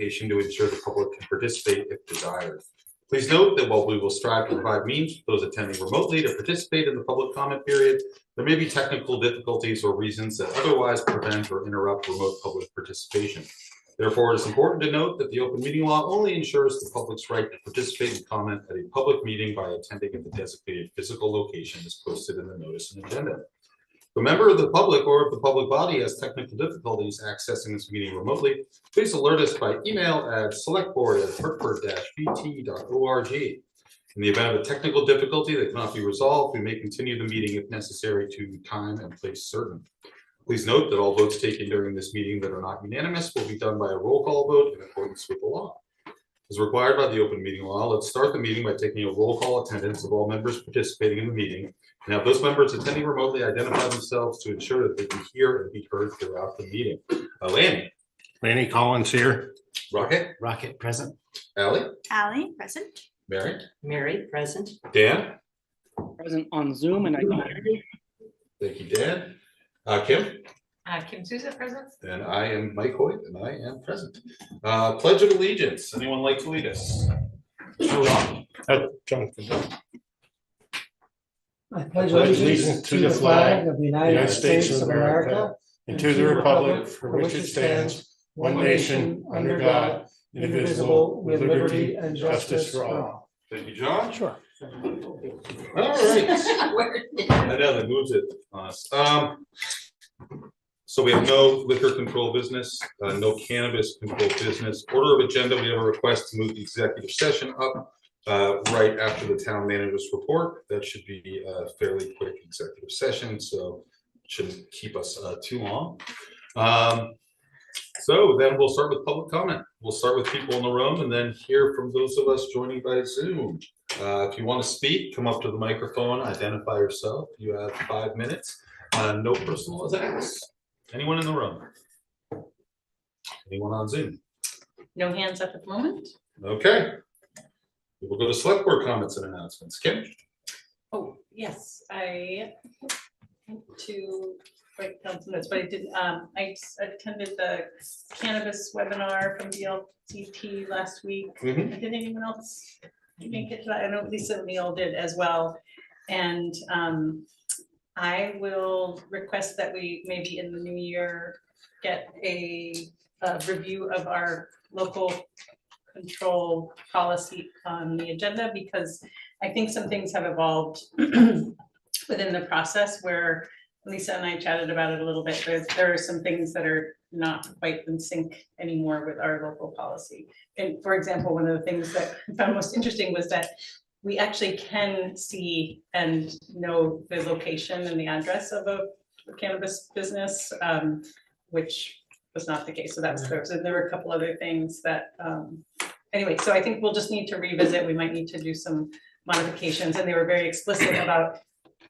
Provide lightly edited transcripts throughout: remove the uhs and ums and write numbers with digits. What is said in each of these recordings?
location to ensure the public can participate if desired. Please note that while we will strive to provide means for those attending remotely to participate in the public comment period, there may be technical difficulties or reasons that otherwise prevent or interrupt remote public participation. Therefore, it is important to note that the open meeting law only ensures the public's right to participate and comment at a public meeting by attending at the designated physical location as posted in the notice and agenda. If a member of the public or if the public body has technical difficulties accessing this meeting remotely, please alert us by email at selectboard@hartford-vt.org. In the event of a technical difficulty that cannot be resolved, we may continue the meeting if necessary to time and place certain. Please note that all votes taken during this meeting that are not unanimous will be done by a roll call vote in accordance with the law. As required by the open meeting law, let's start the meeting by taking a roll call attendance of all members participating in the meeting and have those members attending remotely identify themselves to ensure that they can hear and be heard throughout the meeting. Lanny Collins here. Rocket present. Allie present. Mary present. Dan present on Zoom, and I can hear you. Thank you, Dan. Kim. Kim Souza present. And I am Mike Hoyt, and I am present. Pledge of Allegiance. Anyone like to lead us? Jonathan. I pledge allegiance to the flag of the United States of America and to the republic for which it stands, one nation, under God, indivisible, with liberty and justice for all. Thank you, John. Sure. All right. I know that moves it on us. So we have no liquor control business, no cannabis control business. Order of agenda, we have a request to move the executive session up right after the town manager's report. That should be a fairly quick executive session, so it shouldn't keep us too long. So then we'll start with public comment. We'll start with people in the room and then hear from those of us joining by Zoom. If you want to speak, come up to the microphone, identify yourself. You have 5 minutes. No personal attacks. Anyone in the room? Anyone on Zoom? No hands up at the moment. Okay. We'll go to select board comments and announcements. Kim? Oh, yes, I went to write down some notes, but I didn't. I attended the cannabis webinar from VLTT last week. Did anyone else make it to that? I know Lisa and Neil did as well. And I will request that we maybe in the new year get a review of our local control policy on the agenda, because I think some things have evolved within the process where Lisa and I chatted about it a little bit. There are some things that are not quite in sync anymore with our local policy. And for example, one of the things that I found most interesting was that we actually can see and know the location and the address of a cannabis business, which was not the case. So that's clear. So there were a couple other things that, anyway, so I think we'll just need to revisit. We might need to do some modifications, and they were very explicit about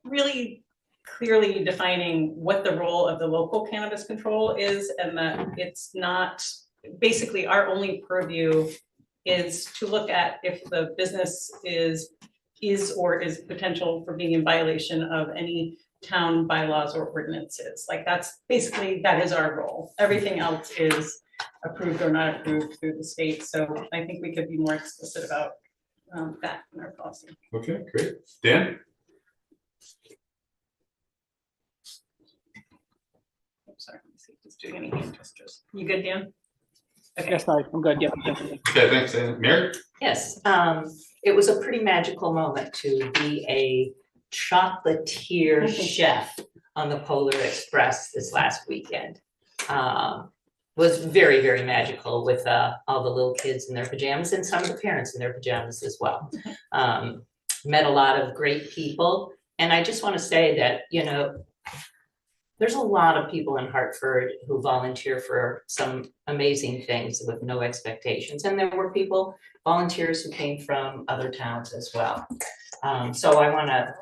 really clearly defining what the role of the local cannabis control is, and that it's not, basically our only purview is to look at if the business is or is potential for being in violation of any town bylaws or ordinances. Like that's basically, that is our role. Everything else is approved or not approved through the state. So I think we could be more explicit about that in our policy. Okay, great. Dan? I'm sorry, let me see if it's doing any hand gestures. You good, Dan? Okay. Yes, I'm good. Yep, definitely. Okay, thanks. Mary? Yes, it was a pretty magical moment to be a chocolatier chef on the Polar Express this last weekend. Was very, very magical with all the little kids in their pajamas and some of the parents in their pajamas as well. Met a lot of great people. And I just want to say that, you know, there's a lot of people in Hartford who volunteer for some amazing things with no expectations. And there were people, volunteers who came from other towns as well. So I want to,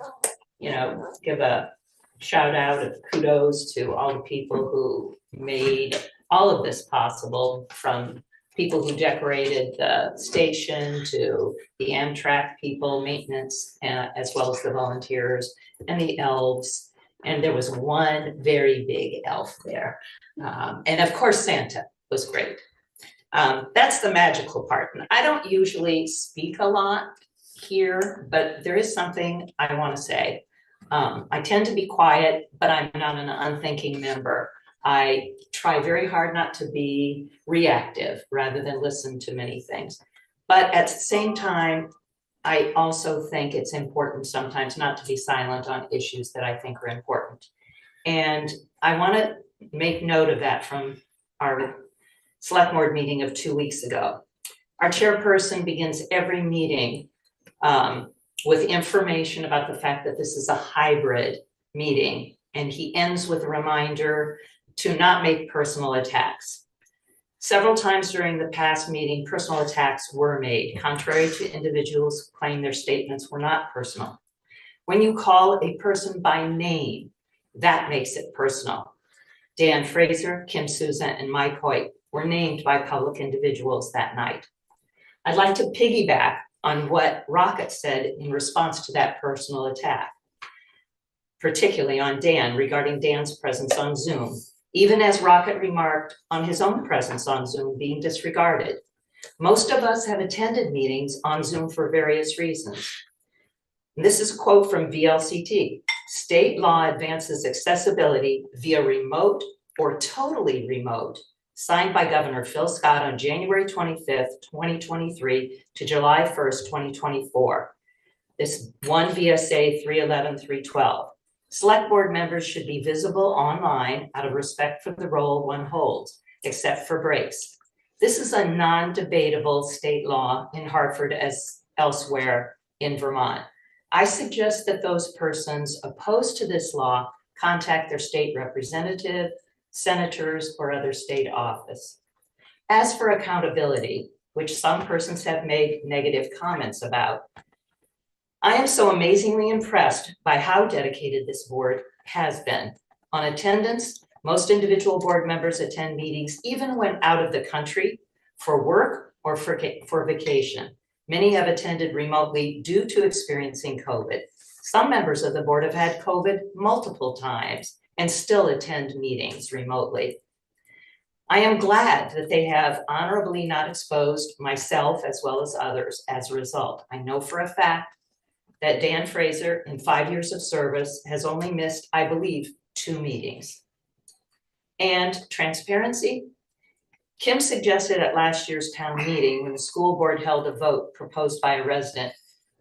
you know, give a shout out of kudos to all the people who made all of this possible, from people who decorated the station to the Amtrak people, maintenance, as well as the volunteers and the elves. And there was one very big elf there. And of course, Santa was great. That's the magical part. And I don't usually speak a lot here, but there is something I want to say. I tend to be quiet, but I'm not an unthinking member. I try very hard not to be reactive rather than listen to many things. But at the same time, I also think it's important sometimes not to be silent on issues that I think are important. And I want to make note of that from our select board meeting of 2 weeks ago. Our chairperson begins every meeting with information about the fact that this is a hybrid meeting, and he ends with a reminder to not make personal attacks. Several times during the past meeting, personal attacks were made, contrary to individuals who claim their statements were not personal. When you call a person by name, that makes it personal. Dan Fraser, Kim Souza, and Mike Hoyt were named by public individuals that night. I'd like to piggyback on what Rocket said in response to that personal attack, particularly on Dan, regarding Dan's presence on Zoom, even as Rocket remarked on his own presence on Zoom being disregarded. Most of us have attended meetings on Zoom for various reasons. And this is a quote from VLCT. State law advances accessibility via remote or totally remote, signed by Governor Phil Scott on January 25th, 2023 to July 1st, 2024. This 1 V.S.A. 311-312. Select board members should be visible online out of respect for the role one holds, except for breaks. This is a non-debatable state law in Hartford as elsewhere in Vermont. I suggest that those persons opposed to this law contact their state representative, senators, or other state office. As for accountability, which some persons have made negative comments about, I am so amazingly impressed by how dedicated this board has been. On attendance, most individual board members attend meetings even when out of the country for work or for vacation. Many have attended remotely due to experiencing COVID. Some members of the board have had COVID multiple times and still attend meetings remotely. I am glad that they have honorably not exposed myself as well as others as a result. I know for a fact that Dan Fraser, in 5 years of service, has only missed, I believe, 2 meetings. And transparency. Kim suggested at last year's town meeting, when the school board held a vote proposed by a resident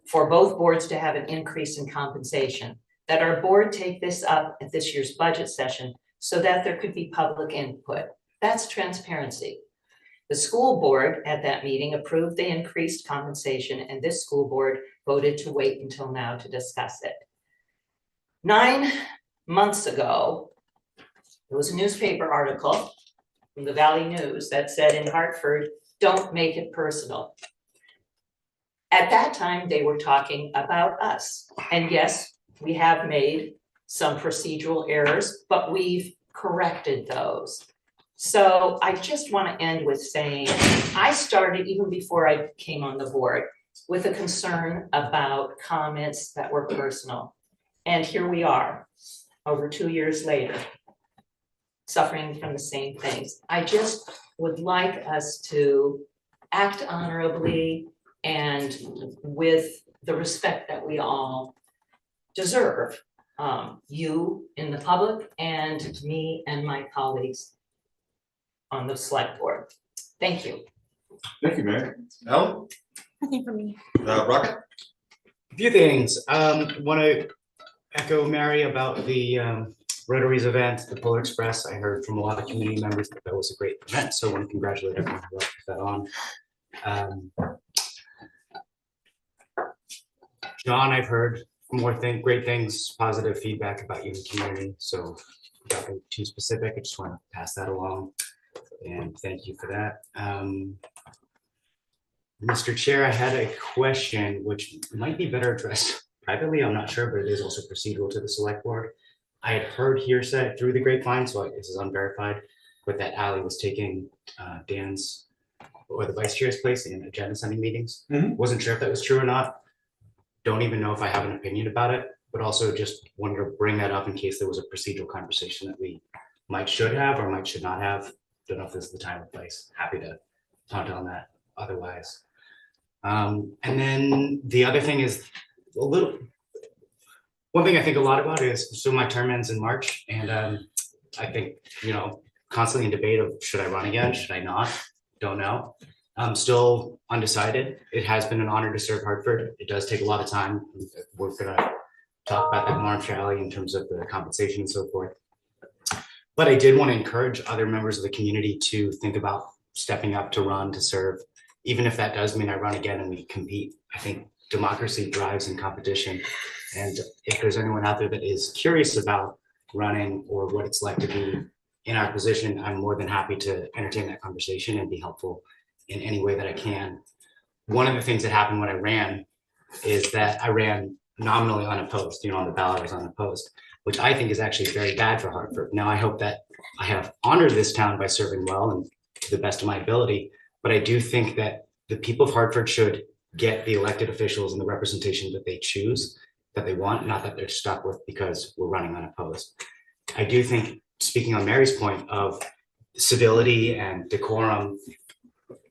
for both boards to have an increase in compensation, that our board take this up at this year's budget session so that there could be public input. That's transparency. The school board at that meeting approved the increased compensation, and this school board voted to wait until now to discuss it. 9 months ago, there was a newspaper article from the Valley News that said in Hartford, don't make it personal. At that time, they were talking about us. And yes, we have made some procedural errors, but we've corrected those. So I just want to end with saying, I started even before I came on the board with a concern about comments that were personal. And here we are, over 2 years later, suffering from the same things. I just would like us to act honorably and with the respect that we all deserve, you in the public and me and my colleagues on the select board. Thank you. Thank you, Mary. Alan? Nothing for me. Rocket? A few things. Want to echo Mary about the Rotary's event, the Polar Express. I heard from a lot of community members that that was a great event, so I want to congratulate everyone who put that on. John, I've heard great things, positive feedback about you in the community, so without being too specific, I just want to pass that along, and thank you for that. Mr. Chair, I had a question which might be better addressed privately, I'm not sure, but it is also procedural to the select board. I had heard hearsay through the grapevine, so this is unverified, but that Ally was taking Dan's or the vice chair's place in agenda sending meetings. Wasn't sure if that was true or not. Don't even know if I have an opinion about it, but also just wanted to bring that up in case there was a procedural conversation that we should have or should not have. Don't know if this is the time or place. Happy to punt on that otherwise. And then the other thing is one thing I think a lot about is, so my term ends in March, and I think, constantly in debate of should I run again, should I not? Don't know. I'm still undecided. It has been an honor to serve Hartford. It does take a lot of time. We're gonna talk about that more, I'm sure, Ally, in terms of the compensation and so forth. But I did want to encourage other members of the community to think about stepping up to run, to serve, even if that does mean I run again and we compete. I think democracy thrives in competition. And if there's anyone out there that is curious about running or what it's like to be in our position, I'm more than happy to entertain that conversation and be helpful in any way that I can. One of the things that happened when I ran is that I ran nominally unopposed, on the ballot I was unopposed, which I think is actually very bad for Hartford. Now, I hope that I have honored this town by serving well and to the best of my ability, but I do think that the people of Hartford should get the elected officials and the representation that they choose, that they want, not that they're stuck with because we're running unopposed. I do think, speaking on Mary's point of civility and decorum,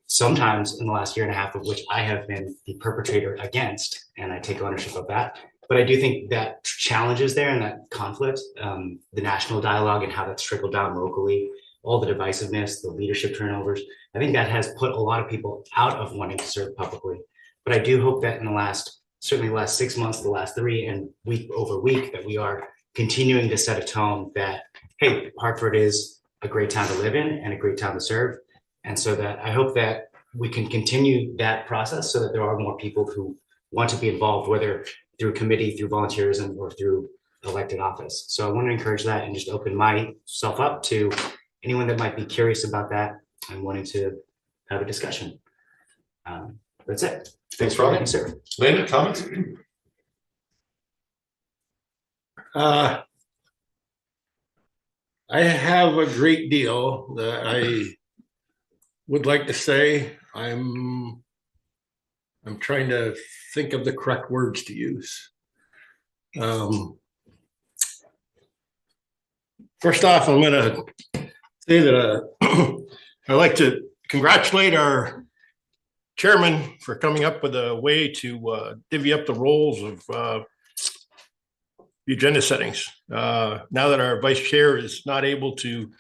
sometimes in the last year and a half of which I have been the perpetrator against, and I take ownership of that. But I do think that challenges there and that conflict, the national dialogue and how that's trickled down locally, all the divisiveness, the leadership turnovers, I think that has put a lot of people out of wanting to serve publicly. But I do hope that in certainly the last 6 months, the last 3, and week over week, that we are continuing to set a tone that, hey, Hartford is a great town to live in and a great town to serve. And so that I hope that we can continue that process so that there are more people who want to be involved, whether through committee, through volunteerism, or through elected office. So I want to encourage that and just open myself up to anyone that might be curious about that and wanting to have a discussion. That's it. Thanks, Rob. Thanks, sir. Landon, comments? I have a great deal that I would like to say. I'm trying to think of the correct words to use. First off, I'm going to say that I'd like to congratulate our chairman for coming up with a way to divvy up the roles of the agenda settings. Now that our vice chair is not able to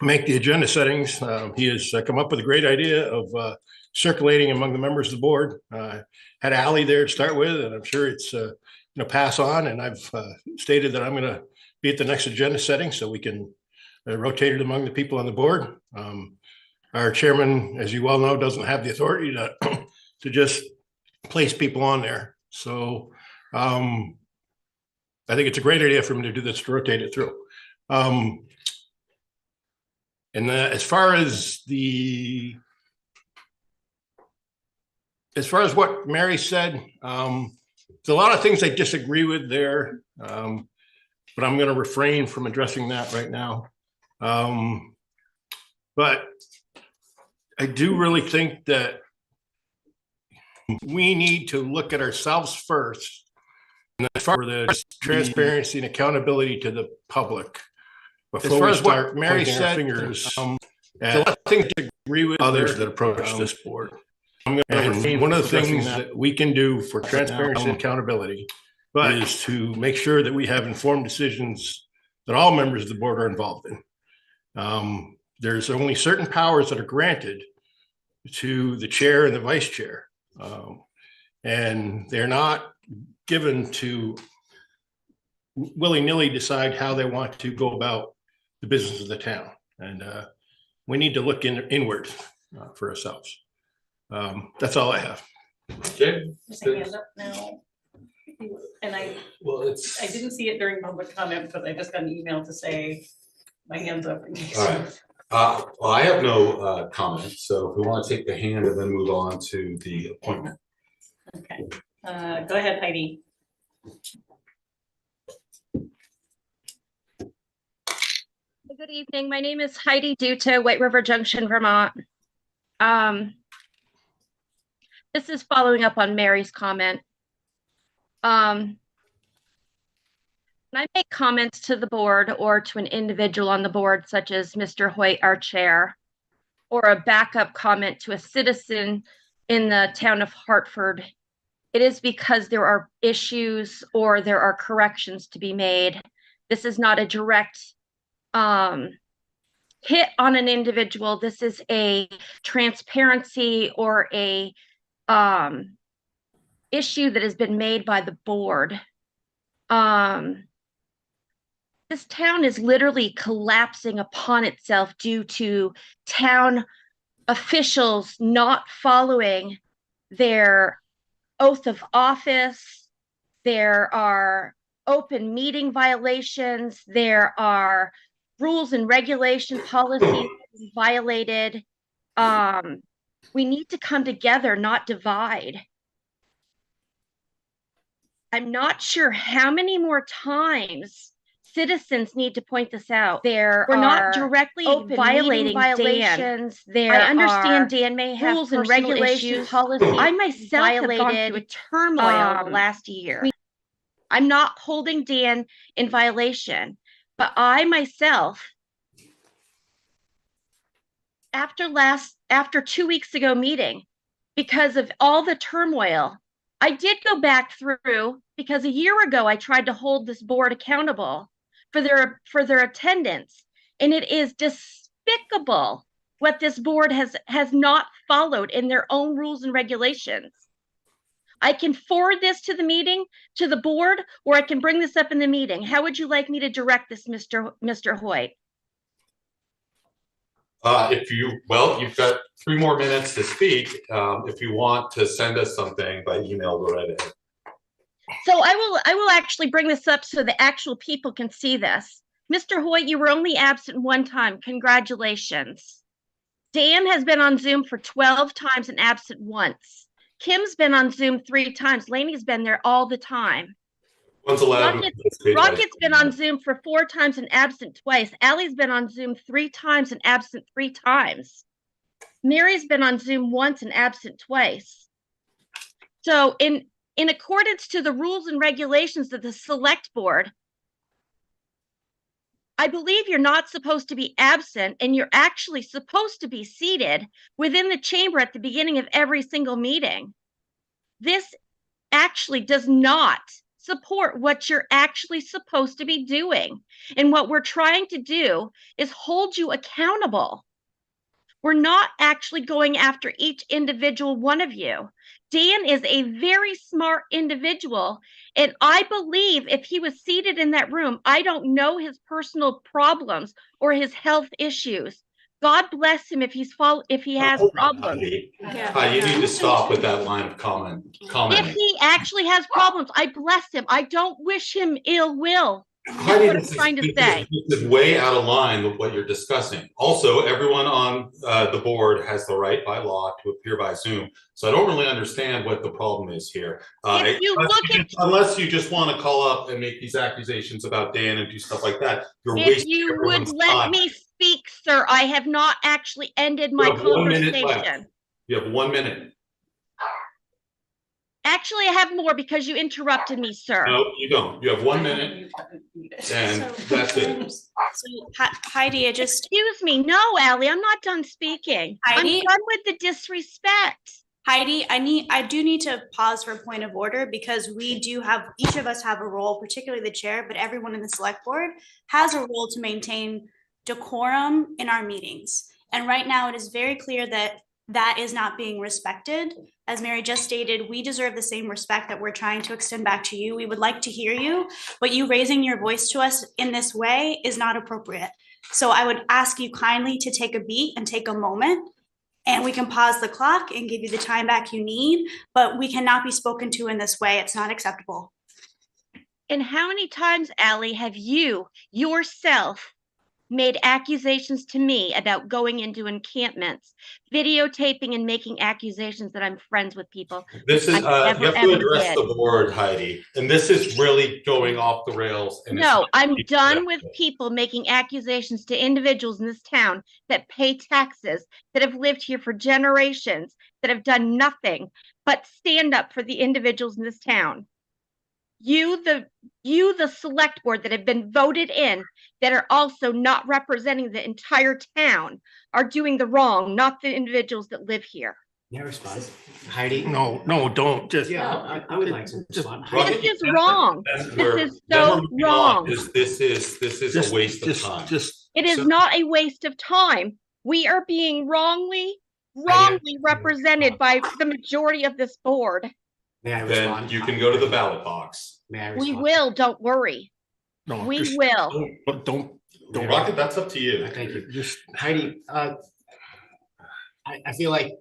make the agenda settings, he has come up with a great idea of circulating among the members of the board. Had Ally there to start with, and I'm sure it's pass on. And I've stated that I'm going to be at the next agenda setting so we can rotate it among the people on the board. Our chairman, as you well know, doesn't have the authority to just place people on there. So I think it's a great idea for him to do this, to rotate it through. And as far as what Mary said, there's a lot of things I disagree with there, but I'm going to refrain from addressing that right now. But I do really think that we need to look at ourselves first, and as far as transparency and accountability to the public. Before as far as what Mary said, fingers, there's a lot of things to agree with others that approach this board. And one of the things that we can do for transparency and accountability is to make sure that we have informed decisions that all members of the board are involved in. There's only certain powers that are granted to the chair and the vice chair. And they're not given to willy-nilly decide how they want to go about the business of the town. And we need to look inward for ourselves. That's all I have. Jay? There's a hand up now. And I didn't see it during public comment, but I just got an email to say my hand's up. All right. Well, I have no comment, so if we want to take the hand and then move on to the appointment. Okay. Go ahead, Heidi. Good evening. My name is Heidi Duta, White River Junction, Vermont. This is following up on Mary's comment. When I make comments to the board or to an individual on the board, such as Mr. Hoyt, our chair, or a backup comment to a citizen in the town of Hartford, it is because there are issues or there are corrections to be made. This is not a direct hit on an individual. This is a transparency or a issue that has been made by the board. This town is literally collapsing upon itself due to town officials not following their oath of office. There are open meeting violations. There are rules and regulation policies violated. We need to come together, not divide. I'm not sure how many more times citizens need to point this out. We're not directly violating violations. I understand Dan may have rules and regulations, policies. I myself have gone through a turmoil last year. I'm not holding Dan in violation, but I myself, after 2 weeks ago meeting, because of all the turmoil, I did go back through, because a year ago I tried to hold this board accountable for their attendance, and it is despicable what this board has not followed in their own rules and regulations. I can forward this to the board, or I can bring this up in the meeting. How would you like me to direct this, Mr. Hoyt? You've got 3 more minutes to speak. If you want to send us something by email, go right ahead. So I will actually bring this up so the actual people can see this. Mr. Hoyt, you were only absent 1 time. Congratulations. Dan has been on Zoom for 12 times and absent once. Kim's been on Zoom 3 times. Lainey's been there all the time. Rocket's been on Zoom for 4 times and absent twice. Allie's been on Zoom 3 times and absent 3 times. Mary's been on Zoom once and absent twice. So in accordance to the rules and regulations of the select board, I believe you're not supposed to be absent, and you're actually supposed to be seated within the chamber at the beginning of every single meeting. This actually does not support what you're actually supposed to be doing. And what we're trying to do is hold you accountable. We're not actually going after each individual one of you. Dan is a very smart individual, and I believe if he was seated in that room, I don't know his personal problems or his health issues. God bless him if he has problems. You need to stop with that line of comment. If he actually has problems, I bless him. I don't wish him ill will. Heidi, what I'm trying to say. This is way out of line with what you're discussing. Also, everyone on the board has the right by law to appear by Zoom. So I don't really understand what the problem is here. Unless you just want to call up and make these accusations about Dan and do stuff like that, you're wasting If you everyone's would let time. me speak, sir, I have not actually ended my conversation. You have 1 minute. Actually, I have more because you interrupted me, sir. No, you don't. You have 1 minute, and that's it. So Heidi, Excuse me. No, Allie, I'm not done speaking. Heidi? I'm done with the disrespect. Heidi, I do need to pause for a point of order, because each of us have a role, particularly the chair, but everyone in the select board has a role to maintain decorum in our meetings. And right now it is very clear that is not being respected. As Mary just stated, we deserve the same respect that we're trying to extend back to you. We would like to hear you, but you raising your voice to us in this way is not appropriate. So I would ask you kindly to take a beat and take a moment, and we can pause the clock and give you the time back you need, but we cannot be spoken to in this way. It's not acceptable. And how many times, Allie, have you yourself made accusations to me about going into encampments, videotaping and making accusations that I'm friends with people? This is, you have to address the board, Heidi, and this is really going off the rails. No, I'm done with people making accusations to individuals in this town that pay taxes, that have lived here for generations, that have done nothing but stand up for the individuals in this town. you, the select board that have been voted in, that are also not representing the entire town, are doing the wrong, not the individuals that live here. May I respond? Heidi? No, don't just. Yeah, I would like to respond. Well, This is wrong. That's This where- is then we're so moving on, wrong. 'cause This is a waste of time. It is So- not a waste of time. We are being wrongly represented by the majority of this board. May I Then respond? you can go to the ballot box. May I We respond? will, don't worry. No, We just will. don't Rocket, that's up to you. Thank you. just. Heidi, I feel like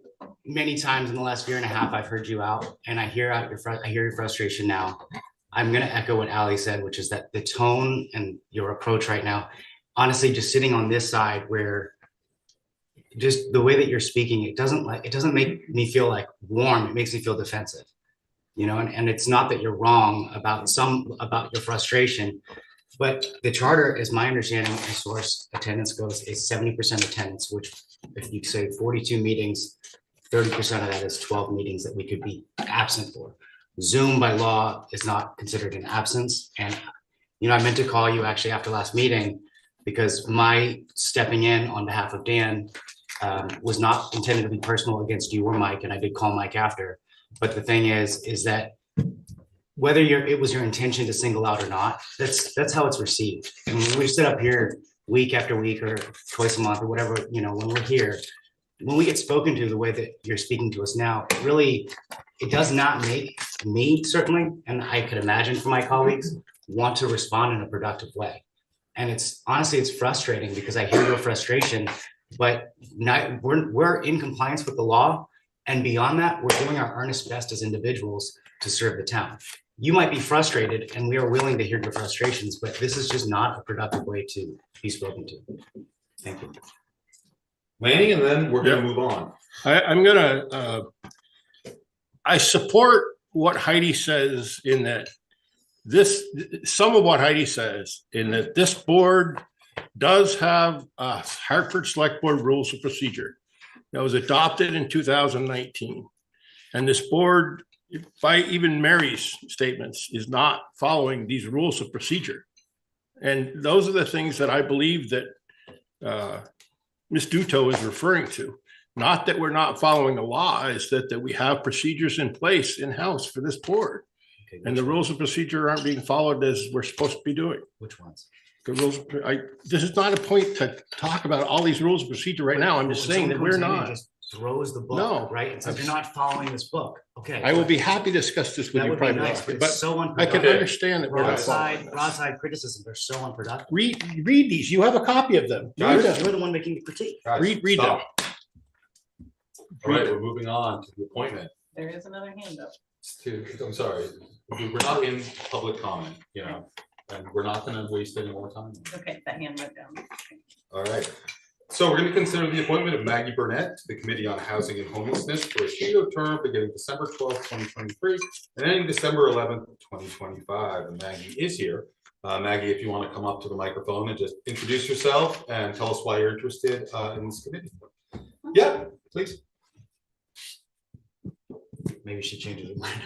many times in the last year and a half, I've heard you out, and I hear your frustration now. I'm gonna echo what Ali said, which is that the tone and your approach right now, honestly, just sitting on this side where just the way that you're speaking, it doesn't make me feel like warm. It makes me feel defensive, you know, and it's not that you're wrong about your frustration, but the charter, as my understanding, as source attendance goes, is 70% attendance, which if you say 42 meetings, 30% of that is 12 meetings that we could be absent for. Zoom by law is not considered an absence. And, you know, I meant to call you actually after last meeting because my stepping in on behalf of Dan was not intended to be personal against you or Mike, and I did call Mike after. But the thing is that whether it was your intention to single out or not, that's how it's received. And when we sit up here week after week or twice a month or whatever, you know, when we're here, when we get spoken to the way that you're speaking to us now, it does not make me certainly, and I could imagine for my colleagues, want to respond in a productive way. And it's frustrating because I hear your frustration, but we're in compliance with the law. And beyond that, we're doing our earnest best as individuals to serve the town. You might be frustrated and we are willing to hear your frustrations, but this is just not a productive way to be spoken to. Thank you. Lanning, and then we're gonna move on. I support what Heidi says in that some of what Heidi says in that this board does have a Hartford Selectboard rules of procedure that was adopted in 2019. And this board, by even Mary's statements, is not following these rules of procedure. And those are the things that I believe that Ms. Duto is referring to. Not that we're not following the law, is that we have procedures in place in-house for this board. Okay, And the rules of procedure aren't being followed as we're supposed to be doing. Which ones? The rules, this is not a point to talk about all these rules of procedure right now. I'm just saying that we're not. Just throws the book, No. right? And says, you're not following this book. Okay. I will be happy to discuss this with That you would be privately, nice, but but it's so I unproductive. can understand that we're not following this. Broadside criticisms are so unproductive. Read these. You have a copy of them. You're Read them. the one making the critique. Guys, Read them. stop. All right, we're moving on to the appointment. There is another hand up. I'm sorry, we're not in public comment, you know, and we're not gonna waste any more time. Okay, that hand went down. All right. So we're going to consider the appointment of Maggie Burnett to the Committee on Housing and Homelessness for a 2-year term beginning December 12th, 2023, and ending December 11th, 2025. And Maggie is here. Maggie, if you want to come up to the microphone and just introduce yourself and tell us why you're interested in this committee. Yeah, please. Maybe she changes her mind.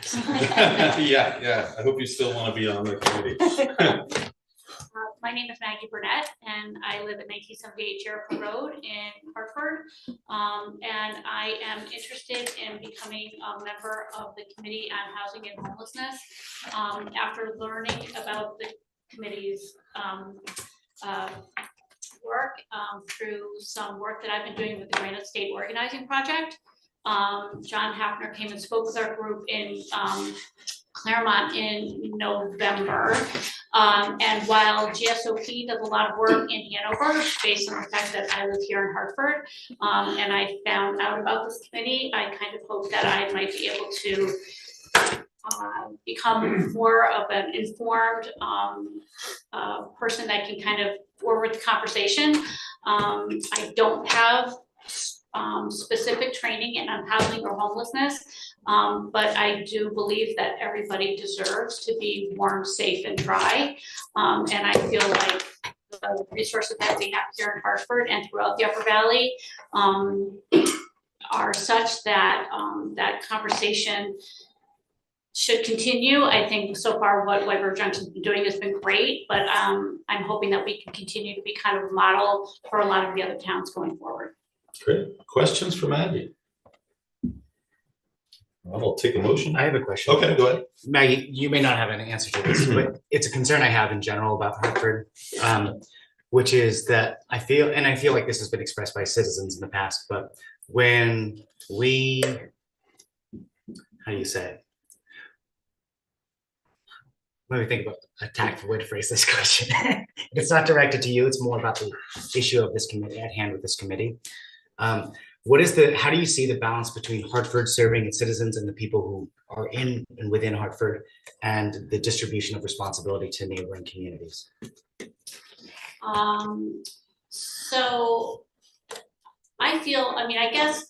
Yeah. I hope you still want to be on the committee. My name is Maggie Burnett, and I live at 1978 Jericho Road in Hartford. And I am interested in becoming a member of the Committee on Housing and Homelessness. After learning about the committee's work through some work that I've been doing with the Granite State Organizing Project, John Hafner came and spoke with our group in Claremont in November. And while GSOP does a lot of work in Hanover, based on the fact that I live here in Hartford, and I found out about this committee, I kind of hope that I might be able to become more of an informed person that can kind of forward the conversation. I don't have specific training in housing or homelessness, but I do believe that everybody deserves to be warm, safe, and dry. And I feel like the resources that we have here in Hartford and throughout the Upper Valley are such that that conversation should continue. I think so far what River Junction's been doing has been great, but I'm hoping that we can continue to be kind of a model for a lot of the other towns going forward. Great. Questions for Maggie? I'll take a motion. I have a question. Okay, go ahead. Maggie, you may not have an answer to this, but it's a concern I have in general about Hartford, which is that I feel like this has been expressed by citizens in the past, but when we, how do you say it? Let me think about a tactful way to phrase this question. It's not directed to you, it's more about the issue of this committee at hand with this committee. How do you see the balance between Hartford serving its citizens and the people who are in and within Hartford and the distribution of responsibility to neighboring communities? So I guess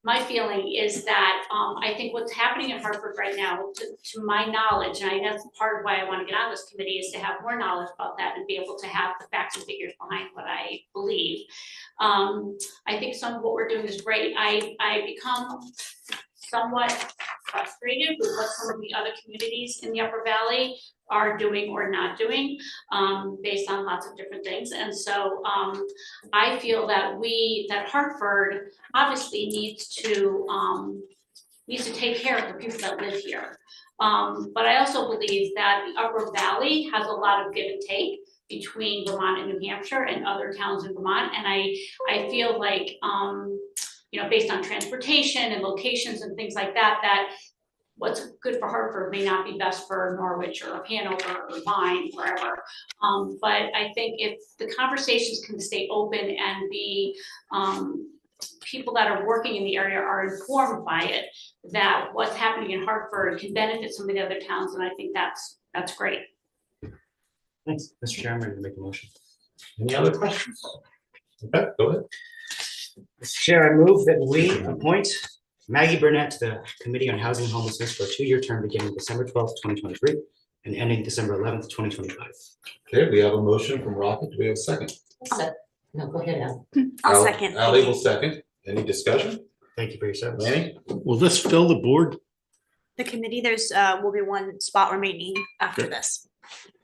my feeling is that I think what's happening in Hartford right now, to my knowledge, and that's part of why I want to get on this committee, is to have more knowledge about that and be able to have the facts and figures behind what I believe. I think some of what we're doing is great. I become somewhat frustrated with what some of the other communities in the Upper Valley are doing or not doing, based on lots of different things. And so I feel that Hartford obviously needs to take care of the people that live here. But I also believe that the Upper Valley has a lot of give and take between Vermont and New Hampshire and other towns in Vermont. And I feel like, based on transportation and locations and things like that, that what's good for Hartford may not be best for Norwich or Hanover or Lyme, wherever. But I think if the conversations can stay open and be people that are working in the area are informed by it, that what's happening in Hartford can benefit some of the other towns, and I think that's great. Thanks, Mr. Chairman. I'm going to make a motion. Any other questions? Okay, go ahead. Mr. Chair, I move that we appoint Maggie Burnett to the Committee on Housing Homelessness for a 2-year term beginning December 12th, 2023 and ending December 11th, 2025. Okay, we have a motion from Rocket. Do we have a second? No, go ahead, Al. I'll second. Ali will second. Any discussion? Thank you for your service. Manny? Will this fill the board? The committee, there's will be one spot remaining after this.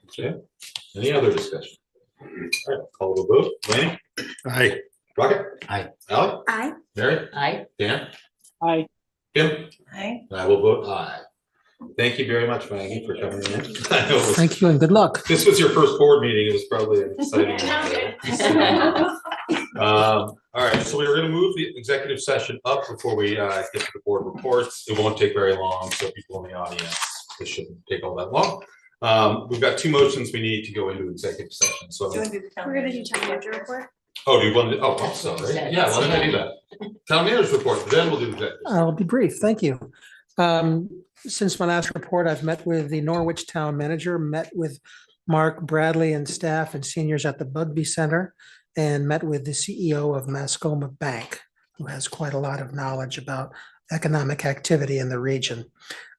Okay. Any other discussion? All right, call the vote. Manny? Aye. Rocket? Aye. Ali? Aye. Mary? Aye. Dan? Aye. Kim? Aye. And I will vote aye. Thank you very much, Maggie, for coming in. Thank you and good luck. This was your first board meeting. It was probably an exciting one. All right, so we were going to move the executive session up before we get to the board reports. It won't take very long, so people in the audience, this shouldn't take all that long. We've got 2 motions we need to go into executive session. So We're gonna do town manager report. do you want to? Oh, I'm sorry. Yeah, why don't I do that? Town manager's report, then we'll do executive. I'll be brief. Thank you. Since my last report, I've met with the Norwich Town Manager, met with Mark Bradley and staff and seniors at the Bugby Center, and met with the CEO of Mascoma Bank, who has quite a lot of knowledge about economic activity in the region.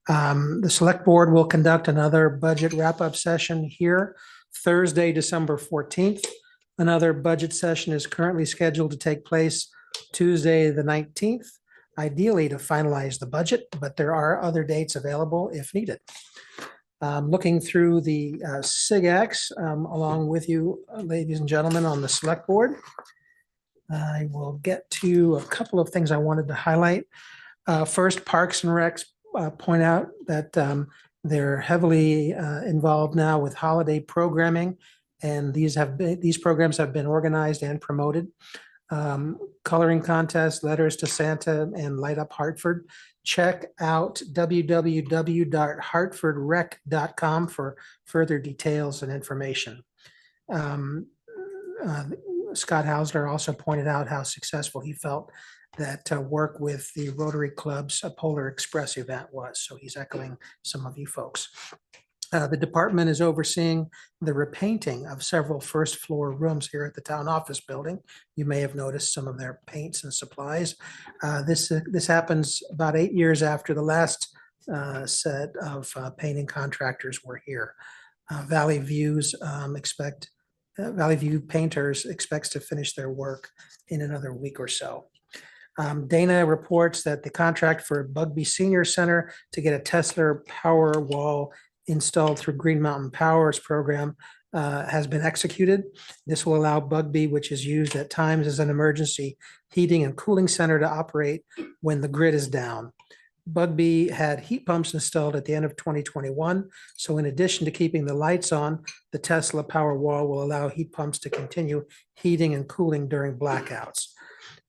The Select Board will conduct another budget wrap-up session here Thursday, December 14th. Another budget session is currently scheduled to take place Tuesday, the 19th, ideally to finalize the budget, but there are other dates available if needed. Looking through the SIGACs along with you, ladies and gentlemen, on the Select Board. I will get to a couple of things I wanted to highlight. First, Parks and Recs point out that they're heavily involved now with holiday programming, and these programs have been organized and promoted. Coloring contest, letters to Santa, and Light Up Hartford. Check out www.hartfordrec.com for further details and information. Scott Hausler also pointed out how successful he felt that work with the Rotary Club's Polar Express event was. So he's echoing some of you folks. The department is overseeing the repainting of several first floor rooms here at the town office building. You may have noticed some of their paints and supplies. This happens about 8 years after the last set of painting contractors were here. Valley View Painters expects to finish their work in another week or so. Dana reports that the contract for Bugby Senior Center to get a Tesla power wall installed through Green Mountain Power's program has been executed. This will allow Bugby, which is used at times as an emergency heating and cooling center, to operate when the grid is down. Bugby had heat pumps installed at the end of 2021. So in addition to keeping the lights on, the Tesla power wall will allow heat pumps to continue heating and cooling during blackouts.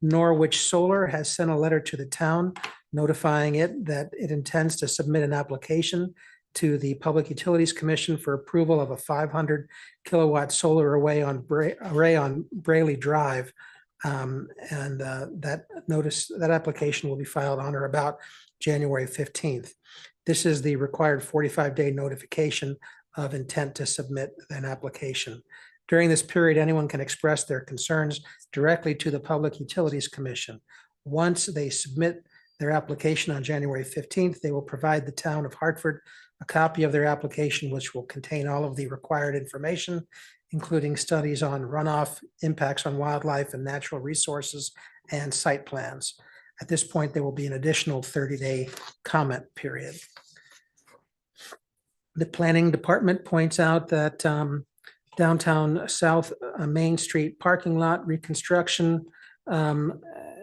Norwich Solar has sent a letter to the town notifying it that it intends to submit an application to the Public Utilities Commission for approval of a 500 kilowatt solar array on Brayley Drive. That application will be filed on or about January 15th. This is the required 45-day notification of intent to submit an application. During this period, anyone can express their concerns directly to the Public Utilities Commission. Once they submit their application on January 15th, they will provide the town of Hartford a copy of their application, which will contain all of the required information, including studies on runoff, impacts on wildlife and natural resources, and site plans. At this point, there will be an additional 30-day comment period. The planning department points out that downtown South Main Street parking lot reconstruction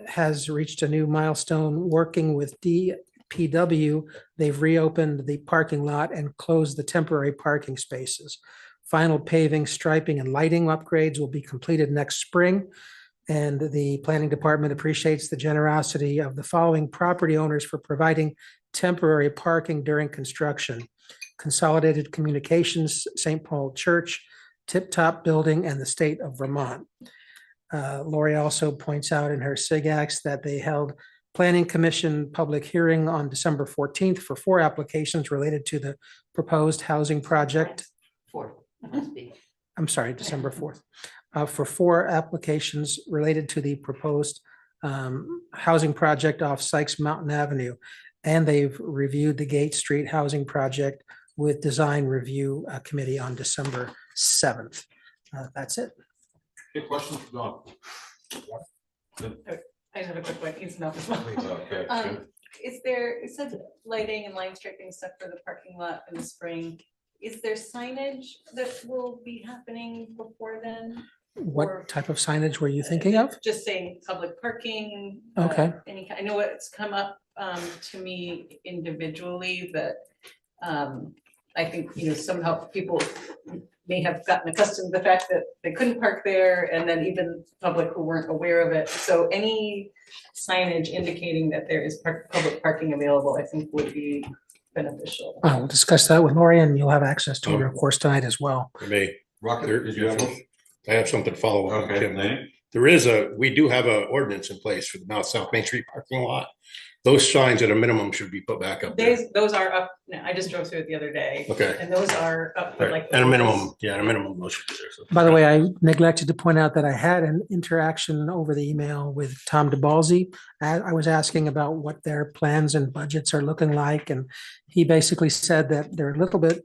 has reached a new milestone. Working with DPW, they've reopened the parking lot and closed the temporary parking spaces. Final paving, striping, and lighting upgrades will be completed next spring. And the planning department appreciates the generosity of the following property owners for providing temporary parking during construction: Consolidated Communications, St. Paul Church, Tip Top Building, and the state of Vermont. Lori also points out in her SIGAX that they held Planning Commission public hearing on December 14th for 4 applications related to the proposed housing project. I'm sorry, December 4th. For 4 applications related to the proposed housing project off Sykes Mountain Avenue. And they've reviewed the Gate Street housing project with Design Review Committee on December 7th. That's it. Any questions for Dawn? I just have a quick one. It's not this one. Okay, Is there, it said lighting and line striping stuff for the parking lot in the spring. Is there signage that will be happening before then? Or- What type of signage were you thinking of? Just saying public parking. Okay. Any kind, I know it's come up to me individually that I think, somehow people may have gotten accustomed to the fact that they couldn't park there, and then even public who weren't aware of it. So any signage indicating that there is public parking available, I think would be beneficial. We'll discuss that with Lori, and you'll have access to it, of course, tonight as well. Rocket, did you have one? I have something to follow up. Okay, Tim. Nate? We do have an ordinance in place for the South Main Street parking lot. Those signs at a minimum should be put back up there. Those are up, no, I just drove through it the other day. Okay. And those are up for like. At a minimum, those should be there. So- By the way, I neglected to point out that I had an interaction over the email with Tom DeBalzi. I was asking about what their plans and budgets are looking like, and he basically said that they're a little bit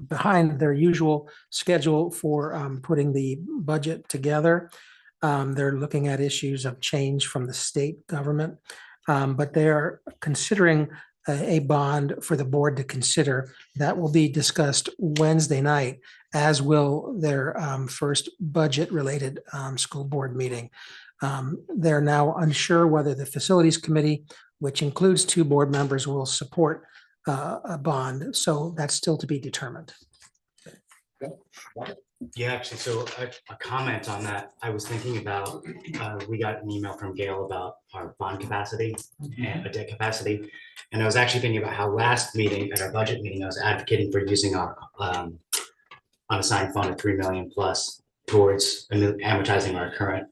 behind their usual schedule for putting the budget together. They're looking at issues of change from the state government, but they're considering a bond for the board to consider. That will be discussed Wednesday night, as will their first budget-related school board meeting. They're now unsure whether the facilities committee, which includes 2 board members, will support a bond. So that's still to be determined. Yeah, actually, so a comment on that. I was thinking about, we got an email from Gail about our bond capacity and debt capacity. And I was actually thinking about how last meeting, at our budget meeting, I was advocating for using our unassigned fund of 3 million plus towards amortizing our current,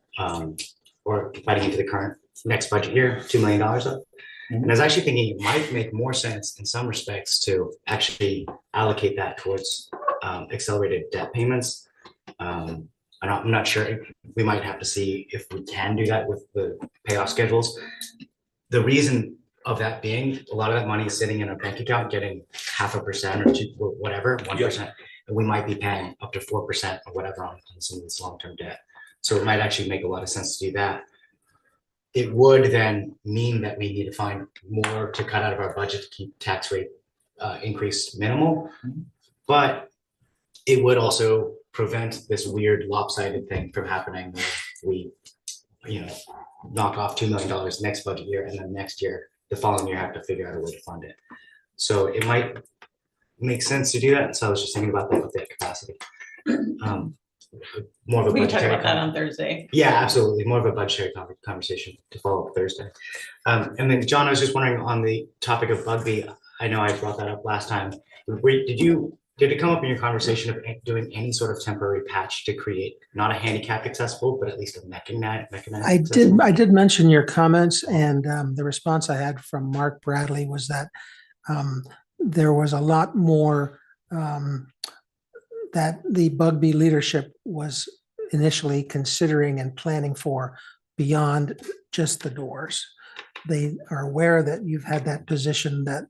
or fighting into the current next budget year, $2 million of. And I was actually thinking it might make more sense in some respects to actually allocate that towards accelerated debt payments. I'm not sure. We might have to see if we can do that with the payoff schedules. The reason of that being, a lot of that money is sitting in a bank account getting 0.5% or 2, or whatever, 1%. And we might be paying up to 4% or whatever on some of this long-term debt. So it might actually make a lot of sense to do that. it would then mean that we need to find more to cut out of our budget to keep tax rate increase minimal. But it would also prevent this weird lopsided thing from happening where we, knock off $2 million next budget year, and then next year, the following year, have to figure out a way to fund it. So it might make sense to do that. So I was just thinking about that with that capacity. More of a We can talk budgetary about that on Thursday. Yeah, absolutely. More of a budgetary conversation to follow up Thursday. And then, John, I was just wondering on the topic of Bugbee. I know I brought that up last time. Did it come up in your conversation of doing any sort of temporary patch to create not a handicap accessible, but at least a mechanized? I did mention your comments, and the response I had from Mark Bradley was that there was a lot more that the Bugbee leadership was initially considering and planning for beyond just the doors. They are aware that you've had that position, that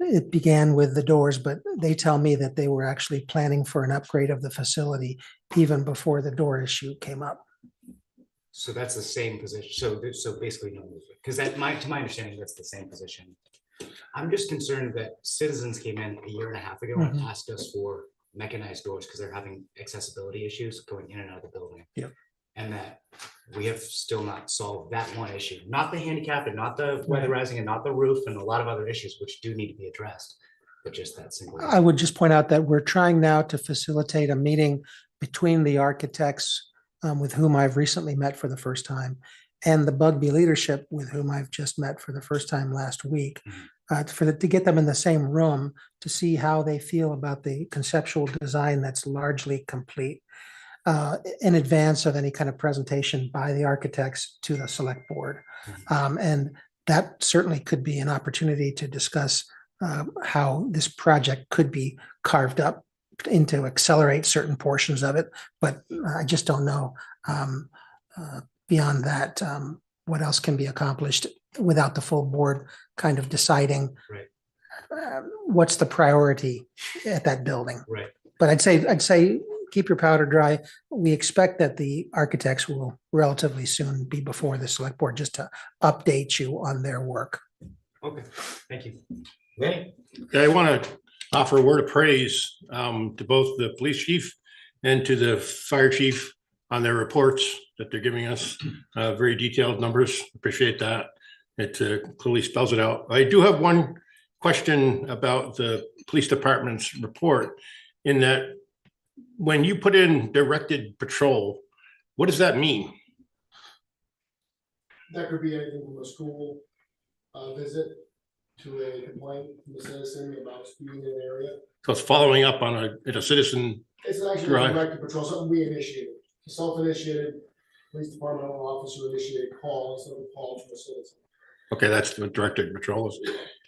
it began with the doors, but they tell me that they were actually planning for an upgrade of the facility even before the door issue came up. So that's the same position. So basically no movement, because to my understanding, that's the same position. I'm just concerned that citizens came in a year and a half ago and asked us for mechanized doors because they're having accessibility issues going in and out of the building. Yep. And that we have still not solved that one issue, not the handicap and not the weatherizing and not the roof and a lot of other issues which do need to be addressed, but just that single issue. I would just point out that we're trying now to facilitate a meeting between the architects with whom I've recently met for the first time, and the Bugbee leadership with whom I've just met for the first time last week, to get them in the same room to see how they feel about the conceptual design that's largely complete in advance of any kind of presentation by the architects to the select board. And that certainly could be an opportunity to discuss how this project could be carved up into accelerate certain portions of it. But I just don't know beyond that what else can be accomplished without the full board kind of deciding what's the priority at that building. Right. But I'd say keep your powder dry. We expect that the architects will relatively soon be before the select board just to update you on their work. Okay, thank you. Right. I want to offer a word of praise to both the police chief and to the fire chief on their reports that they're giving us. Very detailed numbers. Appreciate that. It clearly spells it out. I do have one question about the police department's report, in that when you put in directed patrol, what does that mean? That could be anything from a school visit to a complaint from a citizen about speeding in an area. So it's following up on a citizen. It's actually drive. directed patrol, something we initiated. Self-initiated, police department officer initiated call instead of a call from a citizen. Okay, that's the directed patrol.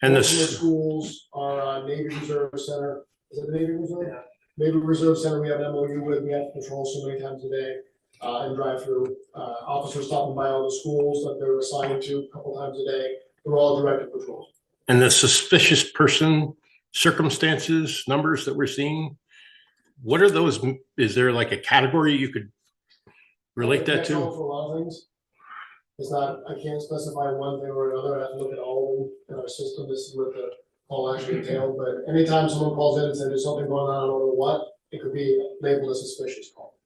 And Most of the this, schools are Navy Reserve Center. Is it the Navy Reserve? Yeah. Navy Reserve Center, we have an MOU with, we have to patrol so many times a day and drive through. Officers stopping by all the schools that they're assigned to a couple times a day. They're all directed patrols. and the suspicious person circumstances, numbers that we're seeing, what are those? Is there like a category you could relate that to? For a lot of things. It's not, I can't specify one thing or another. I have to look at all of them in our system. This is what the call actually entailed. But anytime someone calls in and says there's something going on, I don't know what, it could be labeled a suspicious call.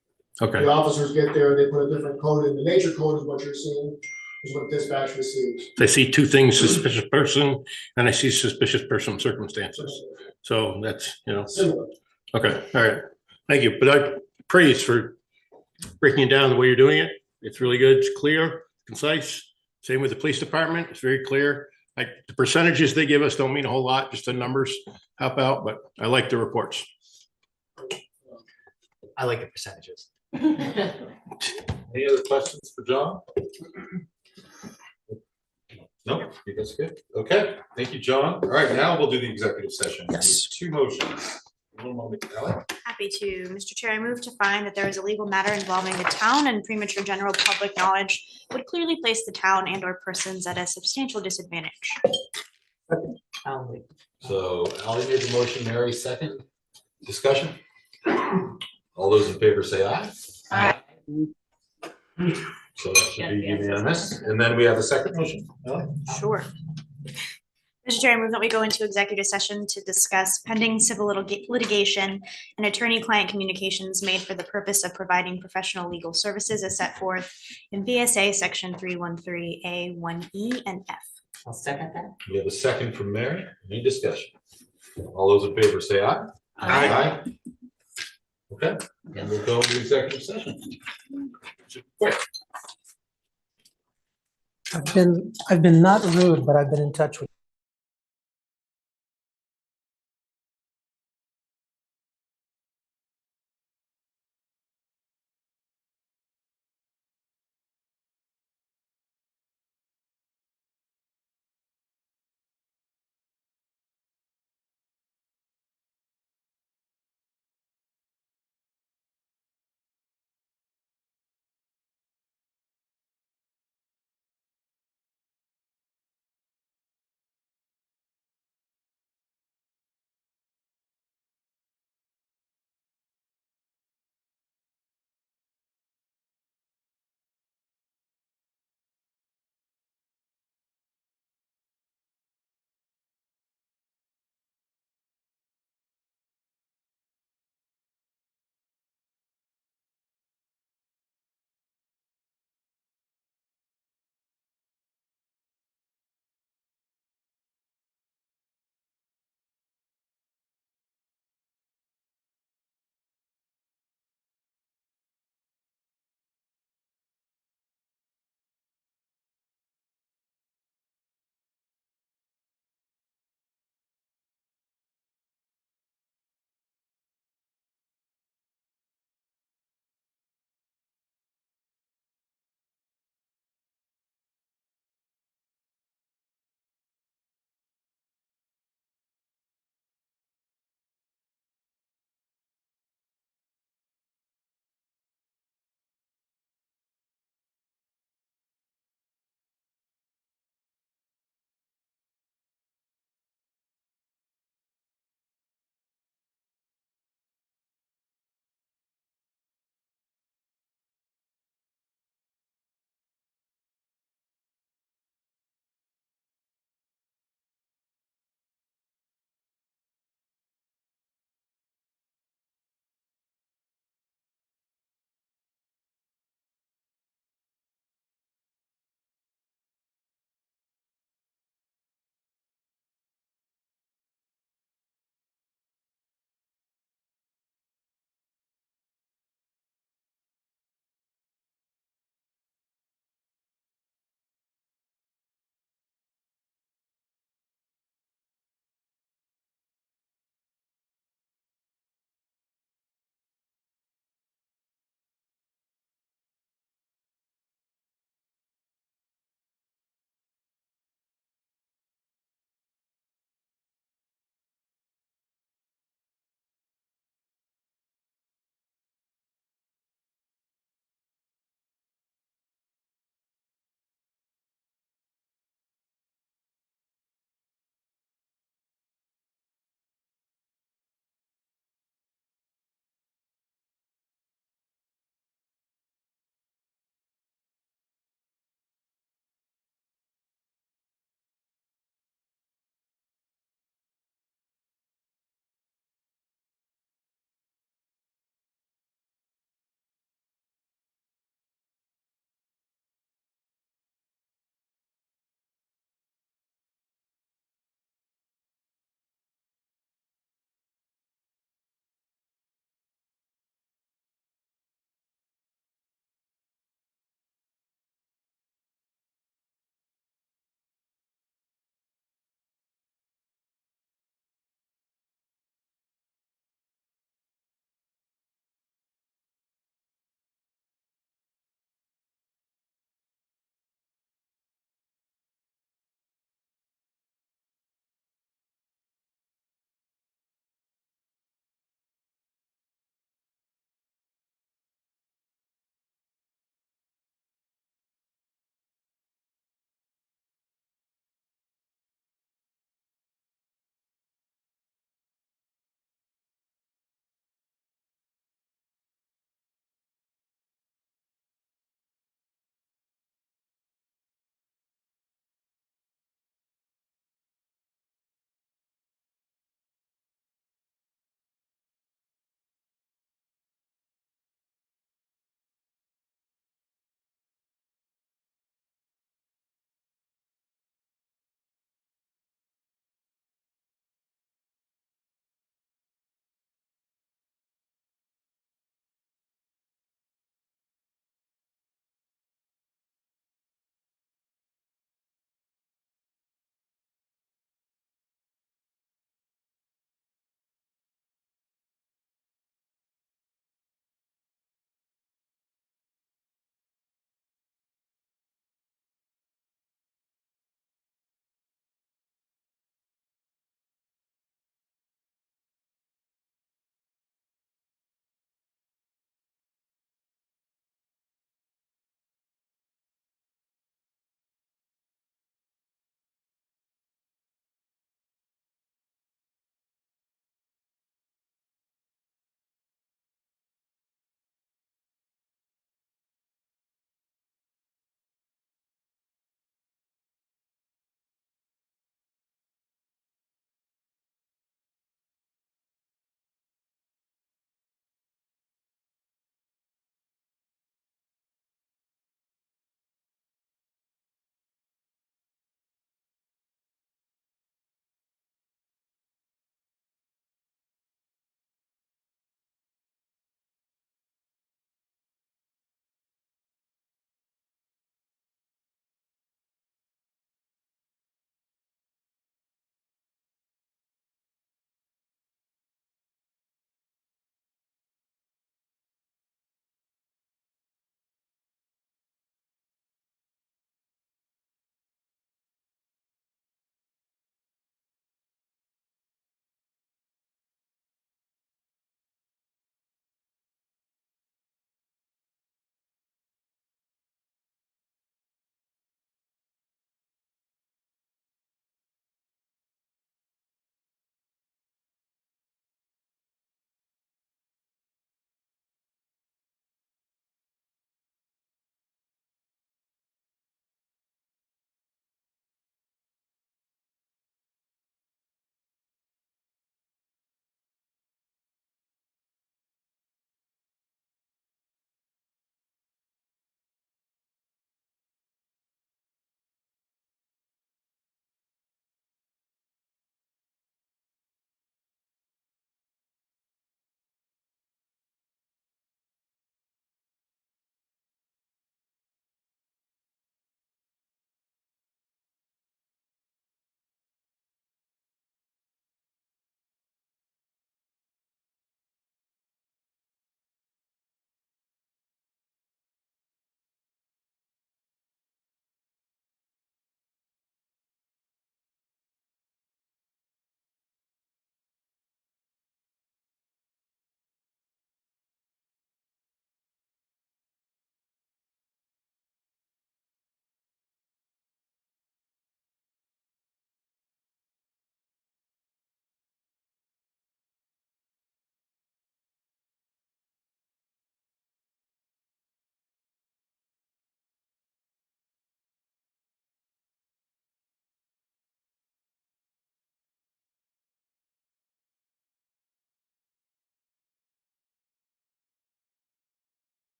Okay. The officers get there, they put a different code in. The nature code is what you're seeing, is what dispatch receives. I see two things: suspicious person, and I see suspicious person circumstances. So that's, Similar. okay. All right. Thank you. But I praise for breaking it down the way you're doing it. It's really good. It's clear, concise. Same with the police department. It's very clear. Like the percentages they give us don't mean a whole lot, just the numbers help out, but I like the reports. I like the percentages. Any other questions for John? No, that's good. Okay, thank you, John. All right, now we'll do the executive session. Yes. Two motions. One moment, Ally. Happy to. Mr. Chair, I move to find that there is a legal matter involving the town and premature general public knowledge would clearly place the town and or persons at a substantial disadvantage. So Ally made the motion, Mary second. Discussion? All those in favor say aye. Aye. So that should be Yeah, unanimous. And then we have the second motion. Sure. Mr. Chair, I move that we go into executive session to discuss pending civil litigation and attorney-client communications made for the purpose of providing professional legal services as set forth in V.S.A. section 313A 1E and F. I'll second that. We have a second from Mary. Any discussion? All those in favor say aye. Aye. Okay, and we'll go into executive session. Quick. I've been not rude, but I've been in touch with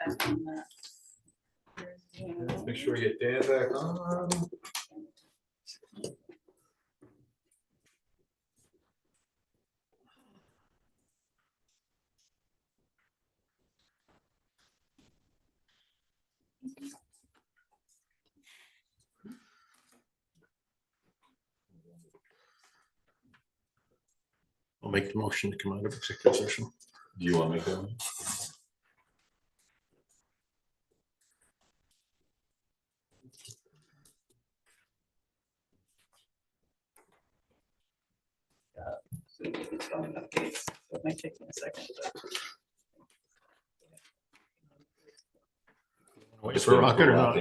back on that. Let's make sure we get Dan back on. I'll make the motion to come out of executive session. Do you want to make that one? It's going updates. It might take me a second. Wait for a rocket or not?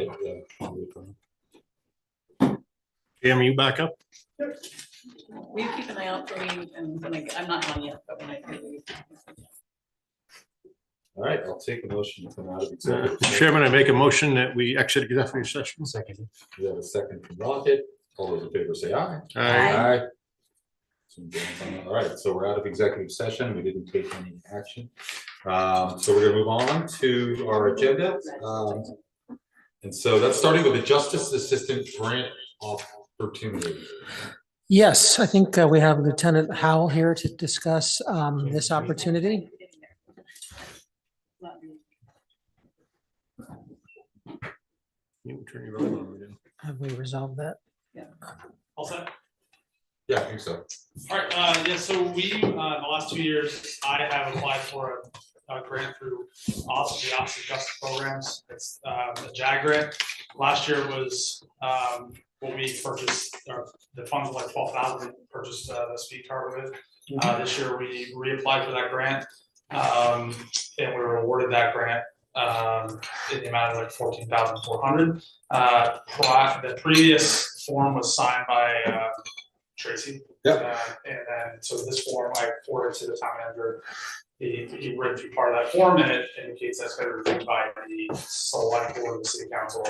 Cam, are you back up? Will you keep an eye out for me? And when I'm not on yet, but when I do. All right, I'll take a motion to come out of executive. Mr. Chairman, I make a motion that we exit executive session. Second. We have a second from Rocket. All those in favor say aye. Aye. All right, so we're out of executive session. We didn't take any action. So we're gonna move on to our agenda. And so that's starting with the Justice Assistant Grant Opportunity. Yes, I think we have Lieutenant Howell here to discuss this opportunity. You turn your volume on again. Have we resolved that? All set? Yeah, I think so. All right, yeah, so we, the last 2 years, I have applied for a grant through the Office of Justice Programs. It's a JAG grant. Last year was what we purchased, the funds were like 12,000, purchased the speed card with. This year we reapplied for that grant, and we were awarded that grant in the amount of like 14,400. The previous form was signed by Tracy. Yeah. And then, so this form I forwarded to the town manager. He read through part of that form, and it indicates that's going to be reviewed by the select board of the city council.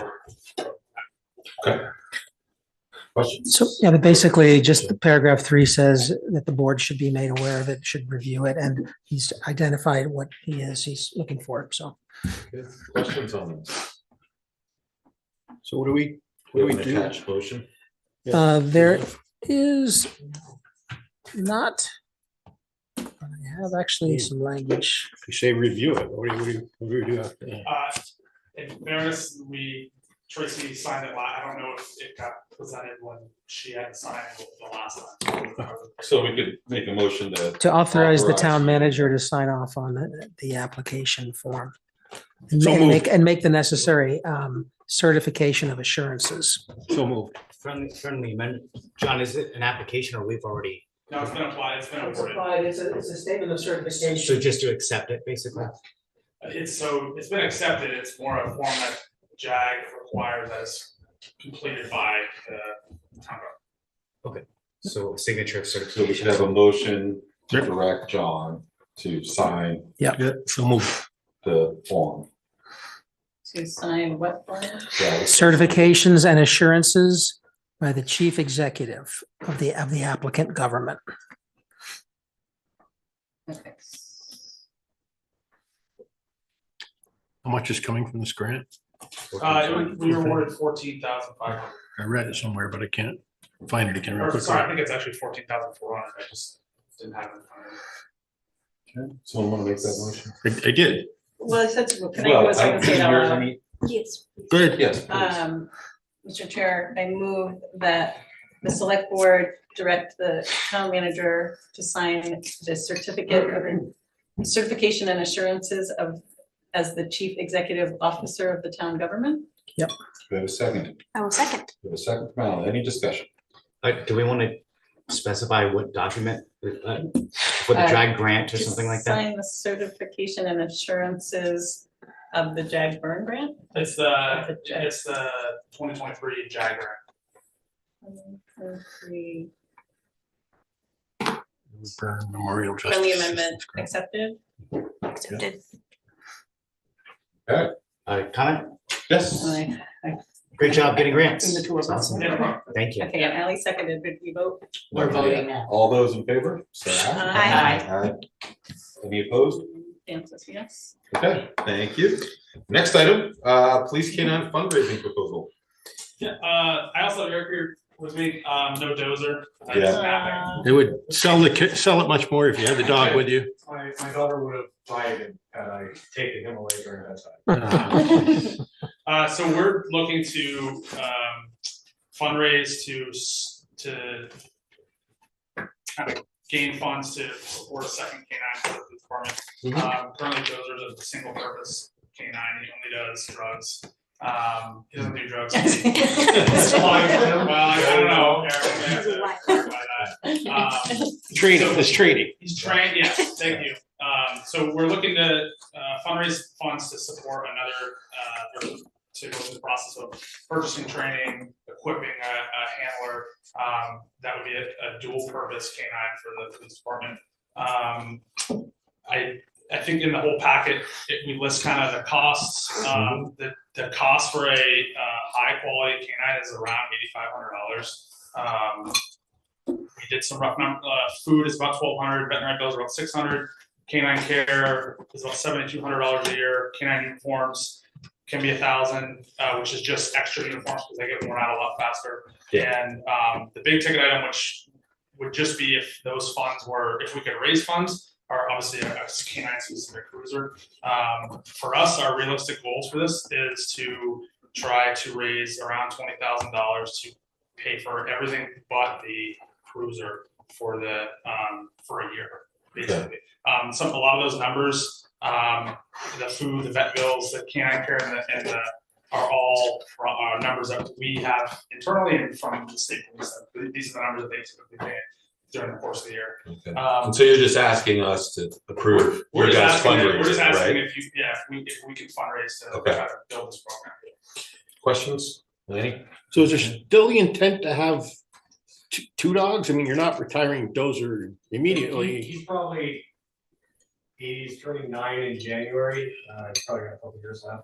Okay. Questions? So, yeah, but basically just the paragraph 3 says that the board should be made aware of it, should review it, and he's identified what he's looking for, so. Okay. Questions on this? So what do we We have an do? attached motion. There is not, I have actually some language. You say review it. What do we do after that? In fairness, Tracy signed it I don't know if it got presented when she had signed it the last time. So we could make a motion To authorize the town manager to sign off on the application form. And So moved. make the necessary certification of assurances. So moved. Friendly amendment. John, is it an application or we've already? No, it's been applied, it's been awarded. It's a statement of certification. So just to accept it, basically? It's been accepted, it's more a form that JAG requires as completed by the town government. Okay, so signature of So we certification. should have a motion to direct John to sign Yeah, so moved. the form. To sign what form? Yeah, Certifications and assurances by the chief executive of the applicant government. Okay. How much is coming from this grant? We were awarded 14,500. I read it somewhere, but I can't find it again real Or, quick. sorry, I think it's actually 14,400. I just didn't have it in front of me. okay. Someone want to make that motion? I did. Well, I said, can I Well, go a second say it out yours, loud? any- Yes. Good. Yes, please. Mr. Chair, I move that the select board direct the town manager to sign the certification and assurances as the chief executive officer of the town government. We have a second. I will second. We have a second from Alan. Any discussion? Do we want to specify what document for the JAG grant or To something like that? Sign the certification and assurances of the JAG burn grant. It's the 2023 JAG grant. Burn Memorial Justice. Friendly amendment accepted. Accepted. Comment? Yes. Great job getting grants. Between the two of us. Awesome. Thank you. Okay, and Ally seconded, did we vote? We're voting now. All those in favor, say aye. Aye. Aye. Any opposed? Francis, yes. Okay, thank you. Next item, police canine fundraising proposal. Yeah, I also have Eric here with me, no dozer. Yeah. It would sell it much more if you had the dog with you. My daughter would have died had I taken him away during that time. So we're looking to fundraise to kind of gain funds to support a second canine for the police department. Currently, dozers is a single purpose canine. He only does drugs. He doesn't do drugs. Well, I don't know. Training. He's trained, yes, thank you. So we're looking to fundraise funds to support another, to go through the process of purchasing, training, equipping a handler. That would be a dual purpose canine for the police department. I think in the whole packet, we list kind of the costs. The cost for a high quality canine is around $8,500. We did some rough number. Food is about $1,200. Veterinary bills are about $600. Canine care is about $7,200 a year. Canine uniforms can be $1,000, which is just extra uniforms because they get worn out a lot faster. Yeah. And the big ticket item, which would just be if those funds were, if we could raise funds, are obviously a canine specific cruiser. For us, our realistic goals for this is to try to raise around $20,000 to pay for everything but the cruiser for the for a year, basically. A lot of those numbers, the food, the vet bills, the canine care, and the are all numbers that we have internally and from the state police. These are the numbers that they typically pay during the course of the year. Okay. And so you're just asking us to approve your guys' fundraising, we're just asking right? if we can fundraise to try to build this program. Questions? Any? So is there still the intent to have two dogs? I mean, you're not retiring Dozer immediately. He's turning 9 in January. He's probably got a couple years left.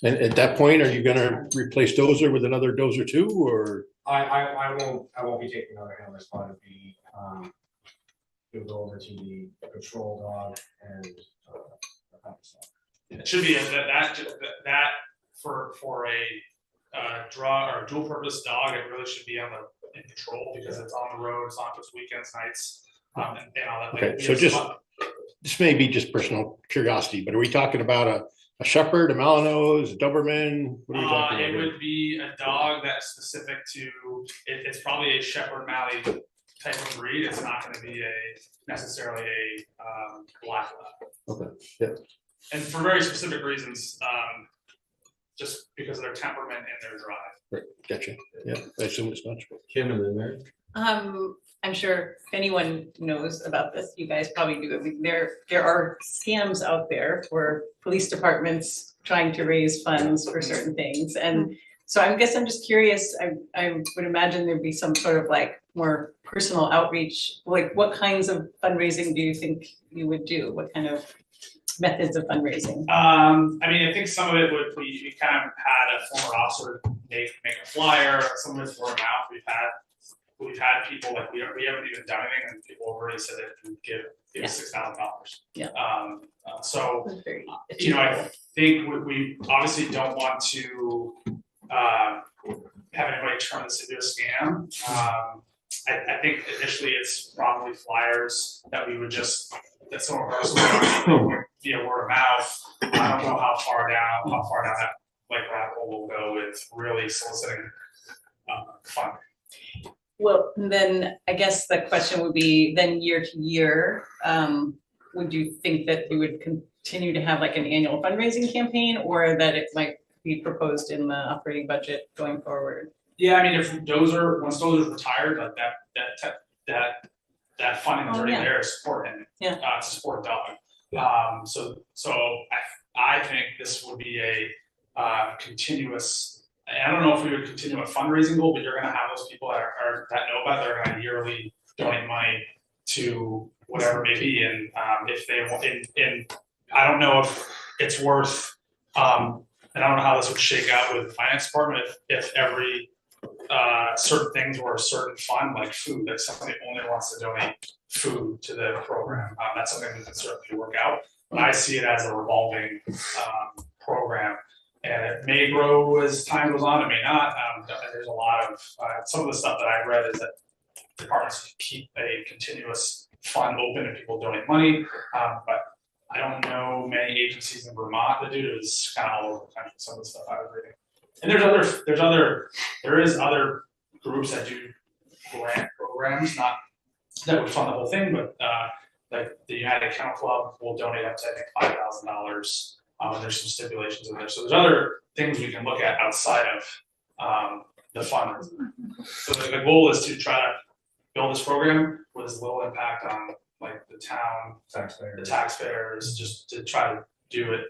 And at that point, are you going to replace Dozer with another Dozer too, or? I won't be taking another handler spot. It'll be it'll go over to the patrol dog and it should be that for a drug or dual purpose dog. It really should be in patrol because it's on the road. It's not just weekends, nights, and all that. Okay, so this may be just personal curiosity, but are we talking about a Shepherd, a Malinois, a Doberman? What are we talking about? It would be a dog that's specific to. It's probably a Shepherd Mallee type of breed. It's not going to be necessarily a black lab. Okay. Yeah. And for very specific reasons, just because of their temperament and their drive. Right. Gotcha. Yeah, I assume as much. Kim and then Mary. I'm sure if anyone knows about this, you guys probably do. I mean, there are scams out there for police departments trying to raise funds for certain things. And so I guess I'm just curious, I would imagine there'd be some sort of like more personal outreach. Like what kinds of fundraising do you think you would do? What kind of methods of fundraising? I mean, I think some of it would be, we kind of had a former officer make a flyer, some of it's word of mouth. We've had people like we haven't even done anything, and people have already said that we give $6,000. Yeah. So I think we obviously don't want to have anybody turn this into a scam. I think initially it's probably flyers that we would that some of us would via word of mouth. I don't know how far down that rabbit hole will go with really soliciting funding. Well, then I guess the question would be then year to year, would you think that you would continue to have like an annual fundraising campaign or that it might be proposed in the operating budget going forward? Yeah, I mean, once Dozer's retired, like that funding is already there to support him, to support a dog. Yeah. So I think this would be a continuous. I don't know if we would continue a fundraising goal, but you're going to have those people that know about it. They're going to yearly donate money to whatever it may be, and if they want, and I don't know if it's worth. And I don't know how this would shake out with the finance department if every certain things were a certain fund, like food, that somebody only wants to donate food to the program. That's something we can certainly work out. but I see it as a revolving program. And it may grow as time goes on, it may not. There's a lot of, some of the stuff that I've read is that departments keep a continuous fund open and people donate money. But I don't know many agencies in Vermont that do it. It's kind of all over the country, some of the stuff I was reading. And there is other groups that do grant programs, not that would fund the whole thing, but like the United Kennel Club will donate up to, I think, $5,000. There's some stipulations in there. So there's other things we can look at outside of the fund. So the goal is to try to build this program with as little impact on like the town, the taxpayers, just to try to do it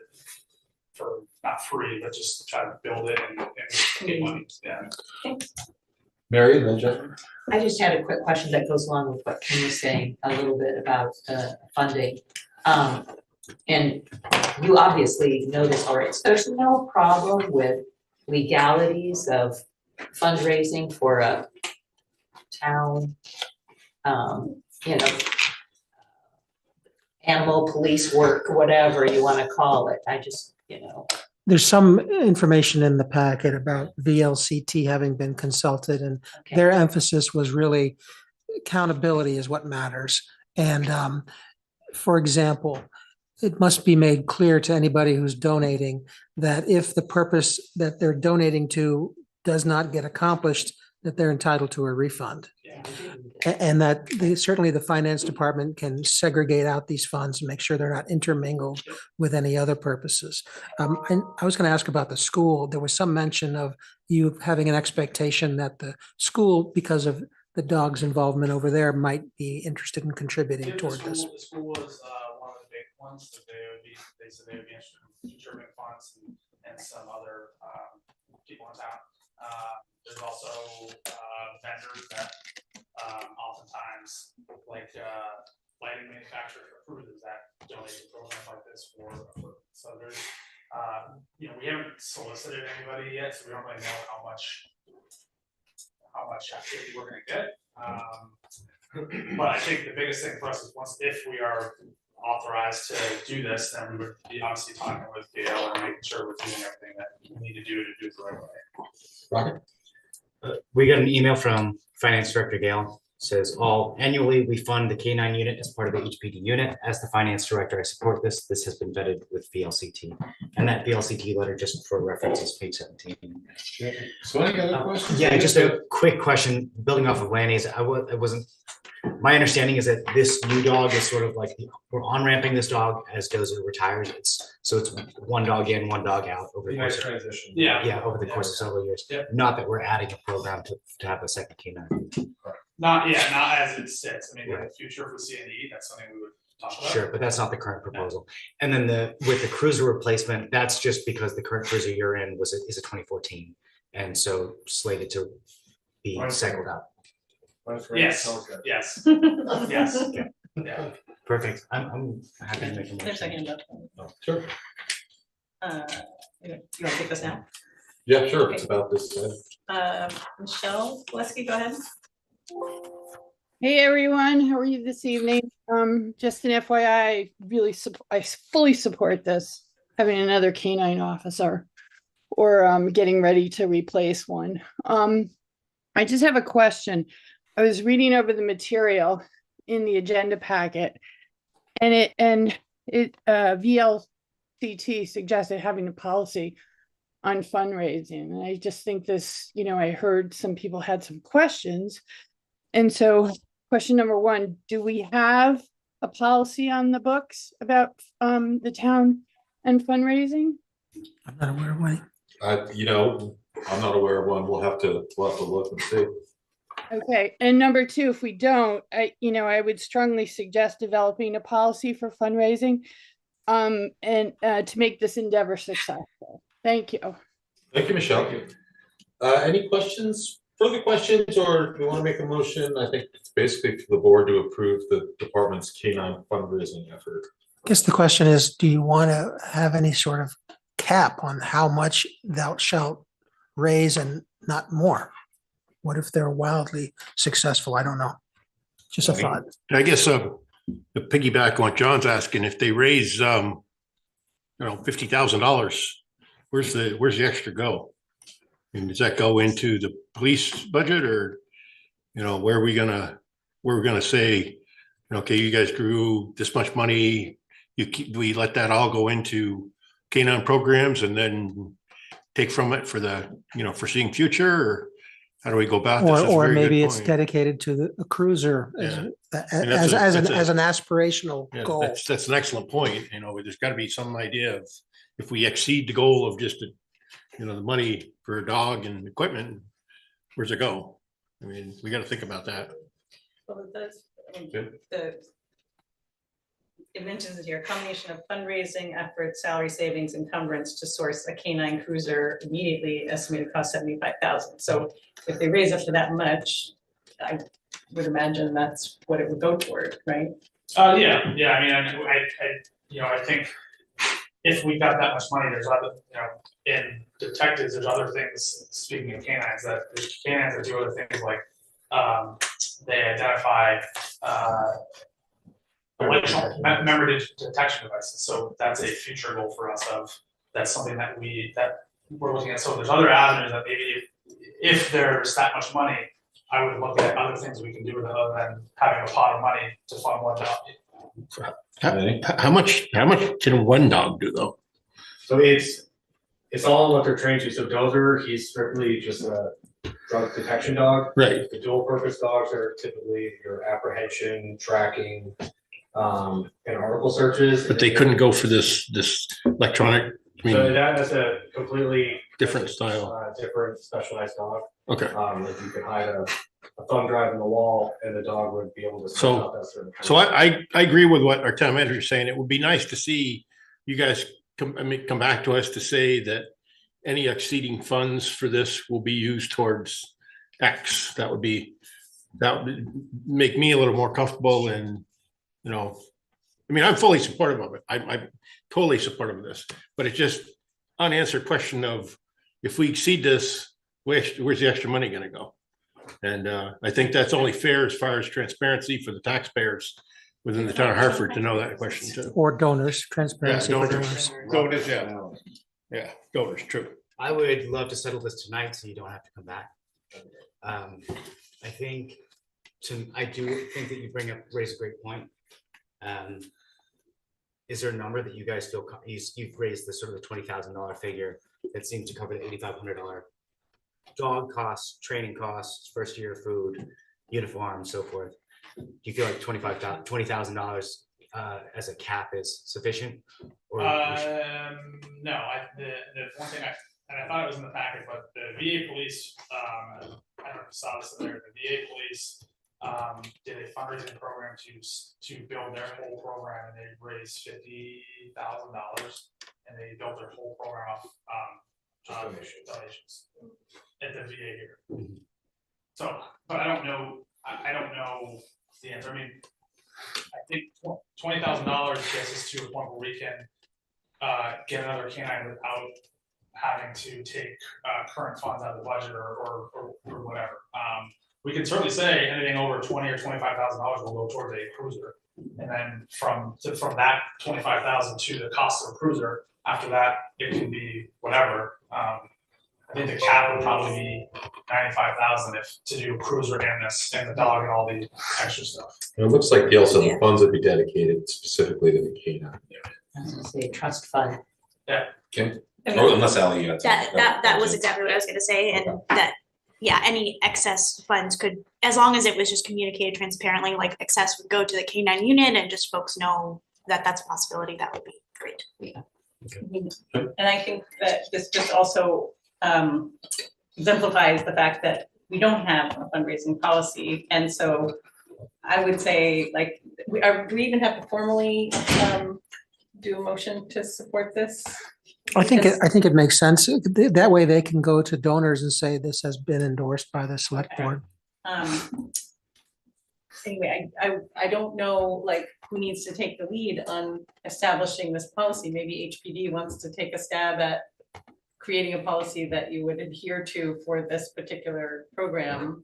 for not free, but just to try to build it and get money. Yeah. Mary, and then Jeff. I just had a quick question that goes along with what Kim was saying a little bit about funding. And you obviously know this already. So there's no problem with legalities of fundraising for a town, you know, animal police work, whatever you want to call it. I just, you know. There's some information in the packet about VLCT having been consulted, and their emphasis was really accountability is what matters. And for example, it must be made clear to anybody who's donating that if the purpose that they're donating to does not get accomplished, that they're entitled to a refund. And that certainly the finance department can segregate out these funds and make sure they're not intermingled with any other purposes. And I was going to ask about the school. There was some mention of you having an expectation that the school, because of the dog's involvement over there, might be interested in contributing toward this. The school was one of the big ones that they said they would be interested in contributing funds and some other people in town. There's also vendors that oftentimes, like lighting manufacturers or cruises that donate to programs like this for so there's you know, we haven't solicited anybody yet, so we don't really know how much activity we're going to get. But I think the biggest thing for us is if we are authorized to do this, then we would be obviously talking with Gail and making sure we're doing everything that we need to do it the right way. Rocket? We got an email from Finance Director Gail. Says annually we fund the K9 unit as part of the HPD unit. As the finance director, I support this. This has been vetted with VLCT, and that VLCT letter, just for reference, is page 17. So any other questions? Yeah, just a quick question. Building off of Lanny's, I wasn't. My understanding is that this new dog is sort of like we're on-ramping this dog as Dozer retires. It's one dog in, one dog out over the course of transition. Yeah, over the course of several years. Yep. Not that we're adding a program to have a second K9. Not as it sits. I mean, in the future, if we see a need, that's something we would talk about. Sure, but that's not the current proposal. And then with the cruiser replacement, that's just because the current cruiser you're in is a 2014, and so slated to be cycled out. Yes. Yes. Yes. Yeah. Perfect. I'm happy to make a motion. There's a hand up. Sure. You want to take this now? Yeah, sure. Okay. It's about this. Michelle Gillespie, go ahead. Hey everyone, how are you this evening? Just an FYI, I fully support this, having another canine officer or getting ready to replace one. I just have a question. I was reading over the material in the agenda packet, and it VLCT suggested having a policy on fundraising. And I just think this, I heard some people had some questions. And so question number one, do we have a policy on the books about the town and fundraising? I'm not aware of one. I'm not aware of one. We'll have to look and see. Okay. And number two, if we don't, I would strongly suggest developing a policy for fundraising and to make this endeavor successful. Thank you. Thank you, Michelle. Any questions? Further questions, or do we want to make a motion? I think it's basically for the board to approve the department's K9 fundraising effort. I guess the question is, do you want to have any sort of cap on how much thou shalt raise and not more? What if they're wildly successful? I don't know. Just a thought. I guess to piggyback on what John's asking, if they raise, $50,000, where's the extra go? And does that go into the police budget, or, where are we gonna say, okay, you guys grew this much money, we let that all go into K-9 programs and then take from it for the, foreseeing future, or how do we go about this? That's a Or very good maybe it's point. dedicated to a cruiser Yeah. as an aspirational Yeah, goal. that's an excellent point. There's got to be some idea of, if we exceed the goal of just, the money for a dog and equipment, where's it go? I mean, we got to think about that. Well, it does, it mentions it here, combination of fundraising efforts, salary savings, encumbrance to source a K-9 cruiser immediately, estimated cost 75,000. So if they raise up to that much, I would imagine that's what it would go toward, right? Yeah. I mean, I think if we got that much money, there's other, in detectives, there's other things, speaking of canines, that do other things like, they identify, member detection devices. So that's a future goal for us that's something that we're looking at. So there's other avenues that maybe if there's that much money, I would look at other things we can do with it other than having a pot of money to fund one dog. How much can one dog do though? So it's all what they're trained to. So Dozer, he's strictly just a drug detection dog. Right. The dual purpose dogs are typically your apprehension, tracking, and article searches. But they couldn't go for this electronic. So that's a completely different style, different specialized dog. Okay. Like you could hide a thumb drive in the wall, and the dog would be able to. So I agree with what our town manager is saying. It would be nice to see you guys come back to us to say that any exceeding funds for this will be used towards X. That would make me a little more comfortable, and I'm fully supportive of it. I'm totally supportive of this, but it's just unanswered question of, if we exceed this, where's the extra money going to go? And I think that's only fair as far as transparency for the taxpayers within the town of Hartford to know that question too. Or donors, transparency for donors. Donors, yeah, donors, true. I would love to settle this tonight so you don't have to come back. I do think that you raise a great point. Is there a number that you guys feel you've raised the sort of the $20,000 figure that seems to cover the $8,500 dog costs, training costs, first year food, uniform, so forth? Do you feel like $20,000 as a cap is sufficient? Or No, the one thing I thought it was in the packet, but the VA police, I don't know if you saw this in there, the VA police did a fundraising program to build their whole program, and they raised $50,000, and they built their whole program off donations at the VA here. So, but I don't know the answer. I mean, I think $20,000 gets us to a point where we can get another canine without having to take current funds out of the budget or whatever. We can certainly say anything over $20,000 or $25,000 will go towards a cruiser, and then from that $25,000 to the cost of a cruiser, after that it can be whatever. I think the cap would probably be $95,000 to do a cruiser and the dog and all the extra stuff. It looks like Gail said the funds would be dedicated specifically to the K-9. I was gonna say trust fund. Yeah. Kim? Oh, unless Ally, you had That was exactly what I was gonna say, and that, yeah, any excess funds could, as long as it was just communicated transparently, like excess would go to the K-9 unit and just folks know that that's a possibility, that would be great. Yeah. And I think that this just also exemplifies the fact that we don't have a fundraising policy, and so I would say, like, do we even have to formally do a motion to support this? I think it makes sense. That way they can go to donors and say this has been endorsed by the select board. Anyway, I don't know, like, who needs to take the lead on establishing this policy. Maybe HPD wants to take a stab at creating a policy that you would adhere to for this particular program.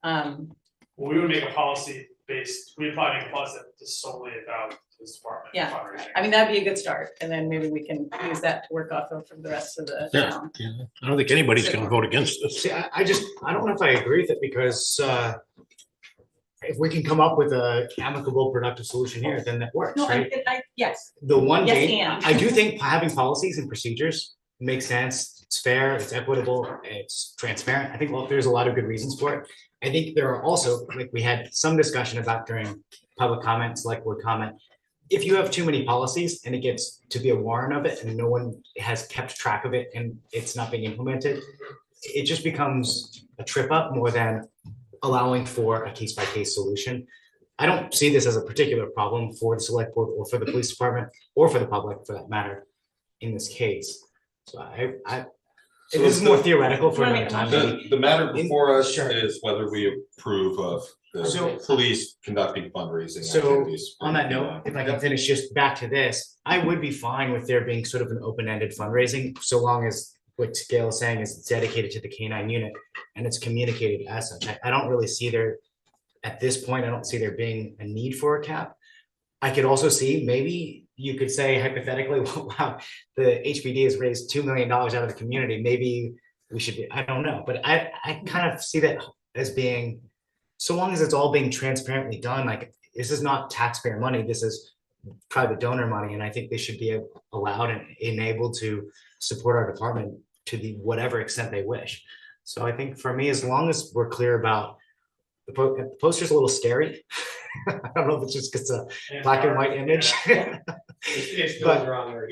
Well, we would make a policy we apply to deposit just solely about this department. Yeah. Fundraising. I mean, that'd be a good start, and then maybe we can use that to work off of for the rest of the Yeah, town. yeah. I don't think anybody's gonna vote against this. See, I don't know if I agree with it because if we can come up with a amicable, productive solution here, then that works, No, right? yes, The one yes, date, and. I do think having policies and procedures makes sense. It's fair, it's equitable, it's transparent. I think there's a lot of good reasons for it. I think there are also, like we had some discussion about during public comment, select board comment. If you have too many policies and it gets to be a warrant of it and no one has kept track of it and it's not being implemented, it just becomes a trip up more than allowing for a case by case solution. I don't see this as a particular problem for the select board or for the police department or for the public for that matter in this case. So So this is the- more theoretical for another time. maybe. The matter before us Sure. is whether we approve of So- the police conducting fundraising So activities. on that note, if I can finish just back to this, I would be fine with there being sort of an open-ended fundraising, so long as what Gail is saying is it's dedicated to the K-9 unit and it's communicated as such. I don't really see there, at this point, I don't see there being a need for a cap. I could also see, maybe you could say hypothetically, wow, the HPD has raised $2 million out of the community. Maybe we should be, I don't know, but I kind of see that as being, so long as it's all being transparently done, like this is not taxpayer money, this is private donor money. And I think they should be allowed and enabled to support our department to the whatever extent they wish. So I think for me, as long as we're clear about the poster's a little scary. I don't know if it's just because it's a black and white image. It's But- around there.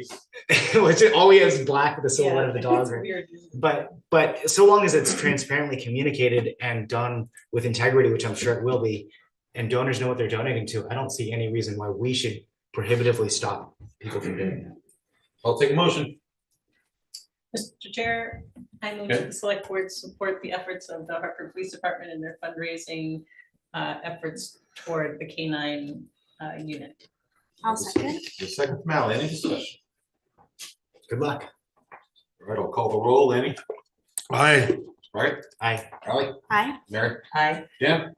Which all we have is black with the silhouette of the dog. It's right? weird. But so long as it's transparently communicated and done with integrity, which I'm sure it will be, and donors know what they're donating to, I don't see any reason why we should prohibitively stop people from doing that. I'll take a motion. Mr. Chair, I move that the select board support the efforts of the Hartford Police Department and their fundraising efforts toward the K-9 unit. I'll second. The second from Al, any discussion? Good luck. All right, I'll call the roll, Annie. Aye. Right, Aye. Ally, Aye. Mary, Aye. Dan,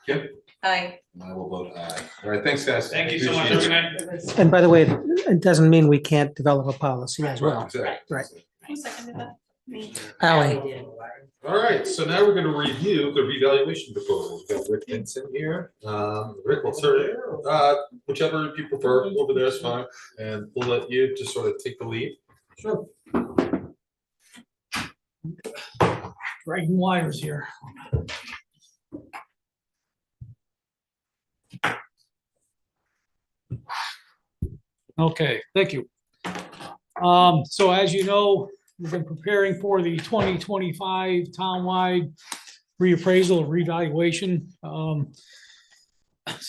Kim, Aye. and I will vote aye. All right, thanks, guys. Thank you so much. Appreciate Have a it. good night. And by the way, it doesn't mean we can't develop a policy as well. Exactly. Right. Who seconded that? Me. Ally, All right, so now we're going to review the revaluation proposal. We've got Rick Vincent here. Rick, we'll start, whichever you prefer, over there is fine, and we'll let you just sort of take the lead. Sure. dragging wires here. Okay, thank you. So as you know, we've been preparing for the 2025 townwide reappraisal, revaluation. So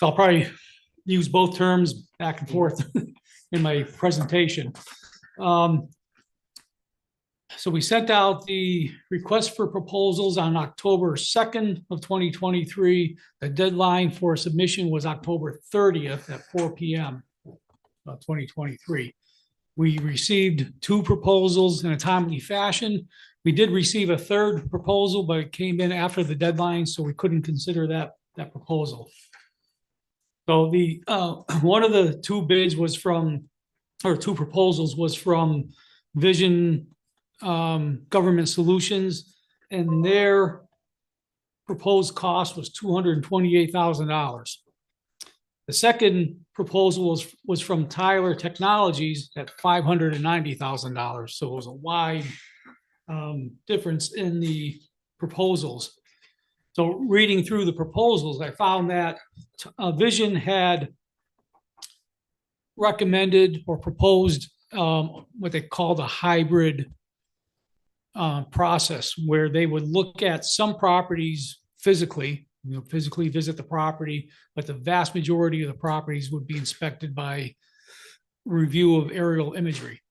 I'll probably use both terms back and forth in my presentation. So we sent out the request for proposals on October 2nd of 2023. The deadline for submission was October 30th at 4 p.m. 2023. We received 2 proposals in a timely fashion. We did receive a third proposal, but it came in after the deadline, so we couldn't consider that proposal. So the one of the 2 bids was from, or 2 proposals was from Vision Government Solutions, and their proposed cost was $228,000. The second proposal was from Tyler Technologies at $590,000. So it was a wide difference in the proposals. So reading through the proposals, I found that Vision had recommended or proposed what they called a hybrid process, where they would look at some properties physically, physically visit the property, but the vast majority of the properties would be inspected by review of aerial imagery.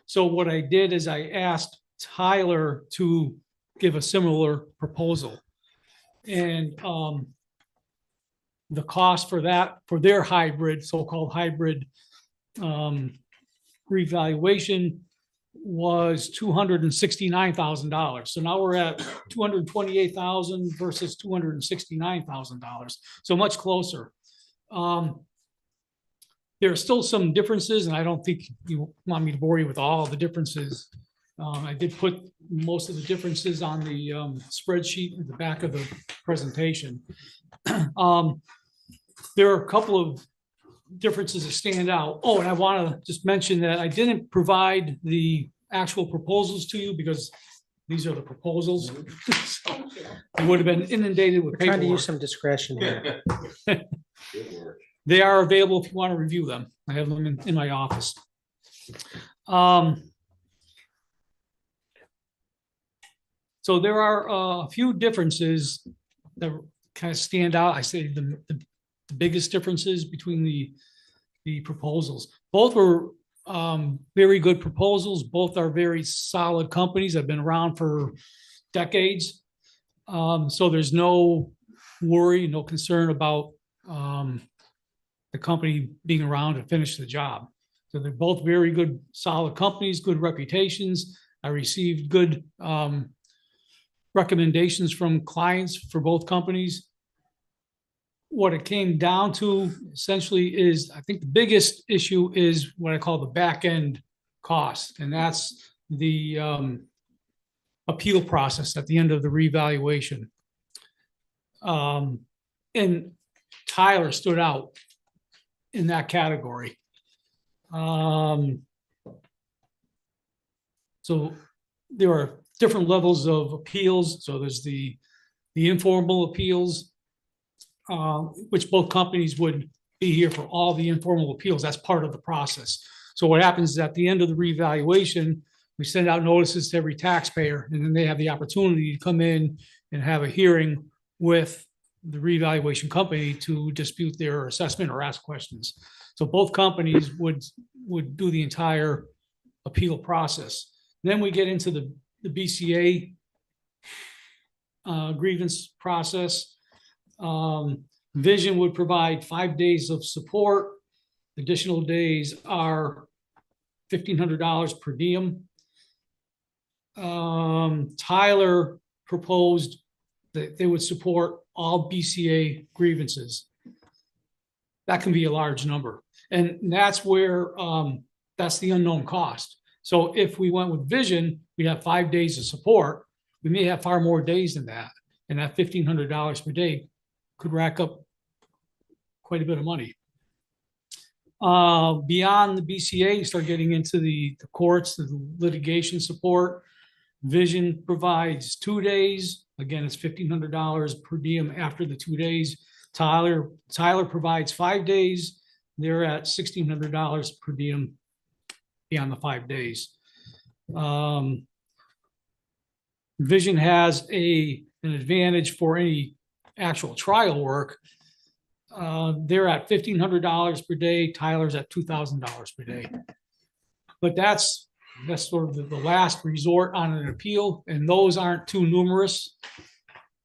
So what I did is I asked Tyler to give a similar proposal. And the cost for that, for their hybrid, so-called hybrid revaluation, was $269,000. So now we're at 228,000 versus $269,000. So much closer. There are still some differences, and I don't think you want me to bore you with all the differences. I did put most of the differences on the spreadsheet at the back of the presentation. There are a couple of differences that stand out. Oh, and I want to just mention that I didn't provide the actual proposals to you because these are the proposals. So I would have been inundated with We're trying to use paperwork. some discretion here. They are available if you want to review them. I have them in my office. So there are a few differences that kind of stand out. I say the biggest differences between the proposals. Both were very good proposals. Both are very solid companies that have been around for decades. So there's no worry, no concern about the company being around to finish the job. So they're both very good, solid companies, good reputations. I received good recommendations from clients for both companies. What it came down to essentially is, I think the biggest issue is what I call the back end cost, and that's the appeal process at the end of the revaluation. And Tyler stood out in that category. So there are different levels of appeals. So there's the informal appeals, which both companies would be here for all the informal appeals. That's part of the process. So what happens is at the end of the revaluation, we send out notices to every taxpayer, and then they have the opportunity to come in and have a hearing with the revaluation company to dispute their assessment or ask questions. So both companies would do the entire appeal process. Then we get into the V.S.A grievance process. Vision would provide 5 days of support. Additional days are $1,500 per diem. Tyler proposed that they would support all V.S.A grievances. That can be a large number. And that's where, that's the unknown cost. So if we went with Vision, we have 5 days of support. We may have far more days than that. And that $1,500 per day could rack up quite a bit of money. Beyond the V.S.A, you start getting into the courts, the litigation support. Vision provides 2 days. Again, it's $1,500 per diem after the 2 days. Tyler provides 5 days. They're at $1,600 per diem beyond the 5 days. Vision has an advantage for any actual trial work. They're at $1,500 per day. Tyler's at $2,000 per day. But that's sort of the last resort on an appeal, and those aren't too numerous.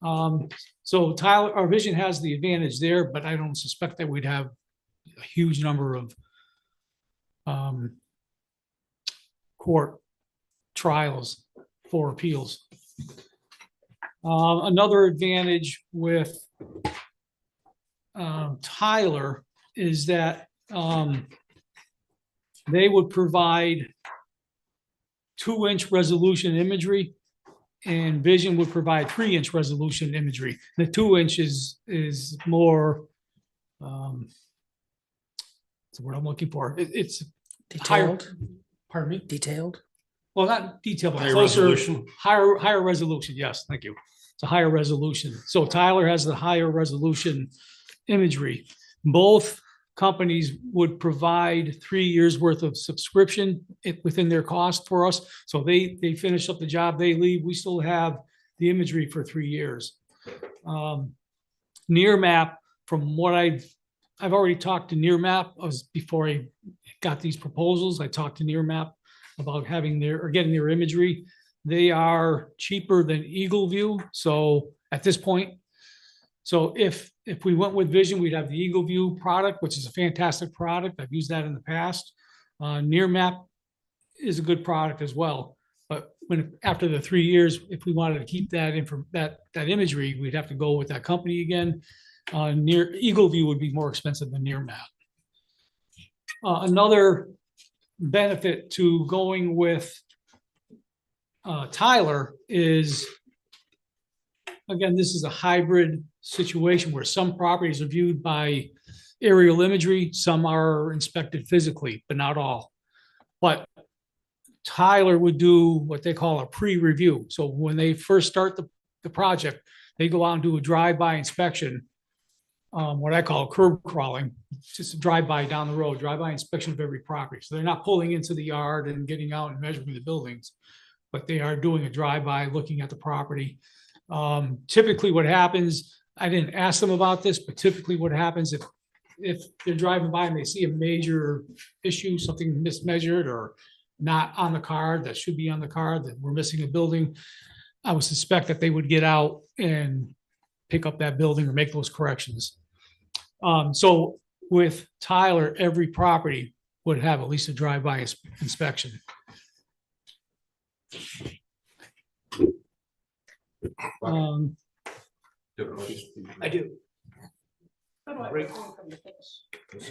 So Tyler, our Vision has the advantage there, but I don't suspect that we'd have a huge number of court trials for appeals. Another advantage with Tyler is that they would provide 2-inch resolution imagery, and Vision would provide 3-inch resolution imagery. The 2-inch is more, that's what I'm looking for. It's Detailed? higher, pardon me? Detailed? Well, not detailed, but Higher closer, resolution. higher resolution. Yes, thank you. It's a higher resolution. So Tyler has the higher resolution imagery. Both companies would provide 3 years worth of subscription within their cost for us. So they finish up the job, they leave. We still have the imagery for 3 years. Nearmap, from what I've already talked to Nearmap before I got these proposals. I talked to Nearmap about getting their imagery. They are cheaper than Eagle View. So at this point, so if we went with Vision, we'd have the Eagle View product, which is a fantastic product. I've used that in the past. Nearmap is a good product as well. But after the 3 years, if we wanted to keep that that imagery, we'd have to go with that company again. Eagle View would be more expensive than Near Map. Another benefit to going with Tyler is, again, this is a hybrid situation where some properties are viewed by aerial imagery, some are inspected physically, but not all. But Tyler would do what they call a pre-review. So when they first start the project, they go out and do a drive-by inspection, what I call curb crawling, just a drive-by down the road, drive-by inspection of every property. So they're not pulling into the yard and getting out and measuring the buildings, but they are doing a drive-by, looking at the property. Typically what happens, I didn't ask them about this, but typically what happens if they're driving by and they see a major issue, something mismeasured or not on the card that should be on the card, that we're missing a building, I would suspect that they would get out and pick up that building or make those corrections. So with Tyler, every property would have at least a drive-by inspection. I do. Right.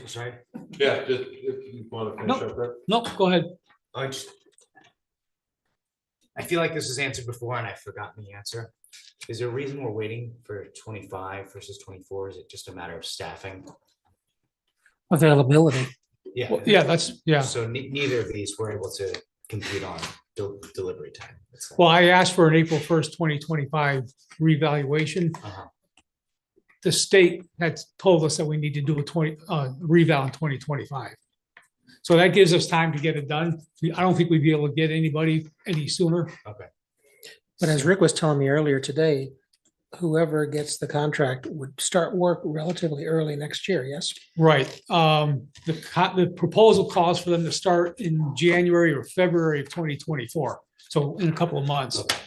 Sorry. Yeah, just if you want to finish up that. No, go ahead. I feel like this was answered before and I've forgotten the answer. Is there a reason we're waiting for 25 versus 24? Is it just a matter of staffing? Availability. Yeah. Well, yeah, that's, yeah. So neither of these were able to compete on delivery time. Well, I asked for an April 1st, 2025 revaluation. The state had told us that we need to do a reval in 2025. So that gives us time to get it done. I don't think we'd be able to get anybody any sooner. Okay. But as Rick was telling me earlier today, whoever gets the contract would start work relatively early next year, yes? Right. The proposal calls for them to start in January or February of 2024. So in a couple of months. Okay.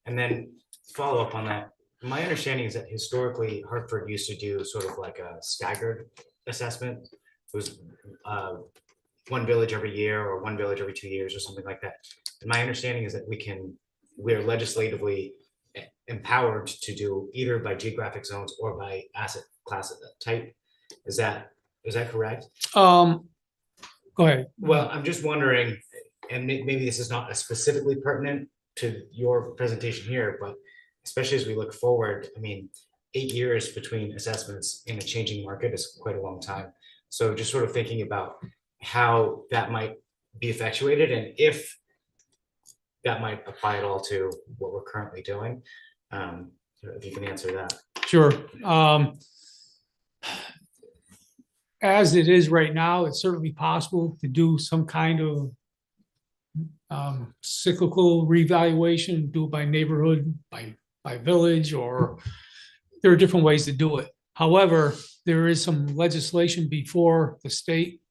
And then follow up on that. My understanding is that historically Hartford used to do sort of like a staggered assessment. It was one village every year or one village every 2 years or something like that. And my understanding is that we're legislatively empowered to do either by geographic zones or by asset class type. Is that correct? Go ahead. Well, I'm just wondering, and maybe this is not specifically pertinent to your presentation here, but especially as we look forward, I mean, 8 years between assessments in a changing market is quite a long time. So just sort of thinking about how that might be effectuated and if that might apply at all to what we're currently doing. If you can answer that. Sure. As it is right now, it's certainly possible to do some kind of cyclical revaluation, do it by neighborhood, by village, or there are different ways to do it. However, there is some legislation before the state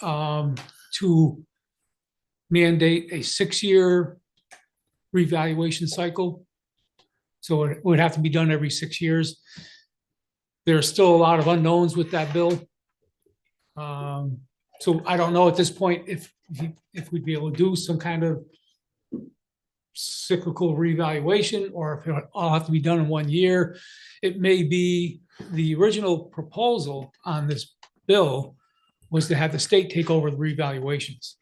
to mandate a 6-year revaluation cycle. So it would have to be done every 6 years. There are still a lot of unknowns with that bill. So I don't know at this point if we'd be able to do some kind of cyclical revaluation or if it all have to be done in 1 year. It may be the original proposal on this bill was to have the state take over the revaluations.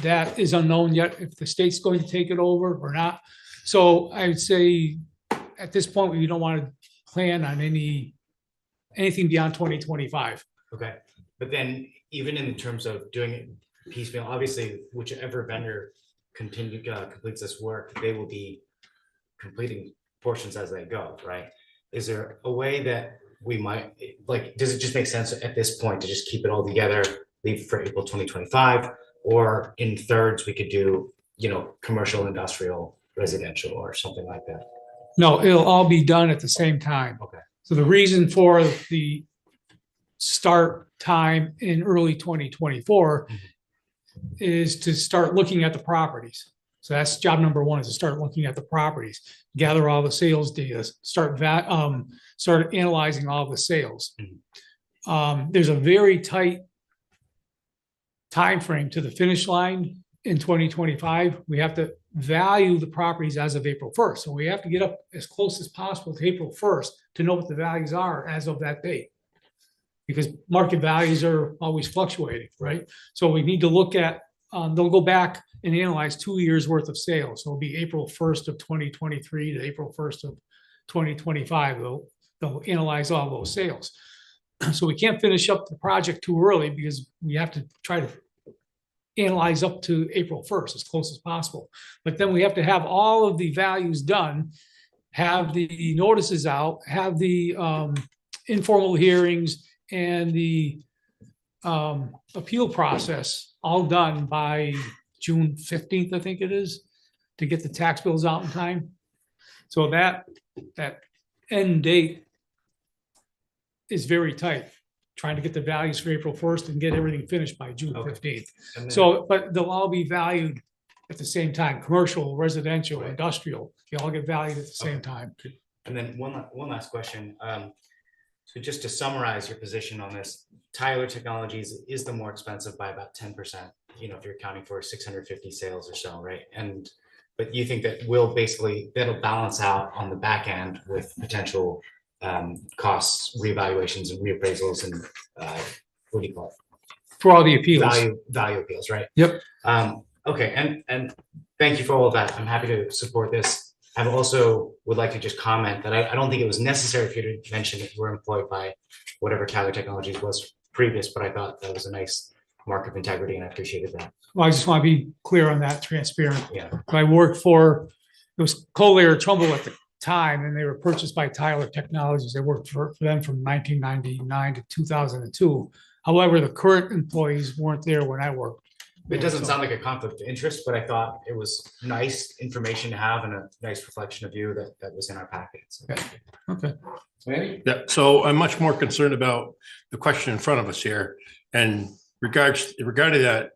That is unknown yet if the state's going to take it over or not. So I would say at this point, we don't want to plan on anything beyond 2025. Okay, but then even in terms of doing it piecemeal, obviously, whichever vendor completes this work, they will be completing portions as they go, right? Is there a way that we might, like, does it just make sense at this point to just keep it all together, leave for April 2025, or in thirds we could do, commercial, industrial, residential, or something like that? No, it'll all be done at the same time. Okay. So the reason for the start time in early 2024 is to start looking at the properties. So that's job number one, is to start looking at the properties, gather all the sales data, start analyzing all the sales. There's a very tight timeframe to the finish line in 2025, we have to value the properties as of April 1st. So we have to get up as close as possible to April 1st to know what the values are as of that date. Because market values are always fluctuating, right? So we need to look at, they'll go back and analyze 2 years worth of sales. So it'll be April 1st of 2023 to April 1st of 2025. They'll analyze all those sales. So we can't finish up the project too early because we have to try to analyze up to April 1st as close as possible. But then we have to have all of the values done, have the notices out, have the informal hearings and the appeal process all done by June 15th, I think it is, to get the tax bills out in time. So that end date is very tight, trying to get the values for April 1st and get everything finished by June 15th. So, but they'll all be valued at the same time, commercial, residential, industrial, they all get valued at the same time. And then one last question. So just to summarize your position on this, Tyler Technologies is the more expensive by about 10%, if you're accounting for 650 sales or so, right? But you think that that'll balance out on the back end with potential costs, reevaluations and reappraisals and what do you call it? For all the appeals. Value appeals, right? Yep. Okay, and thank you for all of that. I'm happy to support this. I also would like to just comment that I don't think it was necessary for you to mention that you were employed by whatever Tyler Technologies was previous, but I thought that was a nice mark of integrity and I appreciated that. Well, I just want to be clear on that, transparent. Yeah. I worked for, it was Collier Trumbull at the time, and they were purchased by Tyler Technologies. I worked for them from 1999 to 2002. However, the current employees weren't there when I worked. It doesn't sound like a conflict of interest, but I thought it was nice information to have and a nice reflection of you that was in our packet. So. Okay. Yeah, so I'm much more concerned about the question in front of us here. And regarding that,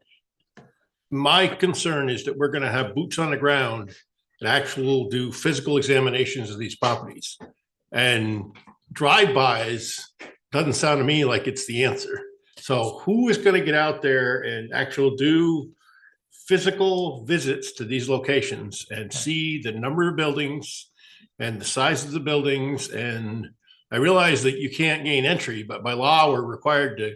my concern is that we're going to have boots on the ground and actual do physical examinations of these properties. And drive-bys doesn't sound to me like it's the answer. So who is going to get out there and actually do physical visits to these locations and see the number of buildings and the size of the buildings? And I realize that you can't gain entry, but by law, we're required to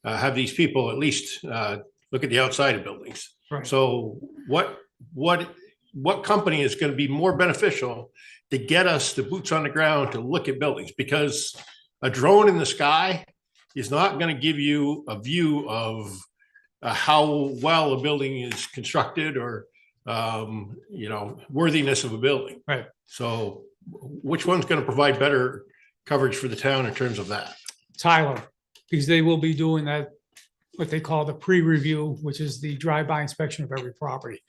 have these people at least look at the outside of buildings. Right. So what company is going to be more beneficial to get us the boots on the ground to look at buildings? Because a drone in the sky is not going to give you a view of how well a building is constructed or, worthiness of a building. Right. So which one's going to provide better coverage for the town in terms of that? Tyler, because they will be doing that, what they call the pre-review, which is the drive-by inspection of every property.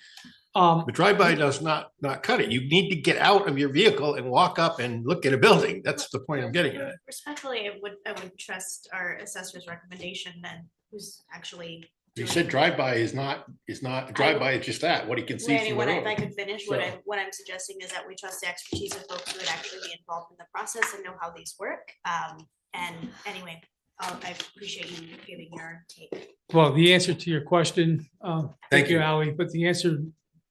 The drive-by does not cut it. You need to get out of your vehicle and walk up and look at a building. That's the point I'm getting at. Respectfully, I would trust our assessor's recommendation then, who's actually. You said drive-by is not drive-by is just that, what he can see from the If road. I could finish, what I'm suggesting is that we trust the expertise of folks who would actually be involved in the process and know how these work. And anyway, I appreciate you giving your take. Well, the answer to your question, Thank you, Ally, but the answer,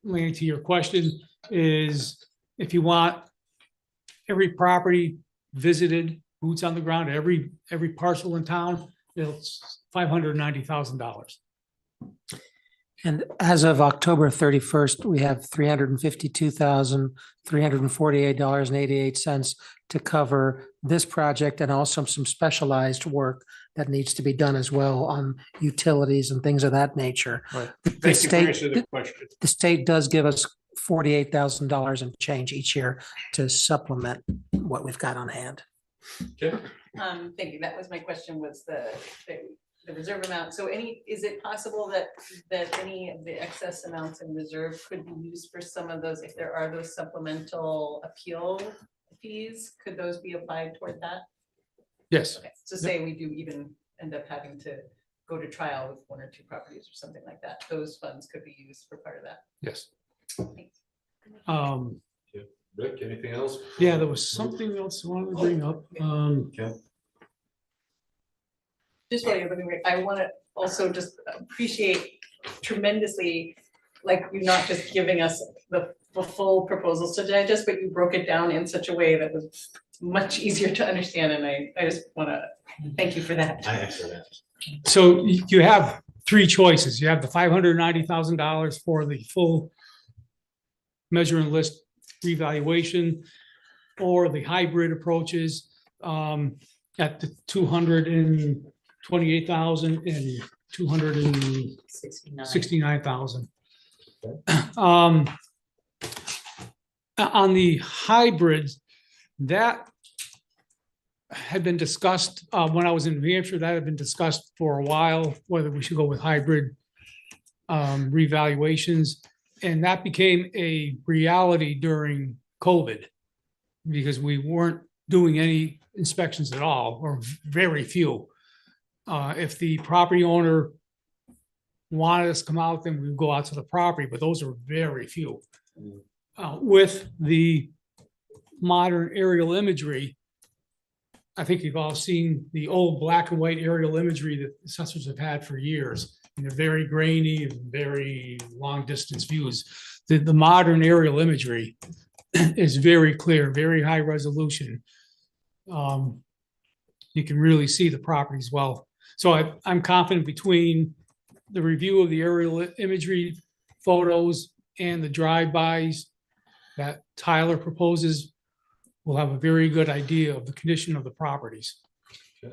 Lanny, to your question is if you want every property visited, boots on the ground, every parcel in town, it's $590,000. And as of October 31st, we have $352,348.88 to cover this project and also some specialized work that needs to be done as well on utilities and things of that nature. Right. The Thank you for state, answering the question. the state does give us $48,000 and change each year to supplement what we've got on hand. Okay. Thank you. That was my question, was the reserve amount. So is it possible that any of the excess amounts in reserve could be used for some of those, if there are those supplemental appeal fees, could those be applied toward that? Yes. Okay. So say we do even end up having to go to trial with 1 or 2 properties or something like that, those funds could be used for part of that. Yes. Thanks. Rick, anything else? Yeah, there was something else I wanted to bring up. Okay. Just while you're looking, Rick, I want to also just appreciate tremendously, like you not just giving us the full proposals to digest, but you broke it down in such a way that was much easier to understand, and I just wanna thank you for that. I echo that. So you have three choices. You have the $590,000 for the full measure and list revaluation, or the hybrid approaches at the 228,000 and 269,000. On the hybrids, that had been discussed when I was in New Hampshire. That had been discussed for a while, whether we should go with hybrid revaluations. And that became a reality during COVID because we weren't doing any inspections at all, or very few. If the property owner wanted us to come out, then we would go out to the property, but those are very few. With the modern aerial imagery, I think you've all seen the old black and white aerial imagery that assessors have had for years. And they're very grainy and very long distance views. The modern aerial imagery is very clear, very high resolution. You can really see the properties well. So I'm confident between the review of the aerial imagery photos and the drive-bys that Tyler proposes, we'll have a very good idea of the condition of the properties. Yeah.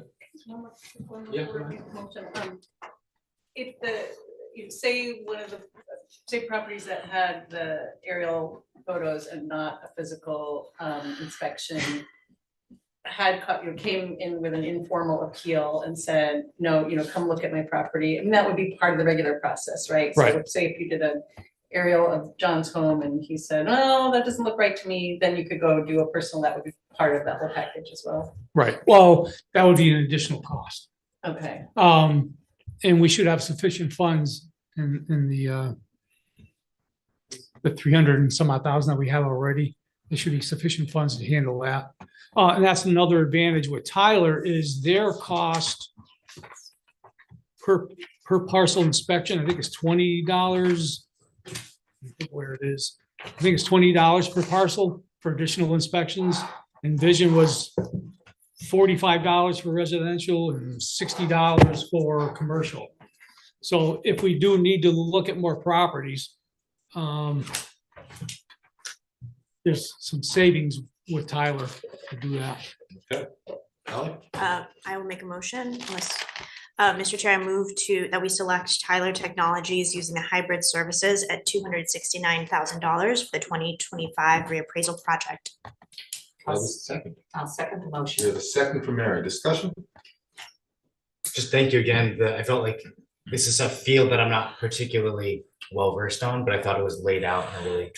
If you say one of the, say properties that had the aerial photos and not a physical inspection came in with an informal appeal and said, no, come look at my property, I mean, that would be part of the regular process, right? Right. So say if you did an aerial of John's home and he said, oh, that doesn't look right to me, then you could go do a personal, that would be part of that whole package as well. Right. Well, that would be an additional cost. Okay. And we should have sufficient funds in the 300 and some odd thousand that we have already. There should be sufficient funds to handle that. And that's another advantage with Tyler is their cost per parcel inspection. I think it's $20. I think where it is. I think it's $20 per parcel for additional inspections. And Vision was $45 for residential and $60 for commercial. So if we do need to look at more properties, there's some savings with Tyler to do that. Okay. Ally? I will make a motion unless, Mr. Chair, I move that we select Tyler Technologies using the hybrid services at $269,000 for the 2025 reappraisal project. Second. I'll second the We motion. have a second from Mary. Discussion? Just thank you again. I felt like this is a field that I'm not particularly well versed on, but I thought it was laid out in a really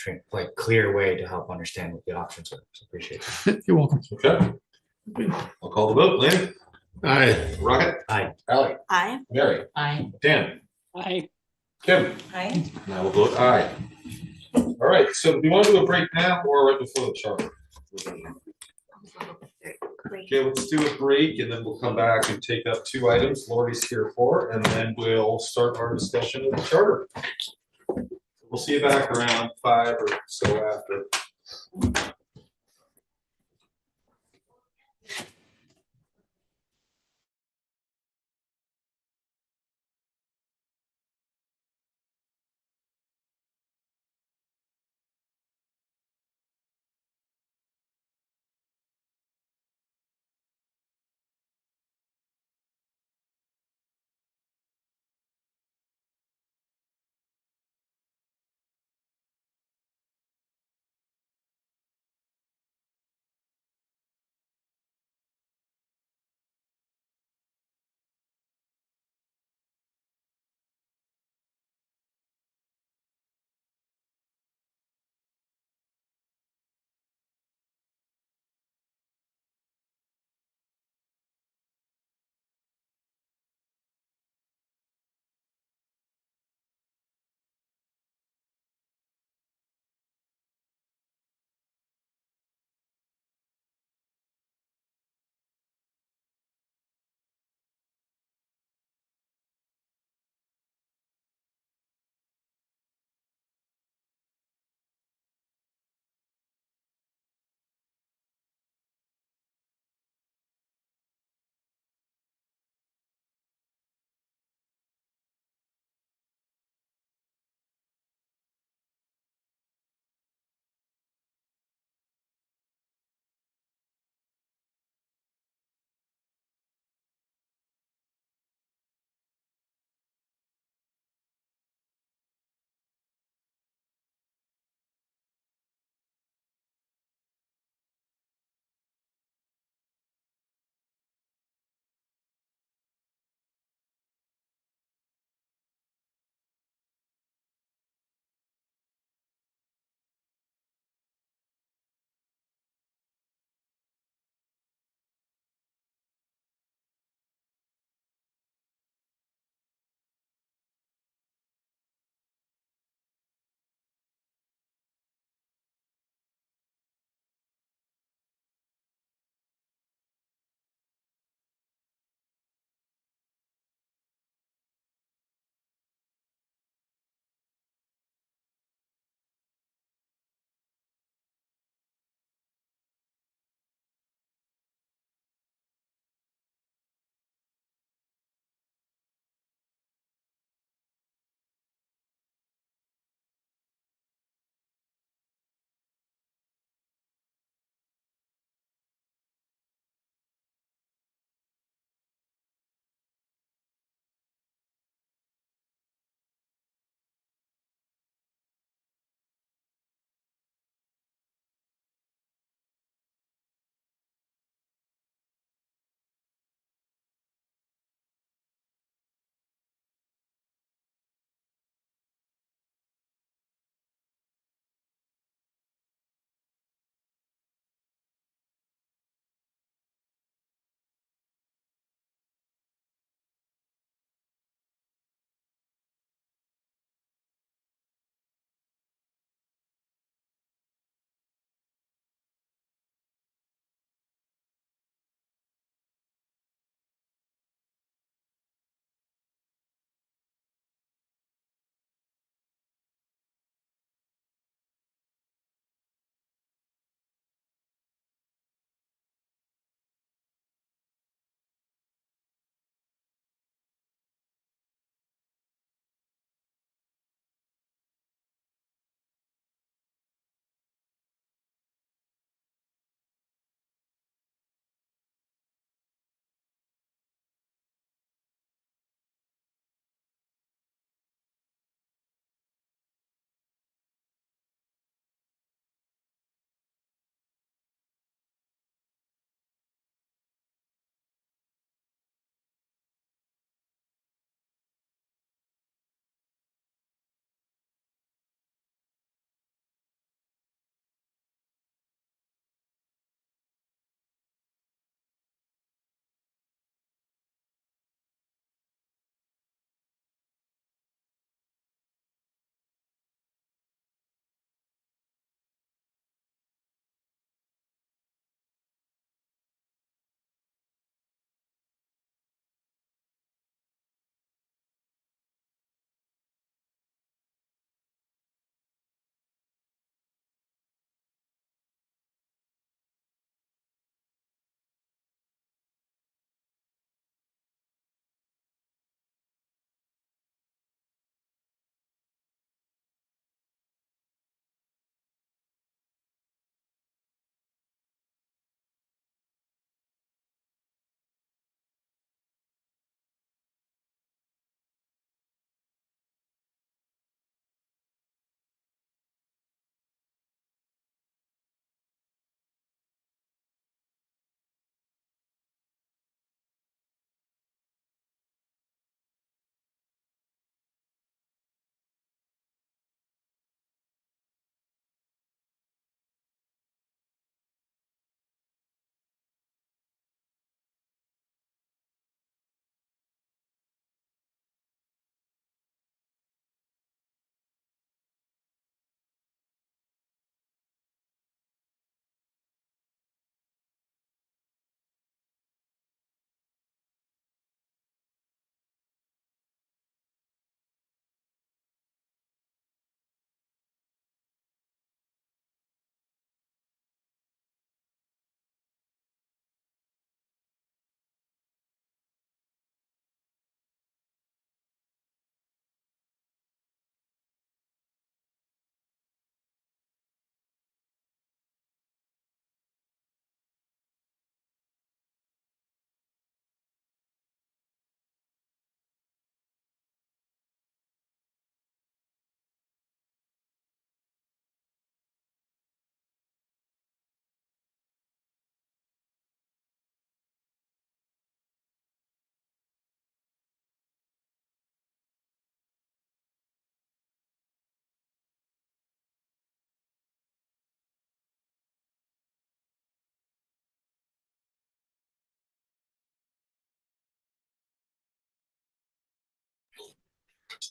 clear way to help understand what the options are. So appreciate it. You're welcome. Okay. I'll call the vote. Lanny? Aye. Rocket? Aye. Ally? Aye. Mary? Aye. Dan? Aye. Kim? Aye. And I will vote aye. All right, so do you want to do a break now or right before the charter? Great. Okay, let's do a break and then we'll come back and take up two items Lori's here for, and then we'll start our discussion of the charter. We'll see you back around 5 or so after.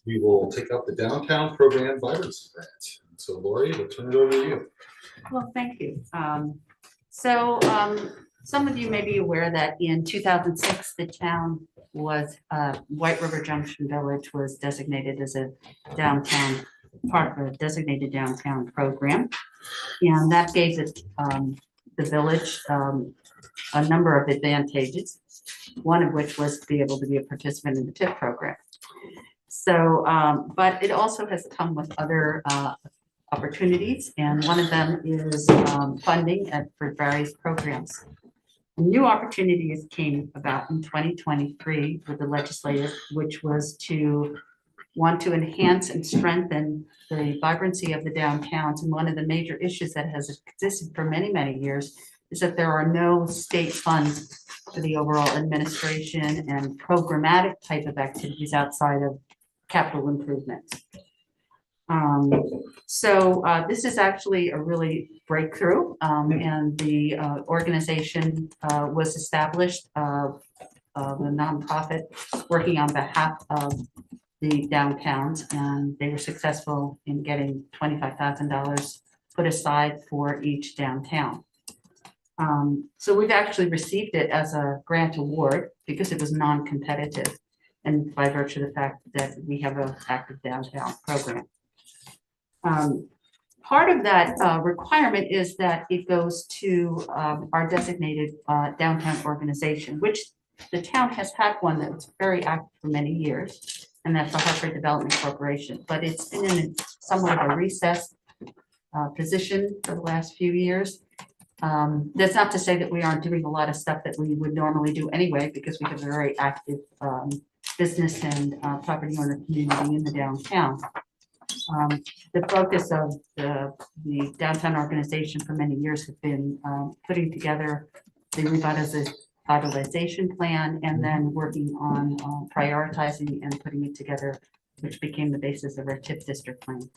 we will take up the downtown program Vibrancy grant. So Lori, we'll turn it over to you. Well, thank you. Some of you may be aware that in 2006, the town was, White River Junction Village was designated as a downtown, part of a designated downtown program. And that gave it, the village a number of advantages, one of which was to be able to be a participant in the TIP program. So, but it also has come with other opportunities, and one of them is funding for various programs. New opportunities came about in 2023 with the legislative, which was to want to enhance and strengthen the vibrancy of the downtowns. And one of the major issues that has existed for many, many years is that there are no state funds for the overall administration and programmatic type of activities outside of capital improvements. This is actually a really breakthrough, and the organization was established of a nonprofit working on behalf of the downtowns, and they were successful in getting $25,000 put aside for each downtown. So we've actually received it as a grant award because it was non-competitive, and by virtue of the fact that we have an active downtown program. Part of that requirement is that it goes to our designated downtown organization, which the town has had one that's very active for many years, and that's the Hartford Development Corporation. But it's been in somewhat of a recessed position for the last few years. That's not to say that we aren't doing a lot of stuff that we would normally do anyway, because we have a very active business and property owner community in the downtown. The focus of the downtown organization for many years has been putting together the revitalization plan and then working on prioritizing and putting it together, which became the basis of our TIP district plan.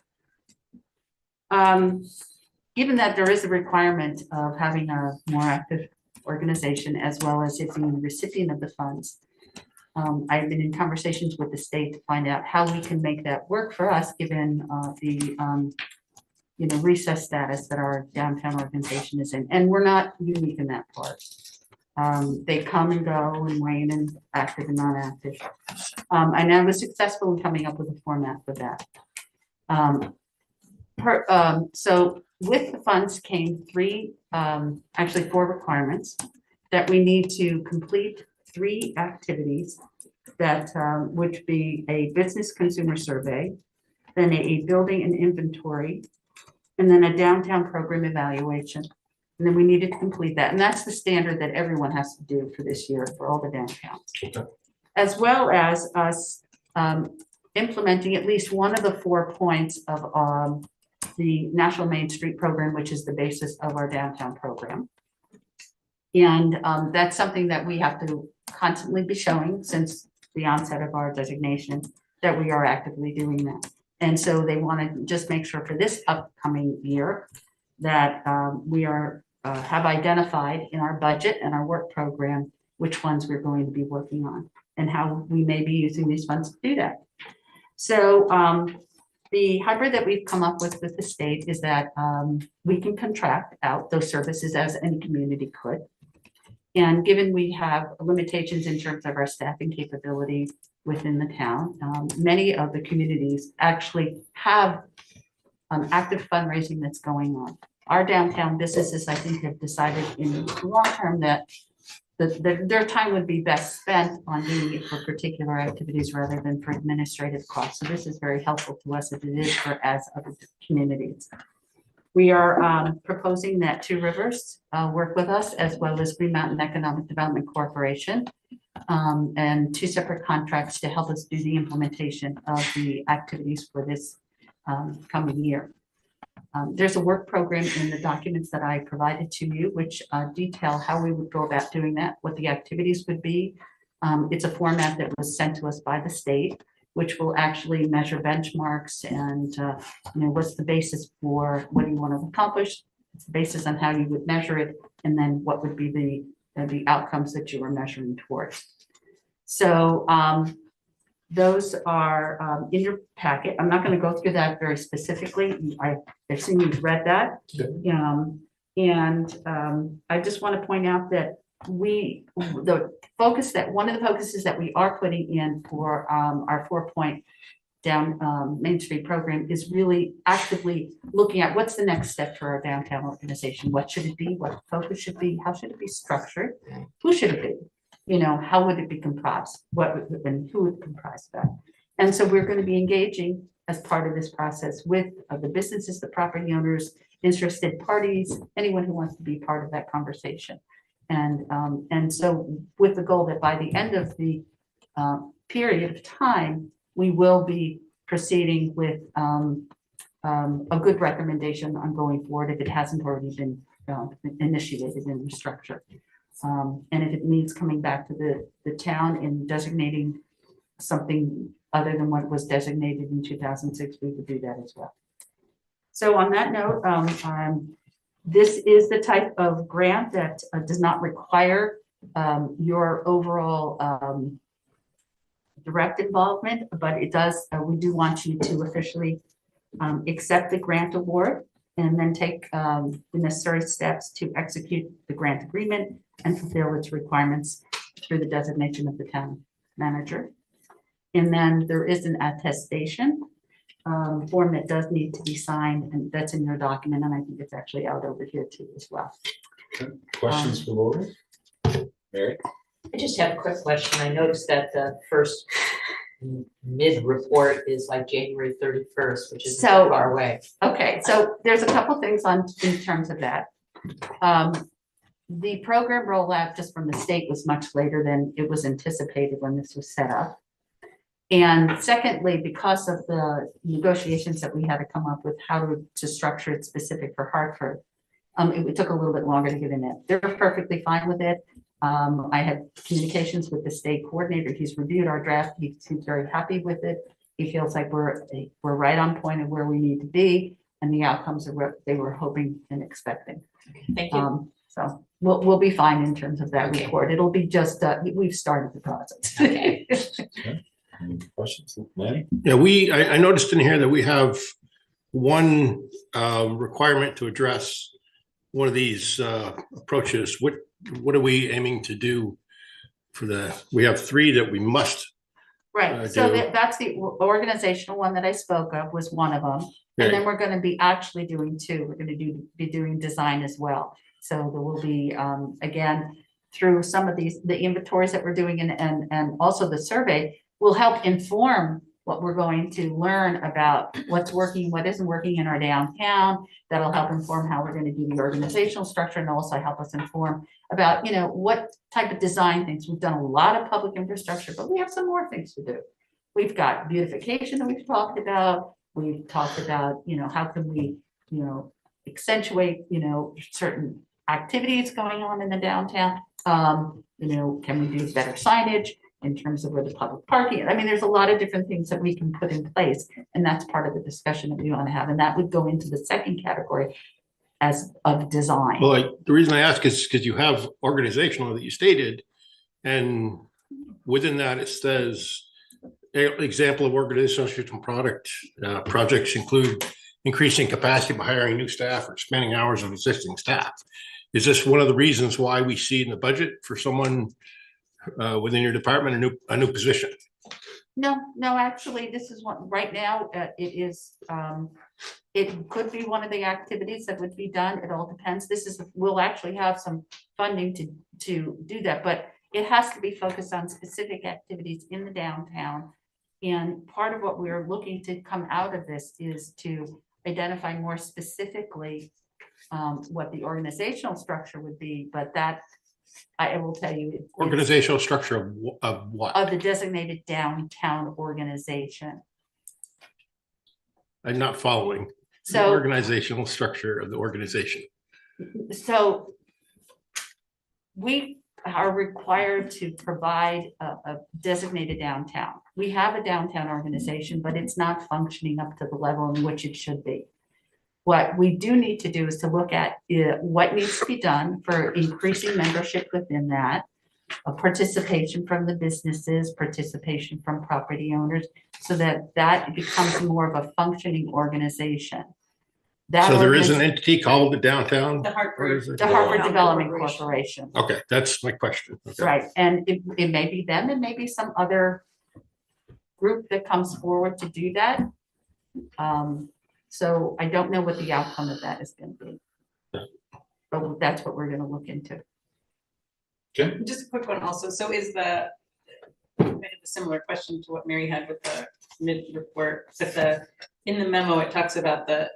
Given that there is a requirement of having a more active organization as well as it being the recipient of the funds, I've been in conversations with the state to find out how we can make that work for us, given the recess status that our downtown organization is in. And we're not unique in that part. They come and go and wane and active and non-active. And I was successful in coming up with a format for that. So with the funds came actually four requirements that we need to complete 3 activities that would be a business consumer survey, then a building and inventory, and then a downtown program evaluation. And then we needed to complete that. And that's the standard that everyone has to do for this year for all the downtowns. Okay. As well as us implementing at least one of the 4 points of the National Main Street program, which is the basis of our downtown program. And that's something that we have to constantly be showing since the onset of our designation that we are actively doing that. And so they want to just make sure for this upcoming year that we have identified in our budget and our work program which ones we're going to be working on and how we may be using these funds to do that. So the hybrid that we've come up with the state is that we can contract out those services as any community could. And given we have limitations in terms of our staffing capability within the town, many of the communities actually have active fundraising that's going on. Our downtown businesses, I think, have decided in the long term that their time would be best spent on doing it for particular activities rather than for administrative costs. So this is very helpful to us as it is for as other communities. We are proposing that Two Rivers work with us as well as Green Mountain Economic Development Corporation and 2 separate contracts to help us do the implementation of the activities for this coming year. There's a work program in the documents that I provided to you, which detail how we would go about doing that, what the activities would be. It's a format that was sent to us by the state, which will actually measure benchmarks and what's the basis for what you want to accomplish. It's the basis on how you would measure it, and then what would be the outcomes that you are measuring towards. So Those are in your packet. I'm not going to go through that very specifically. I've seen you've read that. I just want to point out that one of the focuses that we are putting in for our 4-point down Main Street program is really actively looking at what's the next step for our downtown organization. What should it be? What focus should be? How should it be structured? Who should it be? How would it be comprised? And who would comprise that? And so we're going to be engaging as part of this process with the businesses, the property owners, interested parties, anyone who wants to be part of that conversation. And so with the goal that by the end of the period of time, we will be proceeding with a good recommendation on going forward if it hasn't already been initiated in the structure. And if it means coming back to the town and designating something other than what was designated in 2006, we would do that as well. So on that note, this is the type of grant that does not require your overall direct involvement, but it does. We do want you to officially accept the grant award and then take the necessary steps to execute the grant agreement and fulfill its requirements through the designation of the town manager. And then there is an attestation form that does need to be signed, and that's in your document, and I think it's actually out over here too as well. Okay. Questions for Lori? Mary? I just have a quick question. I noticed that the first mid-report is like January 31st, which is so far away. Okay, so there's a couple things in terms of that. The program rollout just from the state was much later than it was anticipated when this was set up. And secondly, because of the negotiations that we had to come up with how to structure it specific for Hartford, it took a little bit longer to get in it. They're perfectly fine with it. I had communications with the state coordinator. He's reviewed our draft. He seems very happy with it. He feels like we're right on point of where we need to be, and the outcomes are what they were hoping and expecting. Thank you. So we'll be fine in terms of that report. It'll be just we've started the process. Okay. Any questions, Lanny? Yeah, I noticed in here that we have one requirement to address one of these approaches. What are we aiming to do for we have 3 that we must Right, so that's the organizational one that I spoke of was one of them. And then we're going to be actually doing 2. We're going to be doing design as well. So there will be, again, through some of the inventories that we're doing and also the survey will help inform what we're going to learn about what's working, what isn't working in our downtown. That'll help inform how we're going to do the organizational structure and also help us inform about, what type of design things. We've done a lot of public infrastructure, but we have some more things to do. We've got beautification that we've talked about. We've talked about, how can we, accentuate, certain activities going on in the downtown. Can we do better signage in terms of where the public parking? I mean, there's a lot of different things that we can put in place, and that's part of the discussion that we want to have. And that would go into the second category as of design. Well, the reason I ask is because you have organizational that you stated, and within that it says example of organizational projects include increasing capacity by hiring new staff or expanding hours of existing staff. Is this one of the reasons why we see in the budget for someone within your department a new position? No, actually, this is what right now it is. It could be one of the activities that would be done. It all depends. We'll actually have some funding to do that, but it has to be focused on specific activities in the downtown. And part of what we're looking to come out of this is to identify more specifically what the organizational structure would be, but that I will tell you. Organizational structure of what? Of the designated downtown organization. I'm not following. So the organizational structure of the organization. So we are required to provide a designated downtown. We have a downtown organization, but it's not functioning up to the level in which it should be. What we do need to do is to look at what needs to be done for increasing membership within that, a participation from the businesses, participation from property owners, so that that becomes more of a functioning organization. That So there is an organiz- entity called the downtown? The Hartford. The Hartford Development Corporation. Okay, that's my question. Okay. Right, and it may be them, it may be some other group that comes forward to do that. So I don't know what the outcome of that is gonna be. But that's what we're gonna look into. Okay. Just a quick one also, so is I had a similar question to what Mary had with the mid report, but in the memo, it talks about the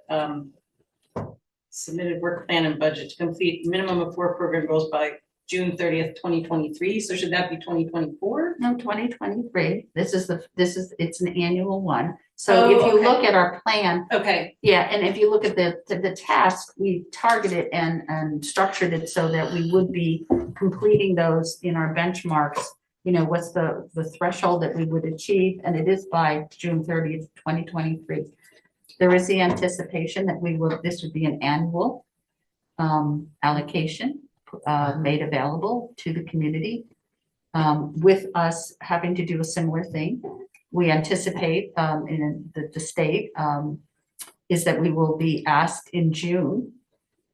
submitted work plan and budget to complete minimum of 4 program goals by June 30th, 2023. So should that be 2024? No, 2023. This is it's an annual one. So if you look at our plan. Okay. Yeah, and if you look at the task, we targeted and structured it so that we would be completing those in our benchmarks. You know, what's the threshold that we would achieve, and it is by June 30th, 2023. There is the anticipation that this would be an annual allocation made available to the community. With us having to do a similar thing, we anticipate in the state is that we will be asked in June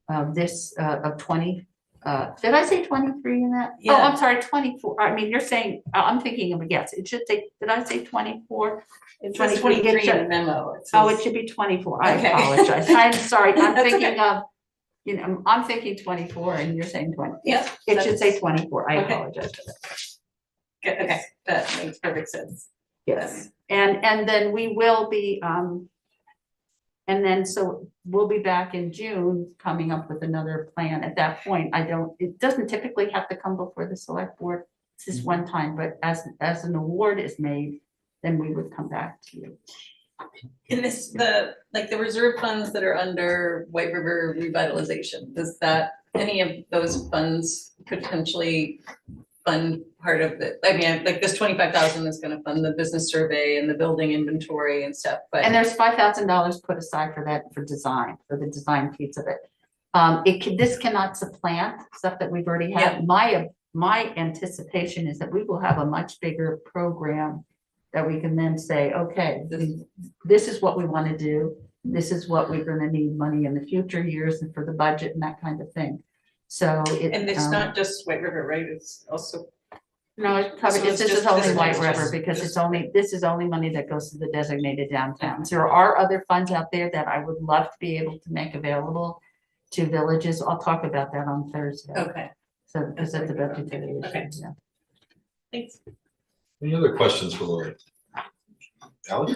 of 20. Did I say 23 in that? Yeah. Oh, I'm sorry, 24. I mean, you're saying, I'm thinking of, yes, it should say, did I say 24? It says 23 in the memo. Oh, it should be 24. I Okay. apologize. I'm sorry. I'm That's thinking okay. of, I'm thinking 24 and you're saying 20. Yeah. It should say 24. I Okay. apologize for that. Okay, that makes perfect sense. Yes. And then we will be, and then so we'll be back in June coming up with another plan. At that point, it doesn't typically have to come before the select board. This is one time, but as an award is made, then we would come back to you. In this, the reserve funds that are under White River revitalization, does any of those funds potentially fund part of it? I mean, like this 25,000 is gonna fund the business survey and the building inventory and stuff, but. And there's $5,000 put aside for that, for the design piece of it. This cannot supplant stuff that we've already had. My anticipation is that we will have a much bigger program that we can then say, okay, this is what we want to do. This is what we're going to need money in the future years and for the budget and that kind of thing. So and it's not just White River, right? It's also. No, it's covered. So This is only White River because this is only money that goes to the designated downtowns. There are other funds out there that I would love to be able to make available to villages. I'll talk about that on Thursday. Okay. So because that's a budgetary issue. Okay. Yeah. Thanks. Any other questions for Lori? Ally?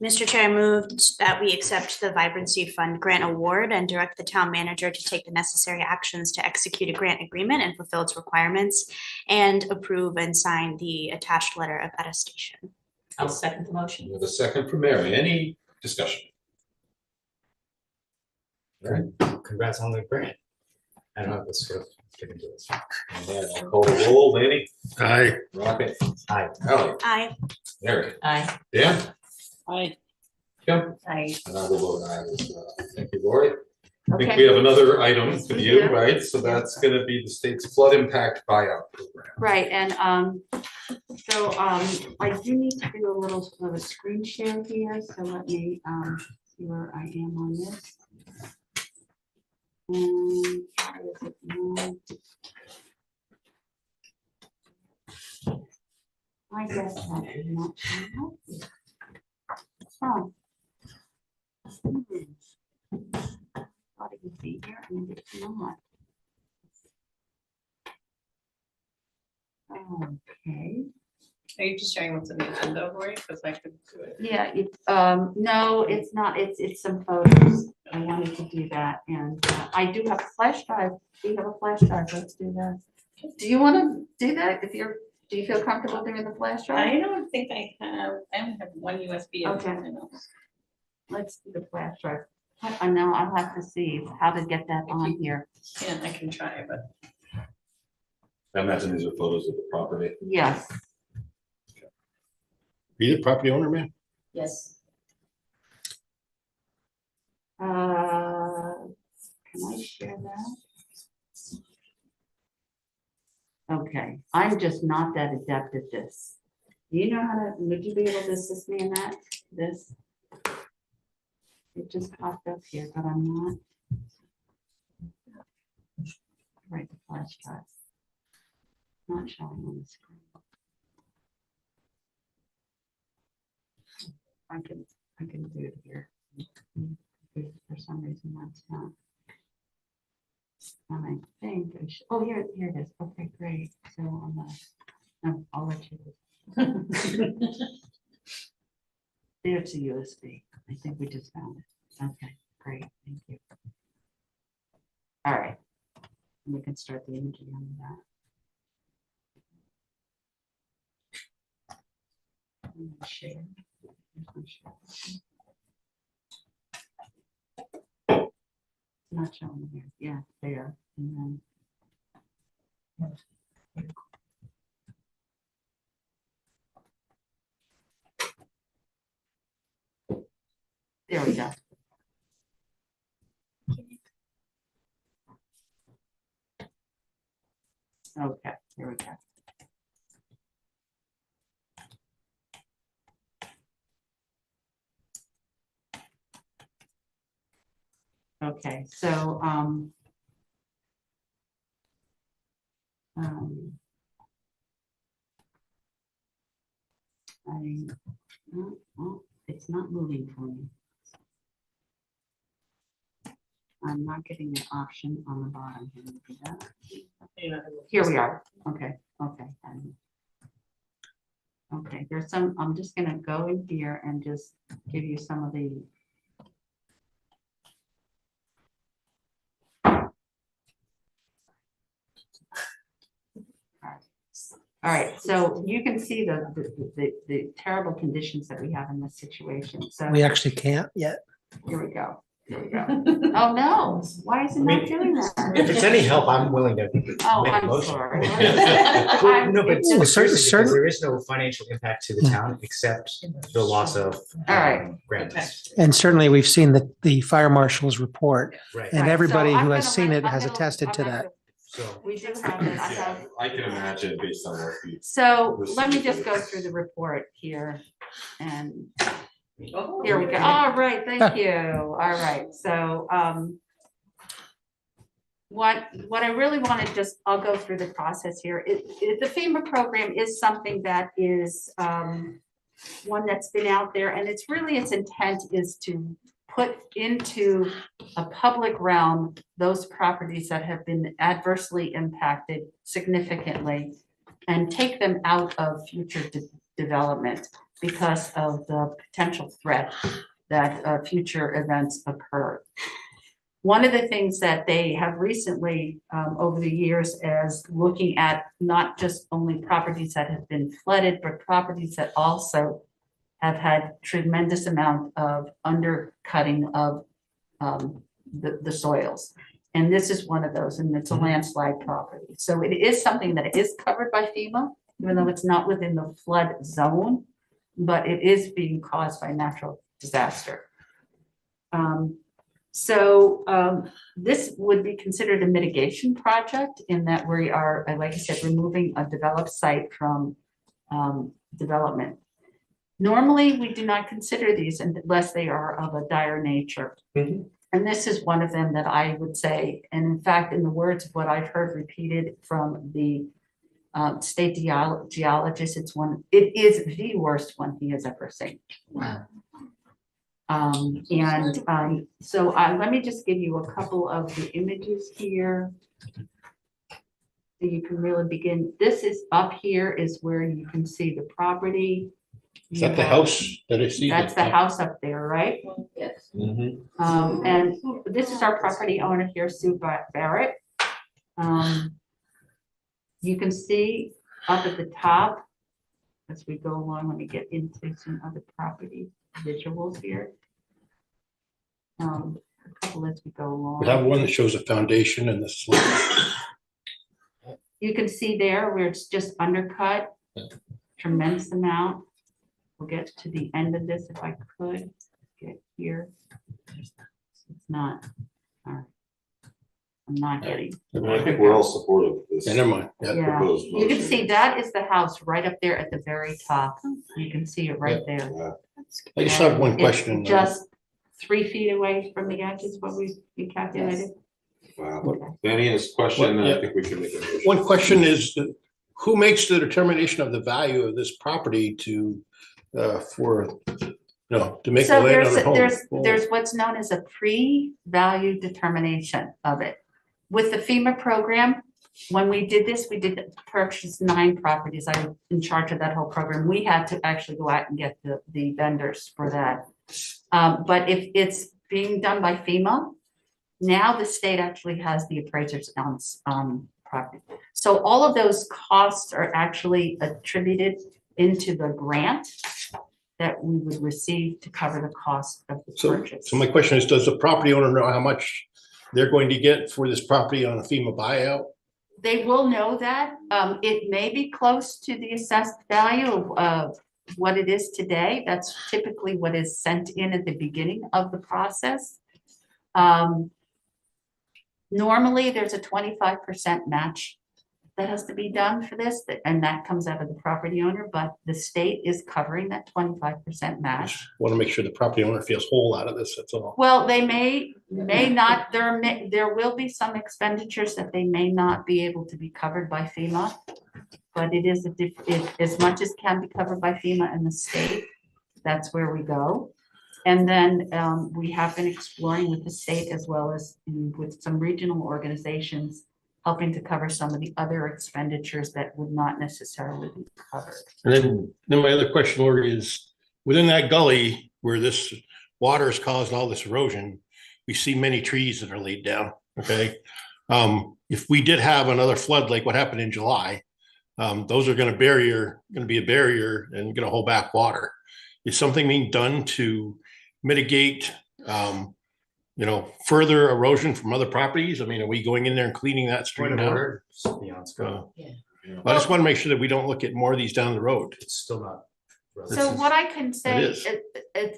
Mr. Chair, I moved that we accept the Vibrancy Fund grant award and direct the town manager to take the necessary actions to execute a grant agreement and fulfill its requirements, and approve and sign the attached letter of attestation. I'll second the motion. We have a second from Mary. Any discussion? All right. Congrats on the grant. I don't know if this sort of given to us. I'll call the roll. Lanny? Aye. Rocket? Aye. Ally? Aye. Mary? Aye. Dan? Aye. Kim? Aye. And I will vote aye as well. Thank you, Lori. I think Okay. we have another item for We you, do. right? So that's gonna be the state's flood impact buyout program. Right, and so I do need to do a little of a screen share here, so let me see where I am on this. And where is it now? I guess that did not show up. Oh. Thought it would be here, and it's not. Okay. Are you just sharing what's in the agenda, Lori? Because I could do it. Yeah, no, it's not, it's some photos. I wanted to do that, and I do have a flash drive. Do you have a flash drive? Let's do that. Do you want to do that? Do you feel comfortable doing the flash drive? I don't think I only have one USB. Okay. Let's do the flash drive. I know I'll have to see how to get that on here. Yeah, I can try, but. I imagine these are photos of the property. Yes. Be the property owner, man? Yes. Can I share that? Okay, I'm just not that adept at this. Do you know how to, would you be able to assist me in that, this? It just popped up here, but I'm not. Right, the flash drive. Not showing on the screen. I can do it here. For some reason that's not. And I think, oh, here it is. Okay, great. So on the, no, I'll let you. There's a USB. I think we just found it. Okay, great. Thank you. All right. We can start the imaging on that. Share. Not showing here. Yeah, there. And then there we go. Okay, here we go. Okay, so it's not moving for me. I'm not getting an option on the bottom. Here we are. Okay, okay. Okay, there's some, I'm just gonna go in here and just give you some of the. All right, so you can see the terrible conditions that we have in this situation. So We actually can't yet. here we go. Here we go. Oh no, why is it not doing that? If it's any help, I'm willing to Oh, make a I'm motion. sorry. Well, no, but Well, seriously, certain- because there is no financial impact to the town except the loss of All right. grants. And certainly we've seen the fire marshal's report, Right. and Right, everybody so I'm who has gonna seen let- it I'm has gonna- attested I'm to not that. gonna- So We do have it. I Yeah, have. I can imagine based on what we. So let me just go through the report here and here we go. All right, thank you. All right, so what I really want to just, I'll go through the process here. The FEMA program is something that is one that's been out there, and it's really, its intent is to put into a public realm those properties that have been adversely impacted significantly and take them out of future development because of the potential threat that future events occur. One of the things that they have recently over the years is looking at not just only properties that have been flooded, but properties that also have had tremendous amount of undercutting of the soils. And this is one of those, and it's a landslide property. So it is something that is covered by FEMA, even though it's not within the flood zone, but it is being caused by natural disaster. This would be considered a mitigation project in that we are, like I said, removing a developed site from development. Normally, we do not consider these unless they are of a dire nature. Mm-hmm. And this is one of them that I would say, and in fact, in the words of what I've heard repeated from the state geologist, it is the worst one he has ever seen. Wow. So let me just give you a couple of the images here. So you can really begin. This is up here is where you can see the property. Is that the house that I see? That's the house up there, right? Yes. Mm-hmm. And this is our property owner here, Sue Barrett. You can see up at the top, as we go along, let me get into some other property visuals here. A couple as we go along. We have one that shows a foundation and the slope. You can see there where it's just undercut, tremendous amount. We'll get to the end of this if I could get here. It's not, all right. I'm not getting. I think we're all supportive of Yeah, never mind. Yeah. Yeah, you can see that is the house right up there at the very top. You can see it right there. I just have one And question. it's just 3 feet away from the edge is what we calculated. Wow. Danny has a question, and I think we can make a motion. One question is, who makes the determination of the value of this property to, to make the So landowner whole? there's what's known as a pre-value determination of it. With the FEMA program, when we did this, we did purchase 9 properties. I was in charge of that whole program. We had to actually go out and get the vendors for that. But if it's being done by FEMA, now the state actually has the appraisers on property. So all of those costs are actually attributed into the grant that we would receive to cover the cost of the purchase. So my question is, does the property owner know how much they're going to get for this property on a FEMA buyout? They will know that. It may be close to the assessed value of what it is today. That's typically what is sent in at the beginning of the process. Normally, there's a 25% match that has to be done for this, and that comes out of the property owner, but the state is covering that 25% match. Want to make sure the property owner feels whole out of this, that's all. Well, they may not, there will be some expenditures that they may not be able to be covered by FEMA, but it is as much as can be covered by FEMA and the state, that's where we go. And then we have been exploring with the state as well as with some regional organizations, helping to cover some of the other expenditures that would not necessarily be covered. And then my other question, Lori, is within that gully where this water has caused all this erosion, we see many trees that are laid down, okay? If we did have another flood like what happened in July, those are going to be a barrier and going to hold back water. Is something being done to mitigate further erosion from other properties? I mean, are we going in there and cleaning that stream down? I just want to make sure that we don't look at more of these down the road. It's still not. So what I can say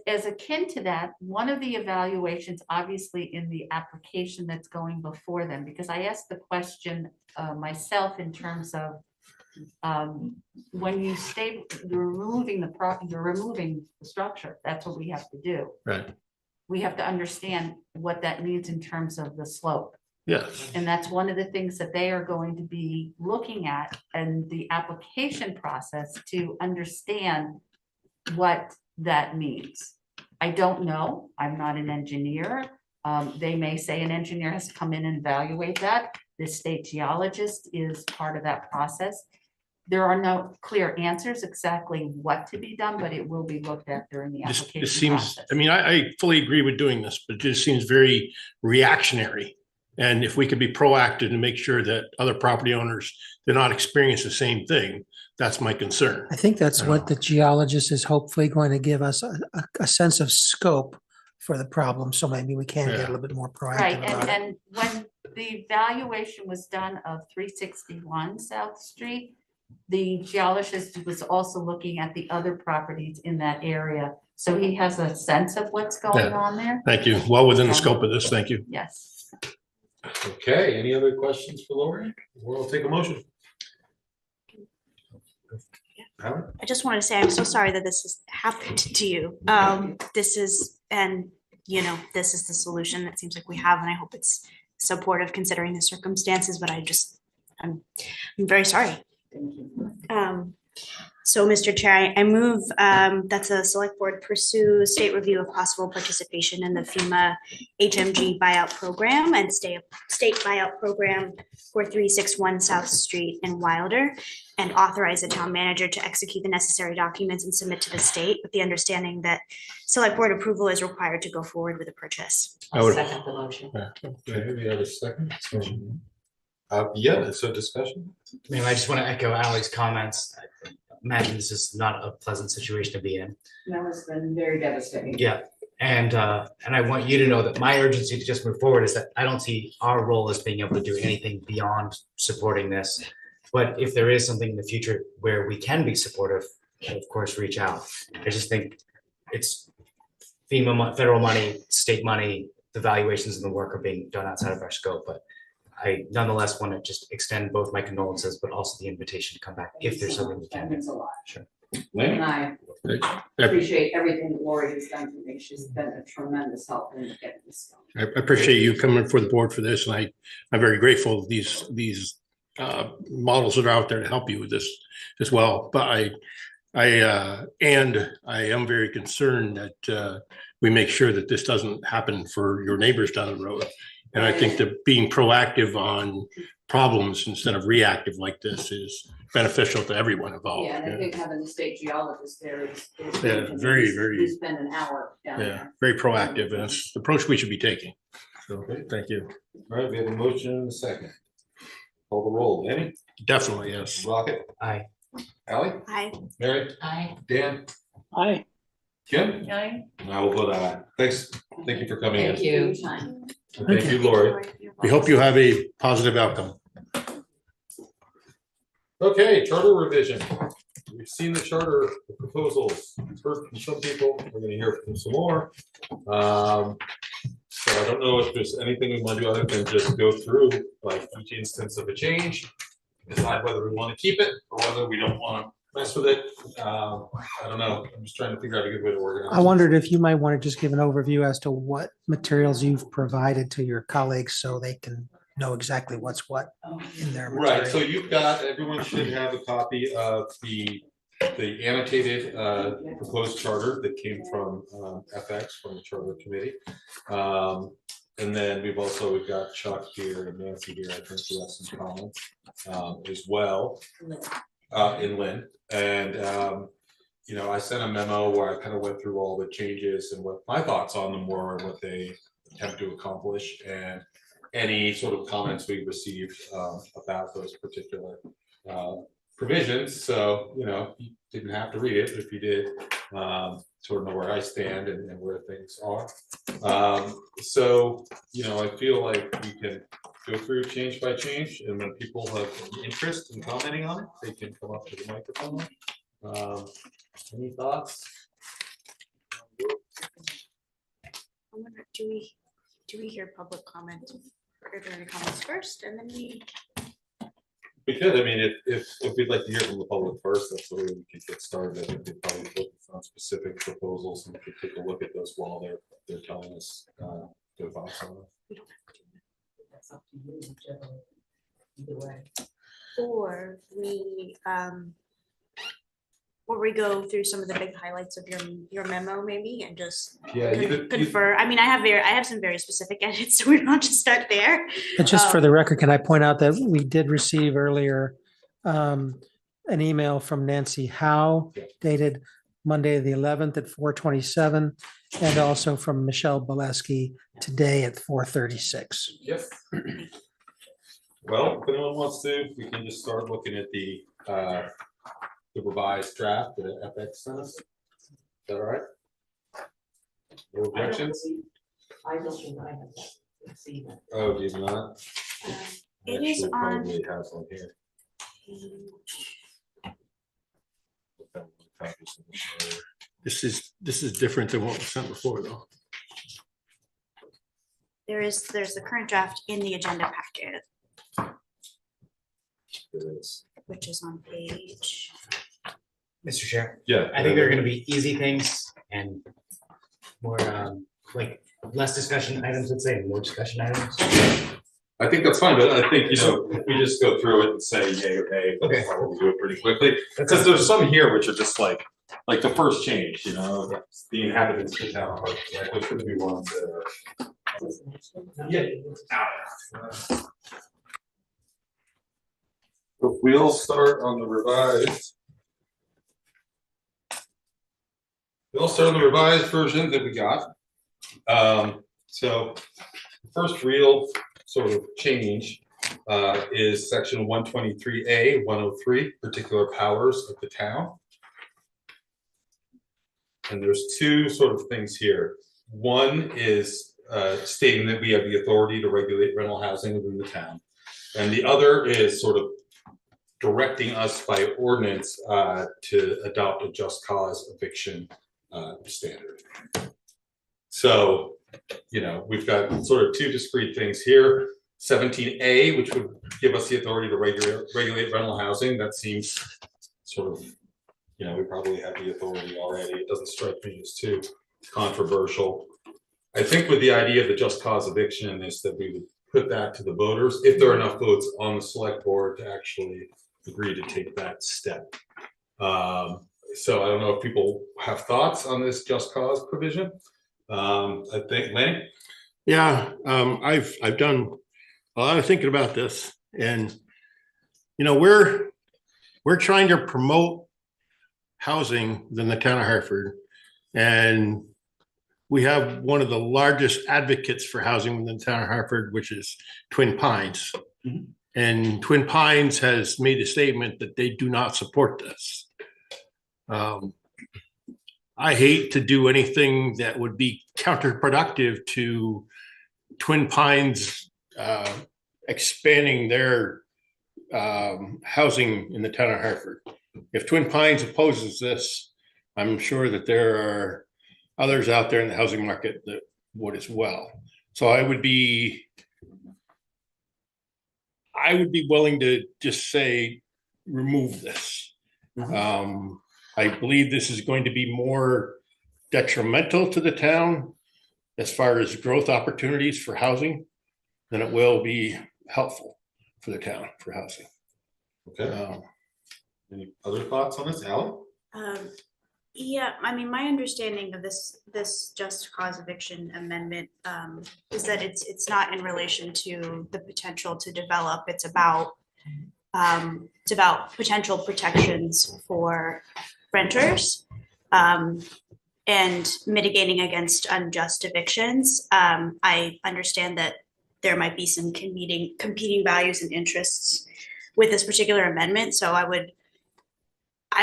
as akin to that, one of the evaluations, obviously in the application that's going before them, because I asked the question myself in terms of when you're removing the structure, that's what we have to do. Right. We have to understand what that means in terms of the slope. Yes. And that's one of the things that they are going to be looking at in the application process to understand what that means. I don't know. I'm not an engineer. They may say an engineer has to come in and evaluate that. The state geologist is part of that process. There are no clear answers exactly what to be done, but it will be looked at during the application process. I mean, I fully agree with doing this, but it just seems very reactionary. And if we could be proactive and make sure that other property owners do not experience the same thing, that's my concern. I think that's what the geologist is hopefully going to give us a sense of scope for the problem. So maybe we can get a little bit more proactive. Right, about it. and when the evaluation was done of 361 South Street, the geologist was also looking at the other properties in that area. So he has a sense of what's going on there. Thank you. Well within the scope of this. Thank you. Yes. Okay, any other questions for Lori? We'll take a motion. I just wanted to say, I'm so sorry that this has happened to you. This is the solution that seems like we have, and I hope it's supportive considering the circumstances, but I'm very sorry. So, Mr. Chair, I move that the select board pursue state review of possible participation in the FEMA HMG buyout program and state buyout program for 361 South Street in Wilder, and authorize the town manager to execute the necessary documents and submit to the state with the understanding that select board approval is required to go forward with the purchase. I would second the motion. Okay, we have a second. So discussion. I mean, I just want to echo Ally's comments. I imagine this is not a pleasant situation to be in. That has been very devastating. Yeah, and I want you to know that my urgency to just move forward is that I don't see our role as being able to do anything beyond supporting this. But if there is something in the future where we can be supportive, of course, reach out. I just think it's FEMA, federal money, state money, the valuations and the work are being done outside of our scope, but I nonetheless want to just extend both my condolences, but also the invitation to come back if there's something we can do. That means a lot. Sure. And I appreciate everything that Lori has done for me. She's been a tremendous help in getting this going. I appreciate you coming for the board for this, and I'm very grateful these models that are out there to help you with this as well. But I am very concerned that we make sure that this doesn't happen for your neighbors down the road. And I think that being proactive on problems instead of reactive like this is beneficial to everyone involved. Yeah, and I think having the state geologist there is. Very. We spend an hour down there. Very proactive, and it's the approach we should be taking. So, thank you. All right, we have a motion and a second. Call the roll. Annie? Definitely, yes. Rocket? Aye. Ally? Aye. Mary? Aye. Dan? Aye. Kim? Aye. And I will vote aye. Thanks. Thank you for coming in. Thank you. And thank you, Lori. We hope you have a positive outcome. Okay, charter revision. We've seen the charter proposals. We've heard from some people. We're gonna hear from some more. So I don't know if there's anything we want to do other than just go through like each instance of a change, decide whether we want to keep it or whether we don't want to mess with it. I don't know. I'm just trying to figure out a good way to organize. I wondered if you might want to just give an overview as to what materials you've provided to your colleagues so they can know exactly what's what in their material. Right, so you've got, everyone should have a copy of the annotated proposed charter that came from FX, from the charter committee. And then we've got Chuck here and Nancy here. I think we have some comments as well in Lynn. And you know, I sent a memo where I kind of went through all the changes and what my thoughts on them were and what they attempt to accomplish, and any sort of comments we received about those particular provisions. So, you know, you didn't have to read it, but if you did, sort of know where I stand and where things are. So, you know, I feel like we can go through change by change, and when people have an interest in commenting on it, they can come up to the microphone. Any thoughts? I wonder, do we hear public comment? Are there any comments first, and then we? We could, I mean, if we'd like to hear from the public first, that's the way we could get started. I think we'd probably focus on specific proposals, and we could take a look at those while they're telling us their thoughts on it. That's up to you, whichever, either way. Or we go through some of the big highlights of your memo maybe and just confer. I mean, I have some very specific edits, so we're not just start there. But just for the record, can I point out that we did receive earlier an email from Nancy Howe dated Monday, the 11th at 4:27, and also from Michelle Boleski today at 4:36. Yep. Well, if anyone wants to, we can just start looking at the revised draft that FX sent us. Is that all right? No objections? I don't think I have that. See that. Oh, do you not? It is on. Probably has one here. This is different than what was sent before, though. There's the current draft in the agenda packet, which is on page. Mr. Chair. Yeah. I think there are going to be easy things and more like less discussion items, let's say, and more discussion items. I think that's fine, but I think, you know, if we just go through it and say yay or nay, okay, we'll do it pretty quickly. Because there's some here which are just like the first change, you know, the inhabitants of town, like there's going to be ones that are. Yeah. If we'll start on the revised. We'll start on the revised version that we got. So the first real sort of change is section 123A, 103, particular powers of the town. And there's two sort of things here. One is stating that we have the authority to regulate rental housing within the town. And the other is sort of directing us by ordinance to adopt a just cause eviction standard. So, you know, we've got sort of two discrete things here. 17A, which would give us the authority to regulate rental housing. That seems sort of, we probably have the authority already. It doesn't strike me as too controversial. I think with the idea of the just cause eviction is that we would put that to the voters if there are enough votes on the select board to actually agree to take that step. So I don't know if people have thoughts on this just cause provision. I think Lanny? Yeah, I've done a lot of thinking about this, and we're trying to promote housing in the town of Hartford, and we have one of the largest advocates for housing within the town of Hartford, which is Twin Pines. Mm-hmm. And Twin Pines has made a statement that they do not support this. I hate to do anything that would be counterproductive to Twin Pines expanding their housing in the town of Hartford. If Twin Pines opposes this, I'm sure that there are others out there in the housing market that would as well. So I would be willing to just say, remove this. Mm-hmm. I believe this is going to be more detrimental to the town as far as growth opportunities for housing than it will be helpful for the town for housing. Okay. Any other thoughts on this, Ally? Yeah, I mean, my understanding of this just cause eviction amendment is that it's not in relation to the potential to develop. It's about potential protections for renters and mitigating against unjust evictions. I understand that there might be some competing values and interests with this particular amendment, so I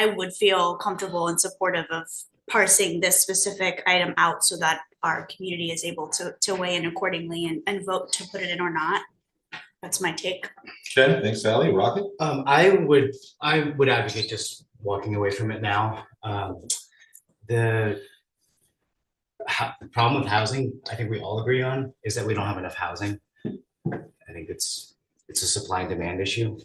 would feel comfortable and supportive of parsing this specific item out so that our community is able to weigh in accordingly and vote to put it in or not. That's my take. Okay, thanks, Sally. Rocket? I would advocate just walking away from it now. The problem with housing, I think we all agree on, is that we don't have enough housing. I think it's a supply and demand issue.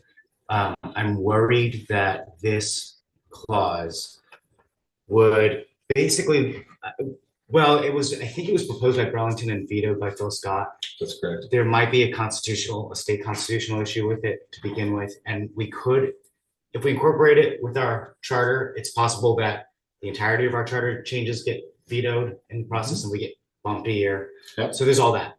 I'm worried that this clause would basically, I think it was proposed by Burlington and vetoed by Phil Scott. That's correct. There might be a state constitutional issue with it to begin with, and we could, if we incorporate it with our charter, it's possible that the entirety of our charter changes get vetoed in the process and we get bumped a year. Yep. So there's all that.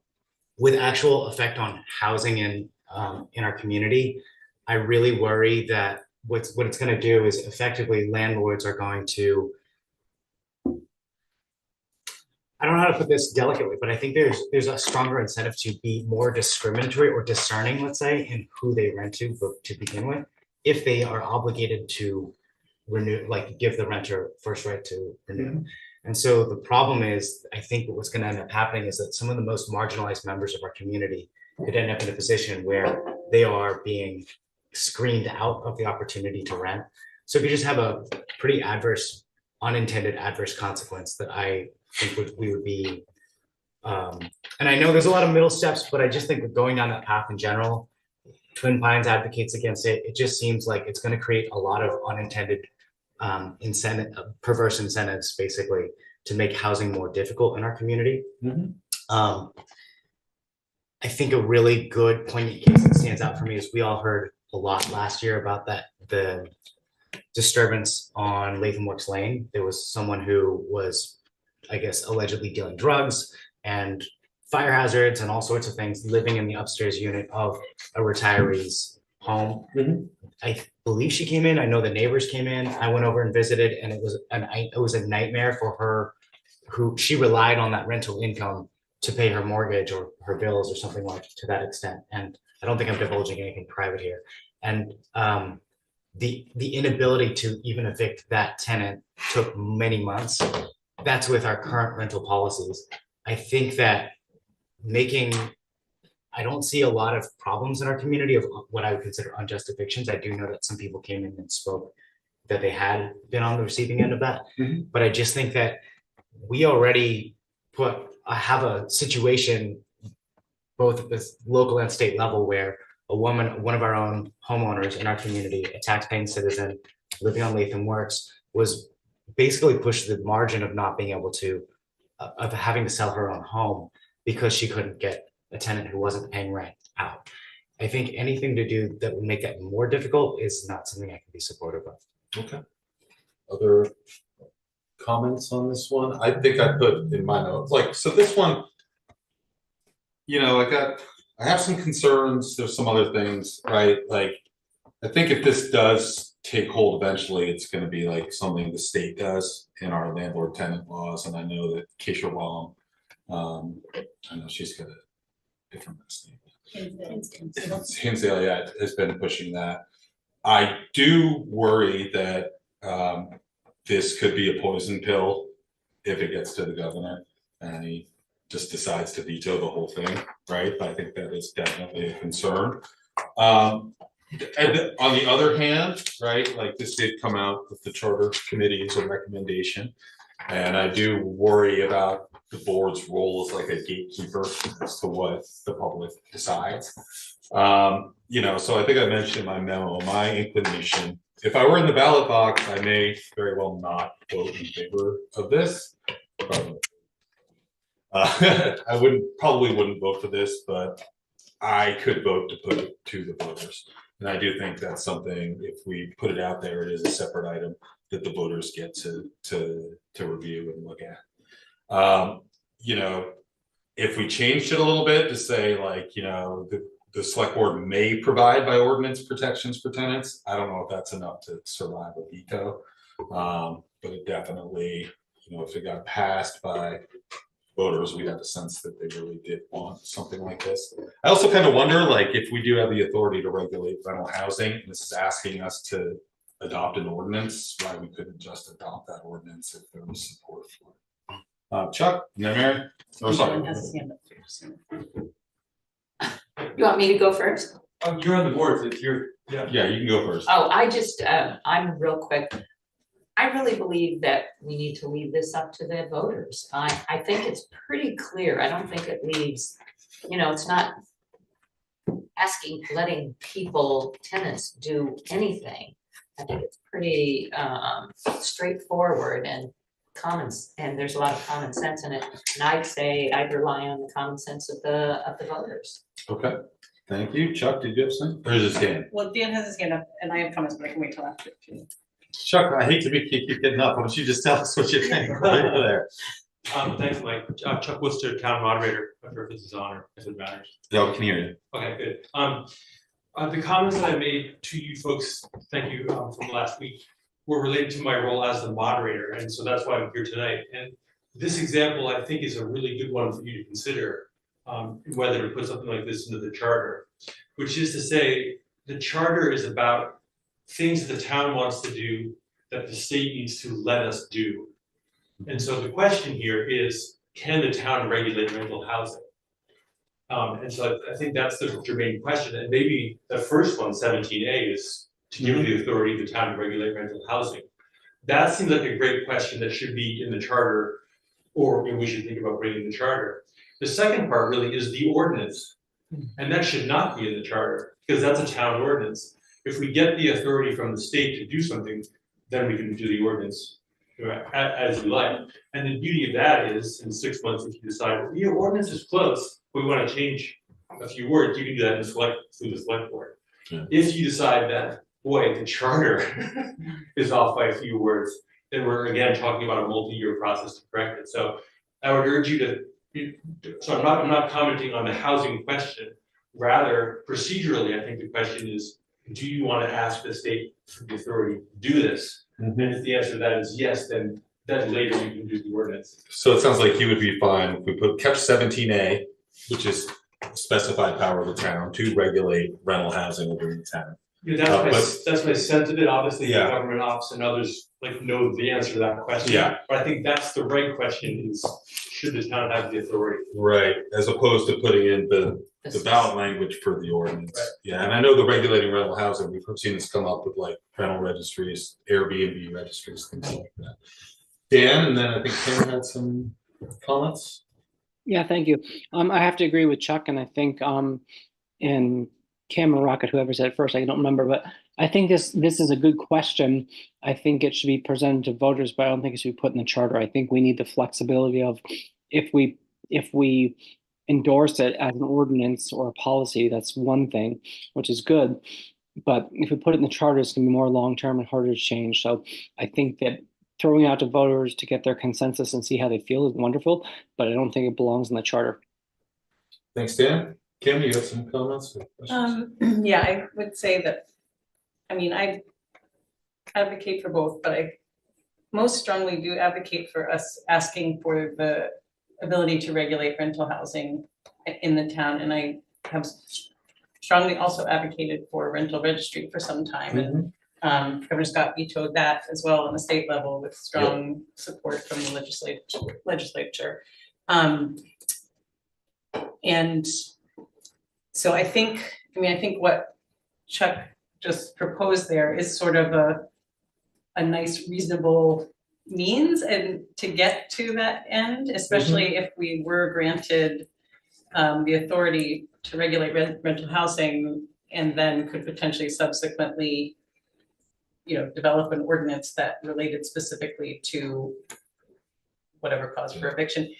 With actual effect on housing in our community, I really worry that what it's going to do is effectively landlords are going to, I don't know how to put this delicately, but I think there's a stronger incentive to be more discriminatory or discerning, let's say, in who they rent to begin with, if they are obligated to renew, like give the renter first right to renew. Mm-hmm. And so the problem is, I think what's going to end up happening is that some of the most marginalized members of our community could end up in a position where they are being screened out of the opportunity to rent. So if you just have a pretty unintended adverse consequence that I think we would be, and I know there's a lot of middle steps, but I just think with going down that path in general, Twin Pines advocates against it. It just seems like it's going to create a lot of unintended perverse incentives, basically, to make housing more difficult in our community. Mm-hmm. I think a really good poignant case that stands out for me is we all heard a lot last year about the disturbance on Latham Works Lane. There was someone who was, I guess, allegedly dealing drugs and fire hazards and all sorts of things living in the upstairs unit of a retiree's home. Mm-hmm. I believe she came in. I know the neighbors came in. I went over and visited, and it was a nightmare for her, who she relied on that rental income to pay her mortgage or her bills or something like to that extent. And I don't think I'm divulging anything private here. And the inability to even evict that tenant took many months. That's with our current rental policies. I think that I don't see a lot of problems in our community of what I would consider unjust evictions. I do know that some people came in and spoke that they had been on the receiving end of that. Mm-hmm. But I just think that we already have a situation both at this local and state level, where a woman, one of our own homeowners in our community, a tax-paying citizen living on Latham Works, was basically pushed to the margin of not being able to, of having to sell her own home because she couldn't get a tenant who wasn't paying rent out. I think anything to do that would make that more difficult is not something I can be supportive of. Okay. Other comments on this one? I think I put in my notes, like, so this one, you know, I have some concerns. There's some other things, right? Like, I think if this does take hold eventually, it's going to be like something the state does in our landlord tenant laws. And I know that Keisha Wong, I know she's got a different last name. Hinsdale, yeah, has been pushing that. I do worry that this could be a poison pill if it gets to the governor and he just decides to veto the whole thing, right? I think that is definitely a concern. And on the other hand, right, like this did come out with the charter committee as a recommendation, and I do worry about the board's role as like a gatekeeper as to what the public decides. You know, so I think I mentioned in my memo, my inclination, if I were in the ballot box, I may very well not vote in favor of this. I probably wouldn't vote for this, but I could vote to put it to the voters. And I do think that's something, if we put it out there, it is a separate item that the voters get to review and look at. You know, if we changed it a little bit to say, like, you know, the select board may provide by ordinance protections for tenants, I don't know if that's enough to survive a veto. But it definitely, you know, if it got passed by voters, we got the sense that they really did want something like this. I also kind of wonder, like, if we do have the authority to regulate rental housing, and this is asking us to adopt an ordinance, why we couldn't just adopt that ordinance if there was support for it. Chuck, and then Mary? Oh, sorry. You want me to go first? You're on the board, it's your, yeah, you can go first. Oh, I just, I'm real quick. I really believe that we need to leave this up to the voters. I think it's pretty clear. I don't think it leaves, you know, it's not letting people, tenants do anything. I think it's pretty straightforward and and there's a lot of common sense in it. And I'd say I'd rely on the common sense of the voters. Okay, thank you. Chuck, did you have something? Or is his hand? Well, Dan has his hand up and I have comments, but I can wait till after. Chuck, I hate to keep getting up. Why don't you just tell us what you think right over there? Thanks, Mike. Chuck Worcester, town moderator. I'm not sure if this is on or if it matters. Yeah, we can hear you. Okay, good. The comments that I made to you folks, thank you, from last week, were related to my role as the moderator, and so that's why I'm here tonight. And this example, I think, is a really good one for you to consider, whether to put something like this into the charter, which is to say, the charter is about things that the town wants to do that the state needs to let us do. And so the question here is, can the town regulate rental housing? And so I think that's the germane question. And maybe the first one, 17A, is to give the authority of the town to regulate rental housing. That seems like a great question that should be in the charter, or we should think about bringing the charter. The second part really is the ordinance. And that should not be in the charter, because that's a town ordinance. If we get the authority from the state to do something, then we can do the ordinance as we like. And the beauty of that is, in 6 months, if you decide, well, your ordinance is close, we want to change a few words, you can do that through the select board. Yeah. If you decide that, boy, the charter is off by a few words, then we're again talking about a multi-year process to correct it. So I would urge you to, so I'm not commenting on the housing question. Rather, procedurally, I think the question is, do you want to ask the state for the authority to do this? And if the answer to that is yes, then later you can do the ordinance. So it sounds like you would be fine if we kept 17A, which is specified power of the town to regulate rental housing within the town. Yeah, that's my sense of it. Obviously, the government office and others know the answer to that question. Yeah. But I think that's the right question: is should the town have the authority? Right, as opposed to putting in the ballot language for the ordinance. Right. Yeah, and I know the regulating rental housing, we've seen this come up with like rental registries, Airbnb registries, things like that. Dan, and then I think Kim had some comments. Yeah, thank you. I have to agree with Chuck, and I think and Cam or Rocket, whoever said it first, I don't remember, but I think this is a good question. I think it should be presented to voters, but I don't think it should be put in the charter. I think we need the flexibility of if we endorse it as an ordinance or a policy, that's one thing, which is good. But if we put it in the charter, it's going to be more long-term and harder to change. So I think that throwing out to voters to get their consensus and see how they feel is wonderful, but I don't think it belongs in the charter. Thanks, Dan. Kim, you have some comments? Or questions? Yeah, I would say that, I mean, I advocate for both, but I most strongly do advocate for us asking for the ability to regulate rental housing in the town. And I have strongly also advocated for a rental registry for some time. And Governor Scott vetoed that as well on the state level with strong support from the legislature. And so I think what Chuck just proposed there is sort of a nice, reasonable means and to get to that end, especially if we were granted the authority to regulate rental housing and then could potentially subsequently, develop an ordinance that related specifically to whatever cause for eviction.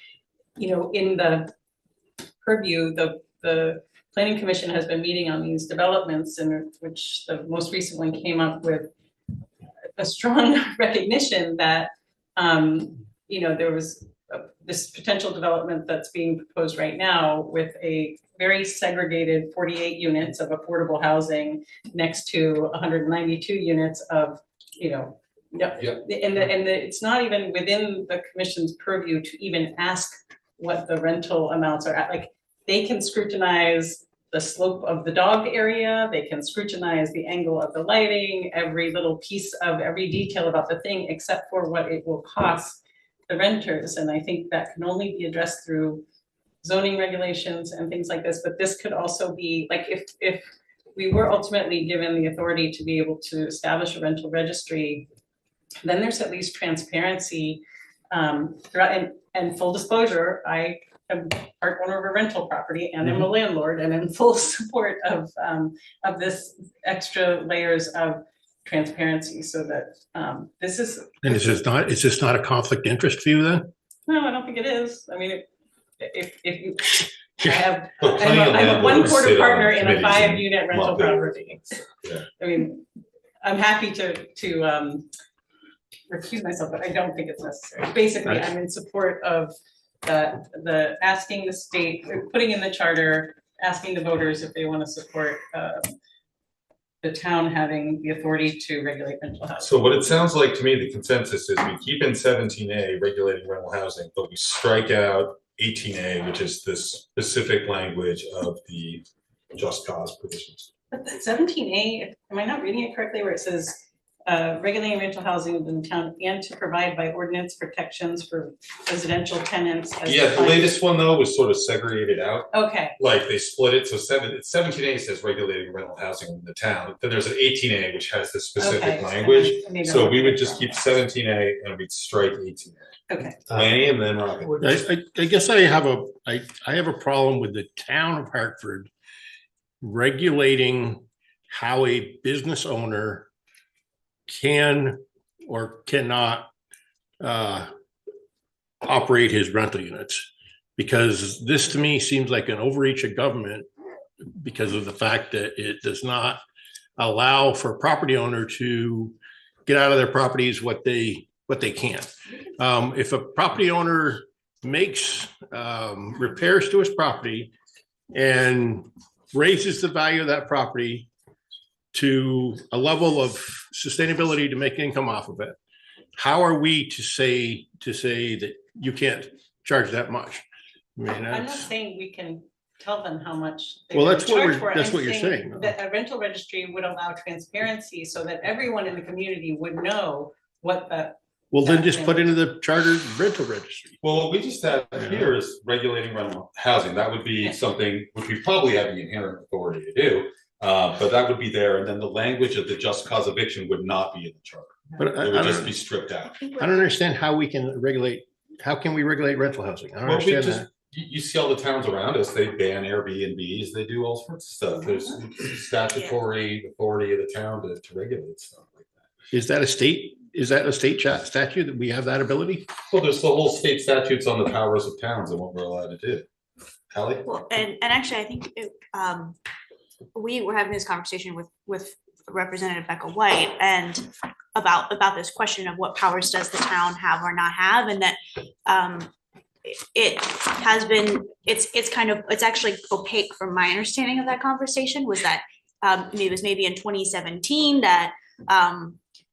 In the purview, the Planning Commission has been meeting on these developments, in which the most recent one came up with a strong recognition that there was this potential development that's being proposed right now with a very segregated 48 units of affordable housing next to 192 units of, and it's not even within the commission's purview to even ask what the rental amounts are at. Like, they can scrutinize the slope of the dog area, they can scrutinize the angle of the lighting, every little piece of every detail about the thing, except for what it will cost the renters. And I think that can only be addressed through zoning regulations and things like this. But this could also be like, if we were ultimately given the authority to be able to establish a rental registry, then there's at least transparency throughout. And full disclosure, I am part owner of a rental property and I'm a landlord, and in full support of this extra layers of transparency, so that this is. And is this not a conflict of interest for you then? No, I don't think it is. I mean, if you, Yeah. I'm a 1/4 partner in a 5-unit rental property. Yeah. I mean, I'm happy to recuse myself, but I don't think it's necessary. Basically, I'm in support of the asking the state, putting in the charter, asking the voters if they want to support the town having the authority to regulate rental housing. So what it sounds like to me, the consensus is we keep in 17A regulating rental housing, but we strike out 18A, which is the specific language of the just cause provisions. But the 17A, am I not reading it correctly, where it says regulating rental housing within the town and to provide by ordinance protections for residential tenants? Yeah, the latest one though was sort of segregated out. Okay. Like they split it, so 17A says regulating rental housing in the town. Then there's an 18A which has the specific language. So we would just keep 17A and we'd strike 18A. Okay. Lanny and then Rocket. I guess I have a problem with the town of Hartford regulating how a business owner can or cannot operate his rental units, because this to me seems like an overreach of government because of the fact that it does not allow for a property owner to get out of their properties what they can. If a property owner makes repairs to his property and raises the value of that property to a level of sustainability to make income off of it, how are we to say that you can't charge that much? I mean, I'm not saying we can tell them how much. Well, that's what I'm you're saying. That a rental registry would allow transparency so that everyone in the community would know what that. Well, then just put into the charter rental registry. Well, what we just have here is regulating rental housing. That would be something which we probably have the inherent authority to do. But that would be there, and then the language of the just cause eviction would not be in the charter. But it would just be stripped out. I don't understand how we can regulate. How can we regulate rental housing? I don't Well, understand that. you see all the towns around us, they ban Airbnbs, they do all sorts of stuff. There's statutory authority of the town to regulate stuff like that. Is that a state statute that we have that ability? Well, there's the whole state statutes on the powers of towns and what we're allowed to do. Hallie? Well, and actually, I think we were having this conversation with Representative Becca White and about this question of what powers does the town have or not have, and that it has been, it's actually opaque from my understanding of that conversation, was that it was maybe in 2017 that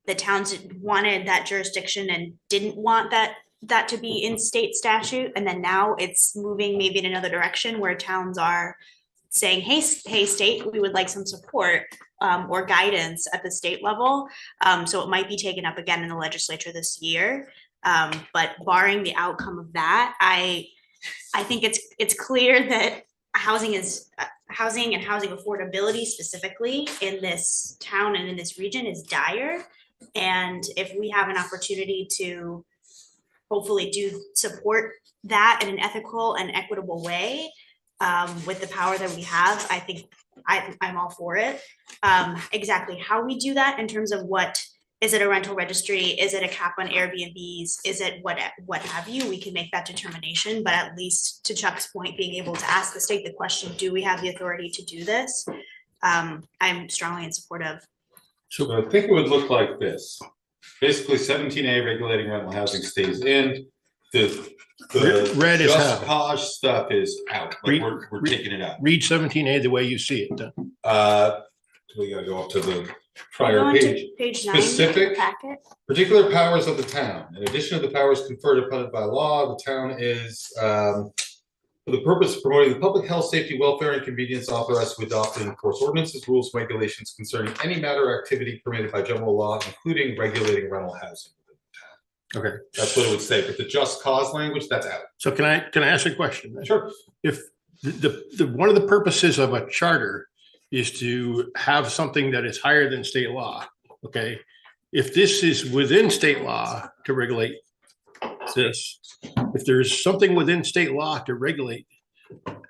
the towns wanted that jurisdiction and didn't want that to be in state statute, and then now it's moving maybe in another direction where towns are saying, hey state, we would like some support or guidance at the state level. So it might be taken up again in the legislature this year. But barring the outcome of that, I think it's clear that housing and housing affordability specifically in this town and in this region is dire. And if we have an opportunity to hopefully do support that in an ethical and equitable way, with the power that we have, I think I'm all for it. Exactly how we do that in terms of what, is it a rental registry? Is it a cap on Airbnbs? Is it what have you? We can make that determination, but at least to Chuck's point, being able to ask the state the question, do we have the authority to do this? I'm strongly in support of. So I think it would look like this. Basically 17A regulating rental housing stays in. The red is just how? cause stuff is out. Like we're taking it out. Read 17A the way you see it then. We gotta go up to the prior Go on to page. page 9 of the Specific packet. particular powers of the town. In addition to the powers conferred upon it by law, the town is for the purpose of promoting the public health, safety, welfare, and convenience, authorized to adopt and enforce ordinances, rules, and regulations concerning any matter or activity permitted by general law, including regulating rental housing. Okay. That's what it would say, but the just cause language, that's out. So can I ask a question then? Sure. If the one of the purposes of a charter is to have something that is higher than state law, okay? If this is within state law to regulate this, if there's something within state law to regulate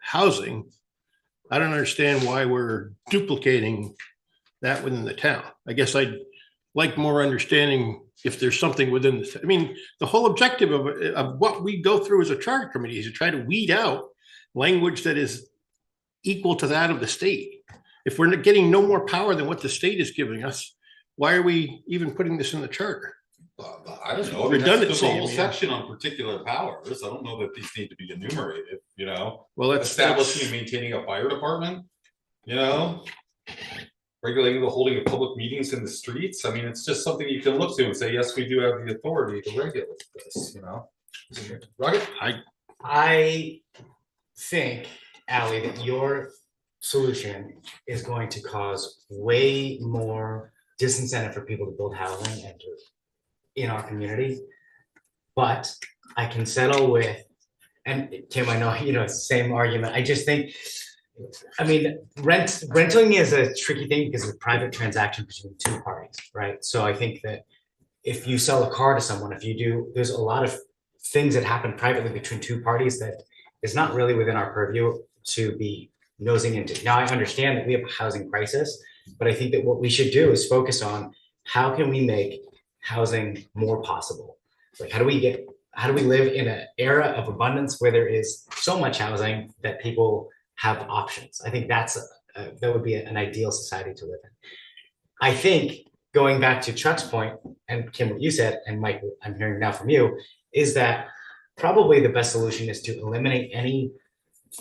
housing, I don't understand why we're duplicating that within the town. I guess I'd like more understanding if there's something within the, I mean, the whole objective of what we go through as a charter committee is to try to weed out language that is equal to that of the state. If we're not getting no more power than what the state is giving us, why are we even putting this in the charter? I don't know. I mean, there's a whole section on particular powers. I don't know that these need to be enumerated, you know? Well, that's establishing and maintaining a fire department, you know? Regulating the holding of public meetings in the streets. I mean, it's just something you can look to and say, yes, we do have the authority to regulate this, you know? Right? I think, Ally, that your solution is going to cause way more disincentive for people to build housing and in our community. But I can settle with, and Tim, I know, same argument. I just think, I mean, renting is a tricky thing because it's a private transaction between two parties, right? So I think that if you sell a car to someone, there's a lot of things that happen privately between two parties that is not really within our purview to be nosing into. Now, I understand that we have a housing crisis, but I think that what we should do is focus on how can we make housing more possible? Like, how do we live in an era of abundance where there is so much housing that people have options? I think that would be an ideal society to live in. I think going back to Chuck's point, and Kim, what you said, and Mike, I'm hearing now from you, is that probably the best solution is to eliminate any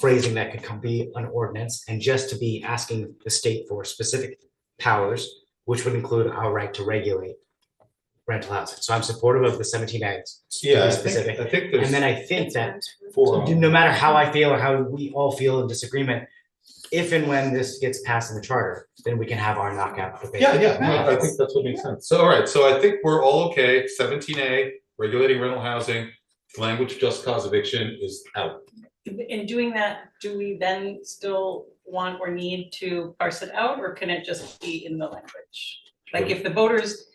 phrasing that could be an ordinance and just to be asking the state for specific powers, which would include our right to regulate rental housing. So I'm supportive of the 17 A's. Yeah, I specific. think there's, and then I think that for no matter how I feel or how we all feel in disagreement, if and when this gets passed in the charter, then we can have our knockout debate. Yeah, no, I think that's what makes sense. So, all right, so I think we're all okay. 17A, regulating rental housing, language just cause eviction is out. In doing that, do we then still want or need to parse it out, or can it just be in the language? Like if the voters,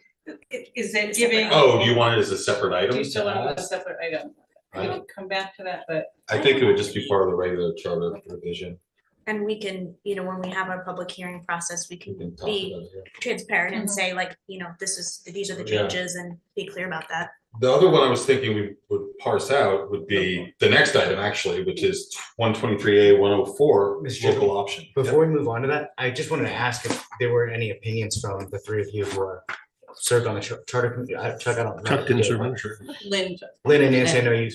is it giving? Oh, do you want it as a separate item? Do you still want it as a separate item? We can come back to that, but I think it would just be part of the regular charter revision. And we can, when we have our public hearing process, we We can can talk be about it here. transparent and say like, these are the Yeah. changes and be clear about that. The other one I was thinking we would parse out would be the next item actually, which is 123A 104, Mr. Chairman, local option. Before we move on to that, I just wanted to ask if there were any opinions from the three of you who are served on the charter committee. Chuck, I don't know. Chuck didn't serve on the charter. Lynn. Lynn and Nancy, I know you,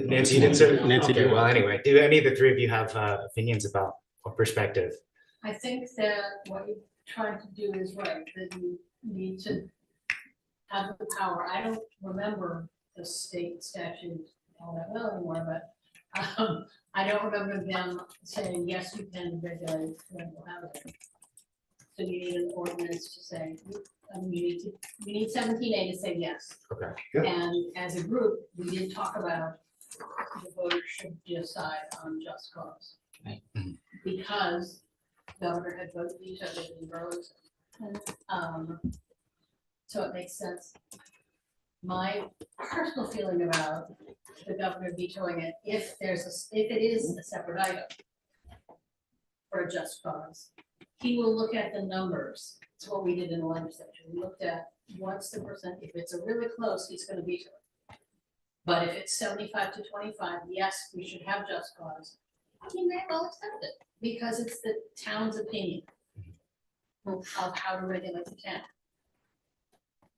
Nancy didn't serve. Nancy Okay, did. well, anyway, do any of the three of you have opinions about or perspective? I think that what you're trying to do is right, that you need to have the power. I don't remember the state statute all that well anymore, but I don't remember them saying, yes, you can regulate rental housing. So you need an ordinance to say, you need 17A to say yes. Okay. And as a group, we did talk about the voters should decide on just cause. Because governor had voted vetoed it in Burlington. So it makes sense. My personal feeling about the governor vetoing it, if it is a separate item for a just cause, he will look at the numbers. It's what we did in the legislature. We looked at what's the percent, if it's a really close, he's gonna veto it. But if it's 75 to 25, yes, we should have just cause. He may well accept it because it's the town's opinion of how to regulate the town.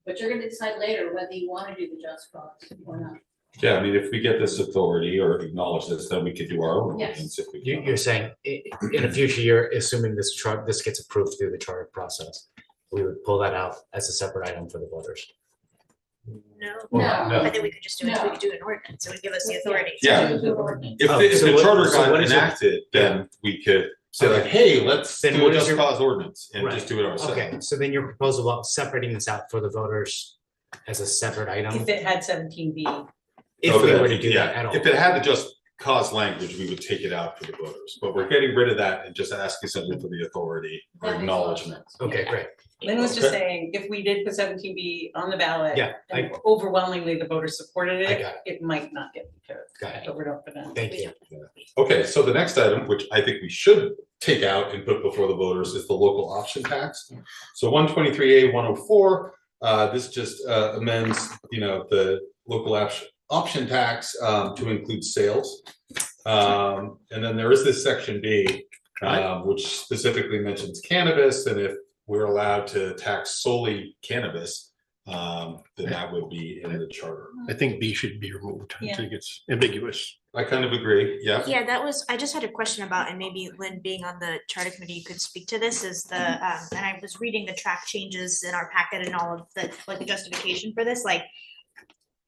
But you're gonna decide later whether you wanna do the just cause or not. Yeah, I mean, if we get this authority or acknowledge this, then we could do our own Yes. ordinance if we. You're saying in a future year, assuming this gets approved through the charter process, we would pull that out as a separate item for the voters. No, I think we could just do it, we could do an ordinance, it would give us the authority. Yeah. If the charter got enacted, then we could say like, hey, let's Then do what a is just your- cause ordinance and Right. just do it ourselves. Okay, so then your proposal about separating this out for the voters as a separate item, if it had 17B. if we were to do that at all. If it had the just cause language, we would take it out for the voters, but we're getting rid of that and just asking something for the authority or That makes a lot of acknowledgement. Okay, great. Lynn was just Okay. saying, if we did put 17B on the ballot. Yeah, and overwhelmingly the voters supported I it, got it might not get vetoed. Got it. But we're not gonna. Thank you. Okay, so the next item, which I think we should take out and put before the voters, is the local option tax. So 123A 104, this just amends, the local option tax to include sales. And then there is this section B, which specifically mentions cannabis, and if we're allowed to tax solely cannabis, then that would be in the charter. I think B should be removed. I Yeah. think it's ambiguous. I kind of agree, yeah. Yeah, I just had a question about, and maybe Lynn being on the charter committee, you could speak to this, is and I was reading the track changes in our packet and all of the justification for this, like,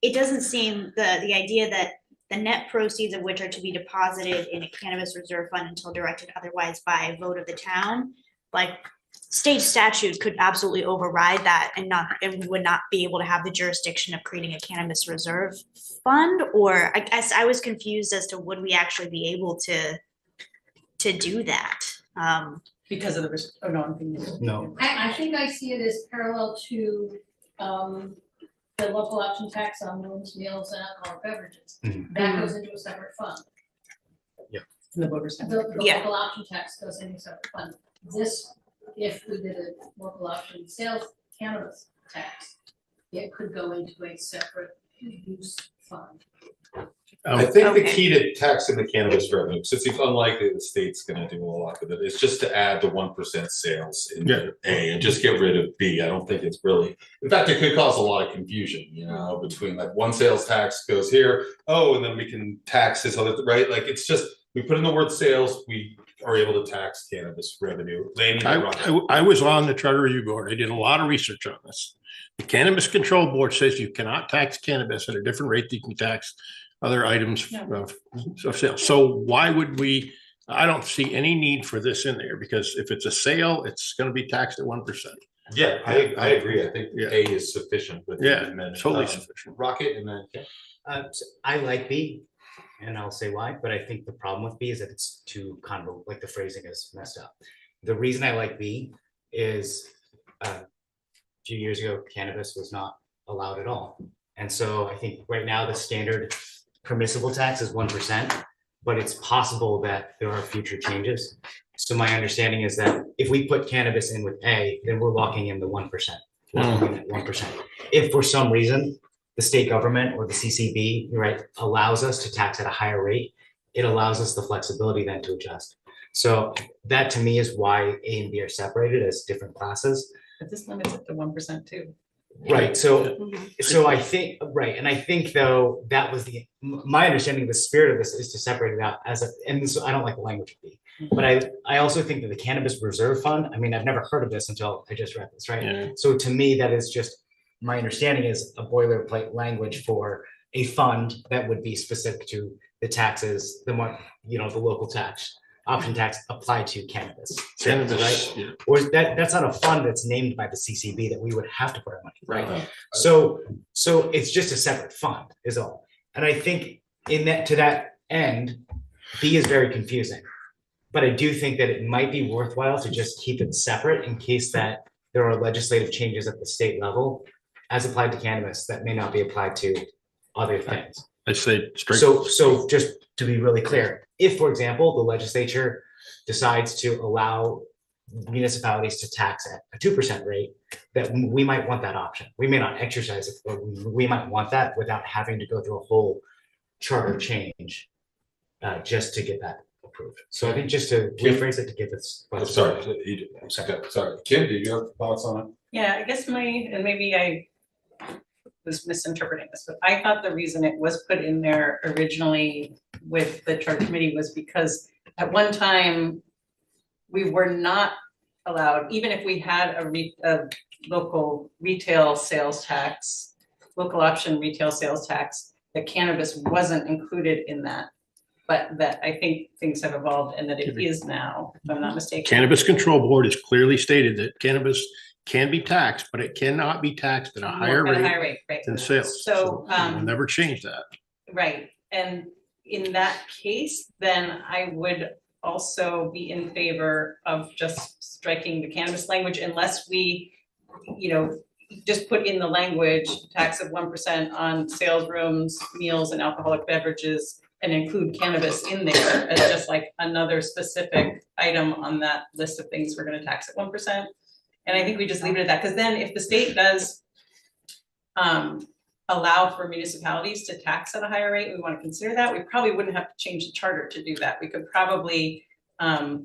it doesn't seem, the idea that the net proceeds of which are to be deposited in a cannabis reserve fund until directed otherwise by a vote of the town, like, state statute could absolutely override that and we would not be able to have the jurisdiction of creating a cannabis reserve fund, or I guess I was confused as to would we actually be able to do that? Because of the, I'm thinking. No. I think I see it as parallel to the local option tax on rooms, meals, and alcoholic beverages. Mhm. That goes into a separate fund. The voters. The Yeah. local option tax goes into a separate fund. This, if we did a local option sales cannabis tax, it could go into a separate use fund. I think the key to taxing the cannabis revenue, since it's unlikely the state's gonna do a lot with it, is just to add the 1% sales in A and just get rid of B. I don't think it's really, in fact, it could cause a lot of confusion, between like one sales tax goes here, and then we can tax this other, right? Like, it's just, we put in the word sales, we are able to tax cannabis revenue. Laney, you're on. I was on the charter review board. I did a lot of research on this. The Cannabis Control Board says you cannot tax cannabis at a different rate that you can tax other items of sale. So why would we, I don't see any need for this in there, because if it's a sale, it's gonna be taxed at 1%. Yeah, I agree. I think A is sufficient with. Yeah, and then, totally sufficient. Rocket and then. So I like B, and I'll say why, but I think the problem with B is that it's too like the phrasing is messed up. The reason I like B is a few years ago, cannabis was not allowed at all. And so I think right now the standard permissible tax is 1%, but it's possible that there are future changes. So my understanding is that if we put cannabis in with A, then we're locking in the 1%. Locking in at 1%. If for some reason the state government or the CCB, right, allows us to tax at a higher rate, it allows us the flexibility then to adjust. So that to me is why A and B are separated as different classes. But this limits it to 1% too. Right, so I think, right, and I think though, that was my understanding of the spirit of this is to separate it out as a, and this, I don't like the language of B, but I also think that the Cannabis Reserve Fund, I mean, I've never heard of this until I just read this, right? Yeah. So to me, that is just, my understanding is a boilerplate language for a fund that would be specific to the taxes, the one, you know, the local tax, option tax applied to cannabis. Cannabis, right? yeah. Or that's not a fund that's named by the CCB that we would have to put our money, right? Right. So it's just a separate fund is all. And I think in that, to that end, B is very confusing. But I do think that it might be worthwhile to just keep it separate in case that there are legislative changes at the state level as applied to cannabis that may not be applied to other things. I say straight. So just to be really clear, if, for example, the legislature decides to allow municipalities to tax at a 2% rate, that we might want that option. We may not exercise it, but we might want that without having to go through a whole charter change just to get that approved. So I think just to rephrase it to give us. I'm sorry, Kim, do you have thoughts on it? Yeah, I guess and maybe I was misinterpreting this, but I thought the reason it was put in there originally with the charter committee was because at one time we were not allowed, even if we had a local retail sales tax, local option retail sales tax, that cannabis wasn't included in that. But that I think things have evolved and that it is now, if I'm not mistaken. Cannabis Control Board has clearly stated that cannabis can be taxed, but it cannot be taxed at a higher rate right. than sales. So we'll never change that. Right, and in that case, then I would also be in favor of just striking the cannabis language unless we, you know, just put in the language tax of 1% on sales rooms, meals and alcoholic beverages and include cannabis in there as just like another specific item on that list of things we're gonna tax at 1%. And I think we just leave it at that, because then if the state does allow for municipalities to tax at a higher rate, we want to consider that. We probably wouldn't have to change the charter to do that. We could probably it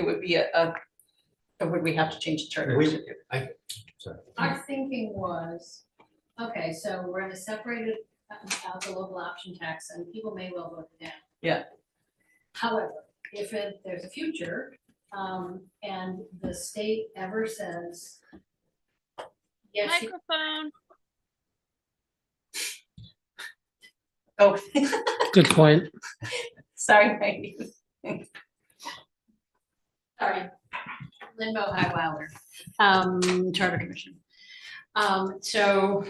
would be or would we have to change the charter? Our thinking was, okay, so we're gonna separate it out the local option tax and people may well vote it down. Yeah. However, if there's a future, and the state ever says, yes, Microphone. Oh. Good point. Sorry, Maggie. Sorry, Limbo High Wilder, Charter Commission. So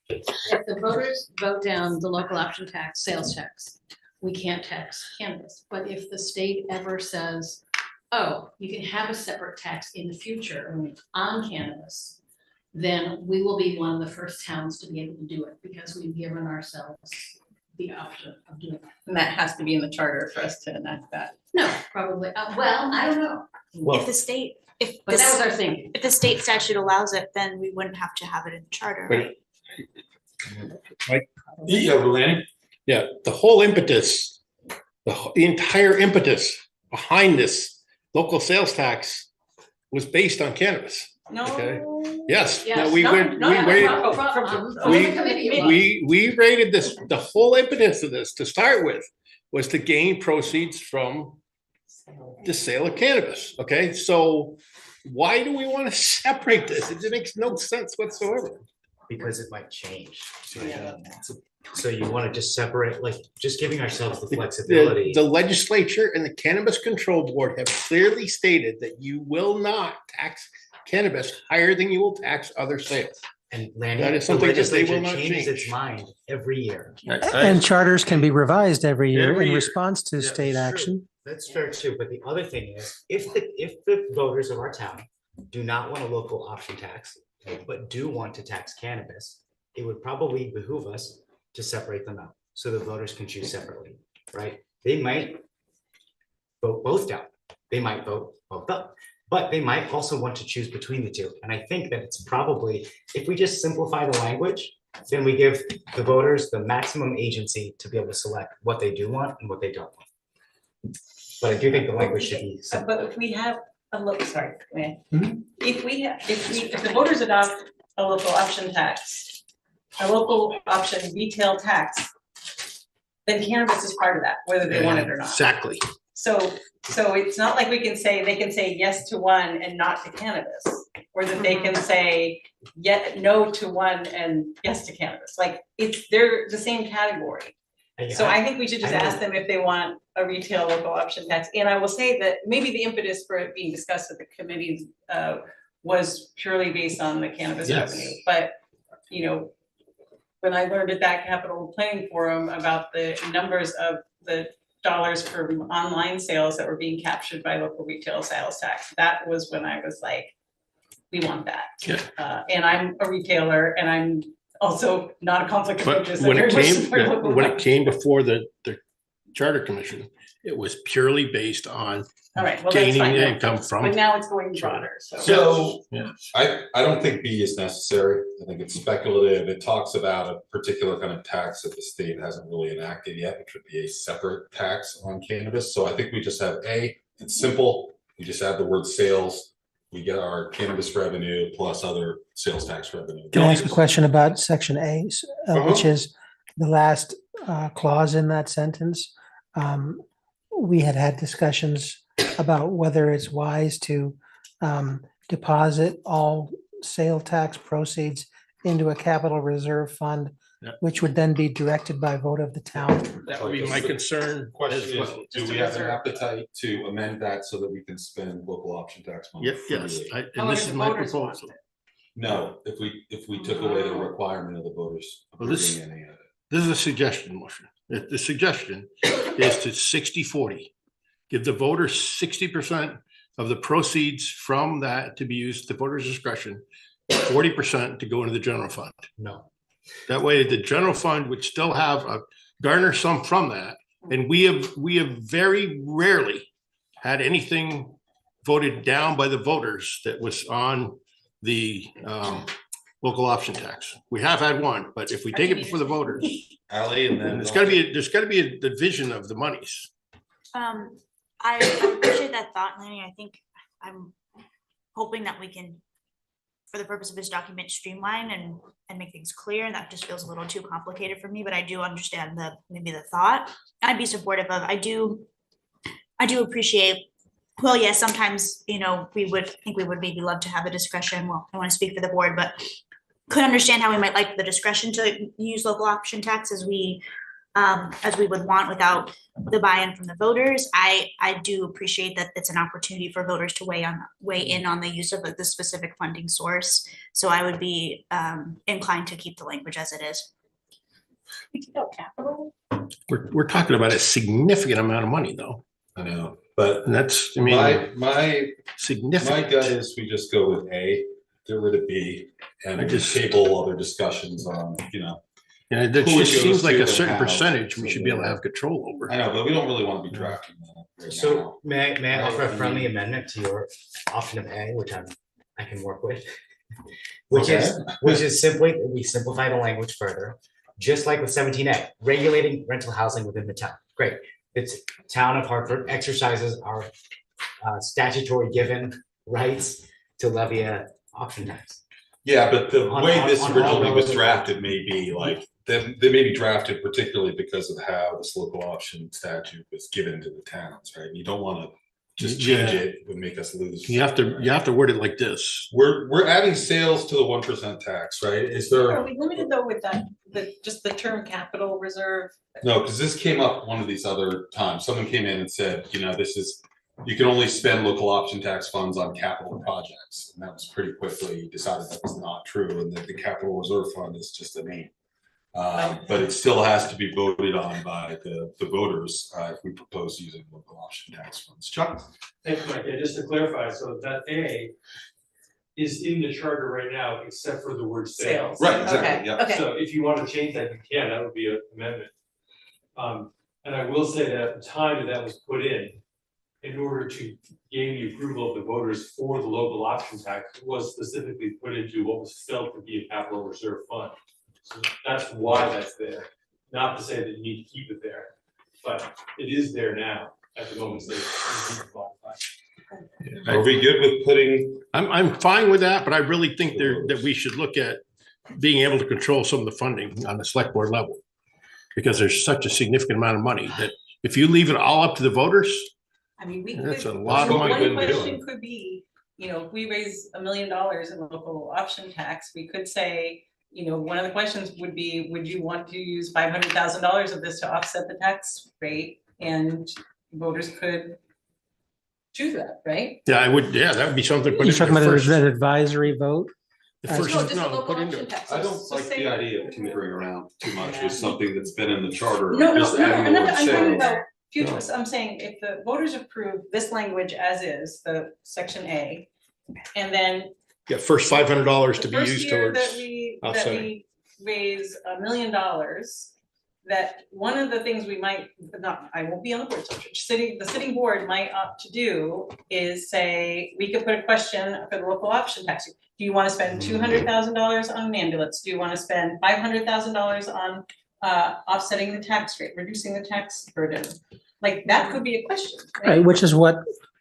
if the voters vote down the local option tax, sales tax, we can't tax cannabis. But if the state ever says, oh, you can have a separate tax in the future on cannabis, then we will be one of the first towns to be able to do it because we've given ourselves the option of doing that. And that has to be in the charter for us to enact that. No, probably, well, I don't know. If the state, But that was our thinking. if the state statute allows it, then we wouldn't have to have it in the charter, right? Yeah, the whole impetus, the entire impetus behind this local sales tax was based on cannabis. No. Okay. Yes. Yes. No, we rated this, the whole impetus of this to start with was to gain proceeds from the sale of cannabis. Okay, so why do we want to separate this? It makes no sense whatsoever. Because it might change. So you want to just separate, like, just giving ourselves the flexibility. The legislature and the Cannabis Control Board have clearly stated that you will not tax cannabis higher than you will tax other sales. And Lanny, that is the something that they legislature will not changes change. its mind every year. And charters can be revised every year Every in year. response to state action. That's fair too, but the other thing is, if the voters of our town do not want a local option tax, but do want to tax cannabis, it would probably behoove us to separate them out so the voters can choose separately, right? They might vote both down. They might vote both up, but they might also want to choose between the two. And I think that it's probably, if we just simplify the language, then we give the voters the maximum agency to be able to select what they do want and what they don't want. But I do think the language should be simple. But if we have a look, sorry, if the voters adopt a local option tax, a local option retail tax, then cannabis is part of that, whether they want it or not. Exactly. So it's not like they can say yes to one and not to cannabis, or that they can say no to one and yes to cannabis. Like they're the same category. So I think we should just ask them if they want a retail local option tax. And I will say that maybe the impetus for it being discussed at the committee was purely based on the cannabis revenue. But, you know, when I learned at that Capital Planning Forum about the numbers of the dollars for online sales that were being captured by local retail sales tax, that was when I was like, we want that. And I'm a retailer, and I'm also not a conflict of interest. When it came before the Charter Commission, it was purely based on gaining income from. But now it's going broader, So I don't think B is necessary. I think it's speculative. It talks about a particular kind of tax that the state hasn't really enacted yet, which would be a separate tax on cannabis. So I think we just have A, it's simple. We just add the word sales. We get our cannabis revenue plus other sales tax revenue. Can I ask a question about section A, which is the last clause in that sentence? We had discussions about whether it's wise to deposit all sale tax proceeds into a capital reserve fund, which would then be directed by vote of the town. That would be my concern. Question is, do we have an appetite to amend that so that we can spend local option tax money? Yes, and this is my proposal. No, if we took away the requirement of the voters. Well, this is a suggestion motion. The suggestion is to 60-40. Give the voters 60% of the proceeds from that to be used to voters' discretion, 40% to go into the general fund. No. That way the general fund would still have garner some from that. And we have very rarely had anything voted down by the voters that was on the local option tax. We have had one, but if we take it before the voters, Ali, and then there's got to be a division of the monies. I appreciate that thought, Lanny. I think I'm hoping that we can, for the purpose of this document, streamline and make things clear. And that just feels a little too complicated for me, but I do understand maybe the thought. I'd be supportive of. I do appreciate. Well, yes, sometimes, you know, we would maybe love to have the discretion. Well, I want to speak for the board, but could understand how we might like the discretion to use local option tax as we would want without the buy-in from the voters. I do appreciate that it's an opportunity for voters to weigh in on the use of the specific funding source. So I would be inclined to keep the language as it is. We're talking about a significant amount of money, though. I know, but that's my significant. My gut is we just go with A, get rid of B, and just table other discussions on, you know. Yeah, it just seems like a certain percentage we should be able to have control over. I know, but we don't really want to be drafting that right So now. may I offer a friendly amendment to your option of A, which I can work with, which is simply we simplify the language further, just like with 17A, regulating rental housing within the town. Great. It's town of Hartford exercises our statutory given rights to levy a option tax. Yeah, but the way this originally was drafted may be like, they may be drafted particularly because of how this local option statute was given to the towns, right? You don't want to just change it, it would make us lose. You have to word it like this. We're adding sales to the 1% tax, right? Is there? Are we limited though with that, just the term capital reserve? No, because this came up one of these other times. Someone came in and said, you know, you can only spend local option tax funds on capital projects. And that was pretty quickly decided that was not true, and that the capital reserve fund is just a name. But it still has to be voted on by the voters if we propose using local option tax funds. Chuck? Thanks, Mike. Yeah, just to clarify, so that A, is in the charter right now, except for the word sales. Right, exactly, yeah. Okay. So if you want to change that, you can, that would be an amendment. And I will say that at the time that was put in order to gain the approval of the voters for the local option tax, it was specifically put into what was felt to be a capital reserve fund. So that's why that's there, not to say that you need to keep it there, but it is there now at the moment. Are we good with putting? I'm fine with that, but I really think that we should look at being able to control some of the funding on the select board level. Because there's such a significant amount of money that if you leave it all up to the voters, I mean, we that's could, a lot of money. one question could be, you know, if we raise $1 million in local option tax, we could say, you know, one of the questions would be, would you want to use $500,000 of this to offset the tax rate? And voters could choose that, right? Yeah, I would. Yeah, that would be something. You're talking about an advisory vote? The first, No, just a no, local put into option it. tax. I don't So like say- the idea of tinkering around too much with something that's been in the charter. No, Just I'm adding the word talking sales. about future, I'm saying if the voters approve this language as is, the section A, and then Yeah, first $500 to the be first used year towards that we offsetting. raise $1 million, that one of the things we might, not, I won't be on the board, so the sitting board might opt to do is say, we could put a question for the local option tax. Do you want to spend $200,000 on an ambulance? Do you want to spend $500,000 on offsetting the tax rate, reducing the tax burden? Like, that could be a question, Right, which is what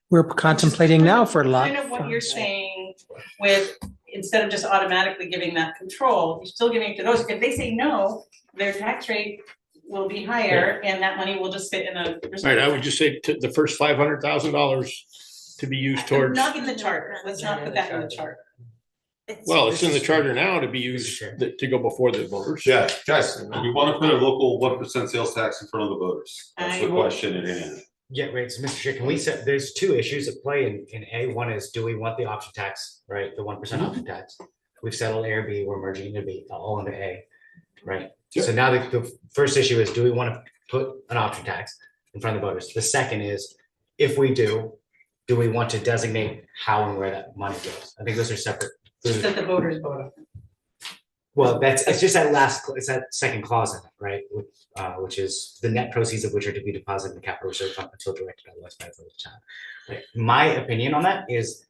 we're contemplating now for a lot. Kind of what you're saying with, instead of just automatically giving that control, you're still giving it to those. If they say no, their tax rate will be higher and that money will just sit in a. Right, I would just say the first $500,000 to be used towards. Not in the charter. Let's not put that in the charter. Well, it's in the charter now to be used to go before the voters. Yeah, guys, we want to put a local 1% sales tax in front of the voters. That's the question at hand. Yeah, right. So Mr. Chair, can we set, there's two issues at play in A. One is, do we want the option tax, right? The 1% option tax. We've settled A or B, we're merging into B, all into A, right? So now the first issue is, do we want to put an option tax in front of the voters? The second is, if we do we want to designate how and where that money goes? I think those are separate. Just that the voters vote on it. Well, it's just that it's that second clause in it, right? Which is the net proceeds of which are to be deposited in the capital reserve fund until directed otherwise by the town. Right. My opinion on that is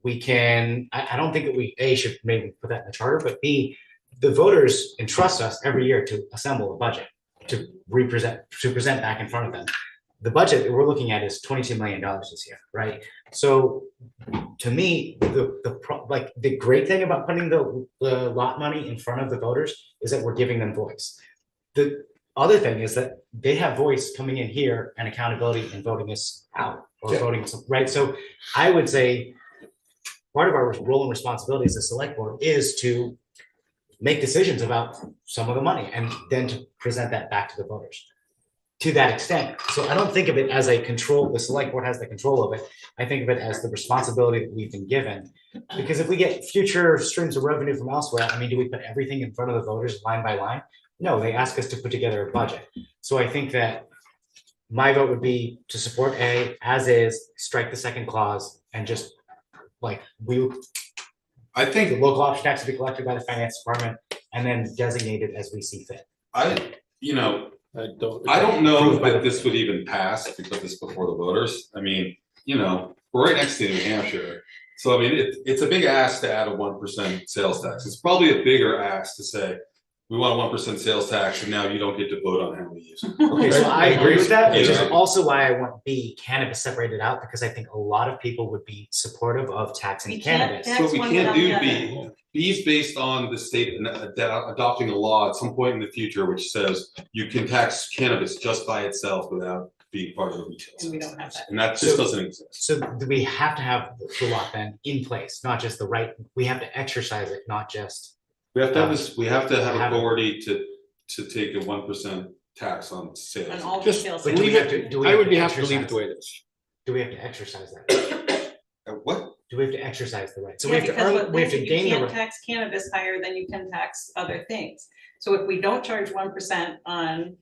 we can, I don't think that we, A, should maybe put that in the charter, but B, the voters entrust us every year to assemble a budget, to present back in front of them. The budget that we're looking at is $22 million this year, right? So to me, the great thing about putting the lot money in front of the voters is that we're giving them voice. The other thing is that they have voice coming in here and accountability and voting us out or voting us, right? So I would say part of our role and responsibility as a select board is to make decisions about some of the money and then to present that back to the voters to that extent. So I don't think of it as a control, the select board has the control of it. I think of it as the responsibility that we've been given. Because if we get future streams of revenue from elsewhere, I mean, do we put everything in front of the voters line by line? No, they ask us to put together a budget. So I think that my vote would be to support A as is, strike the second clause, and just like I think the local option tax to be collected by the finance department and then designated as we see fit. I don't know that this would even pass to put this before the voters. I mean, we're right next to New Hampshire. So I mean, it's a big ask to add a 1% sales tax. It's probably a bigger ask to say, we want a 1% sales tax and now you don't get to vote on how we use it. Okay, so I agree with that, which is also why I want B, cannabis separated out, because I think a lot of people would be supportive of taxing cannabis. So we can't do B. B is based on the state adopting a law at some point in the future, which says you can tax cannabis just by itself without being part of the retail. And we don't have that. And that just doesn't exist. So do we have to have the law then in place, not just the right, we have to exercise it, not just. We have to have this, we have to have authority to take a 1% tax on sales. On all Just retail leave sales. it. I would have to leave it the way it is. Do we have to exercise that? What? Do we have to exercise the right? So Yeah, we have to because earn, we have to you gain the can't right. tax cannabis higher than you can tax other things. So if we don't charge 1% on,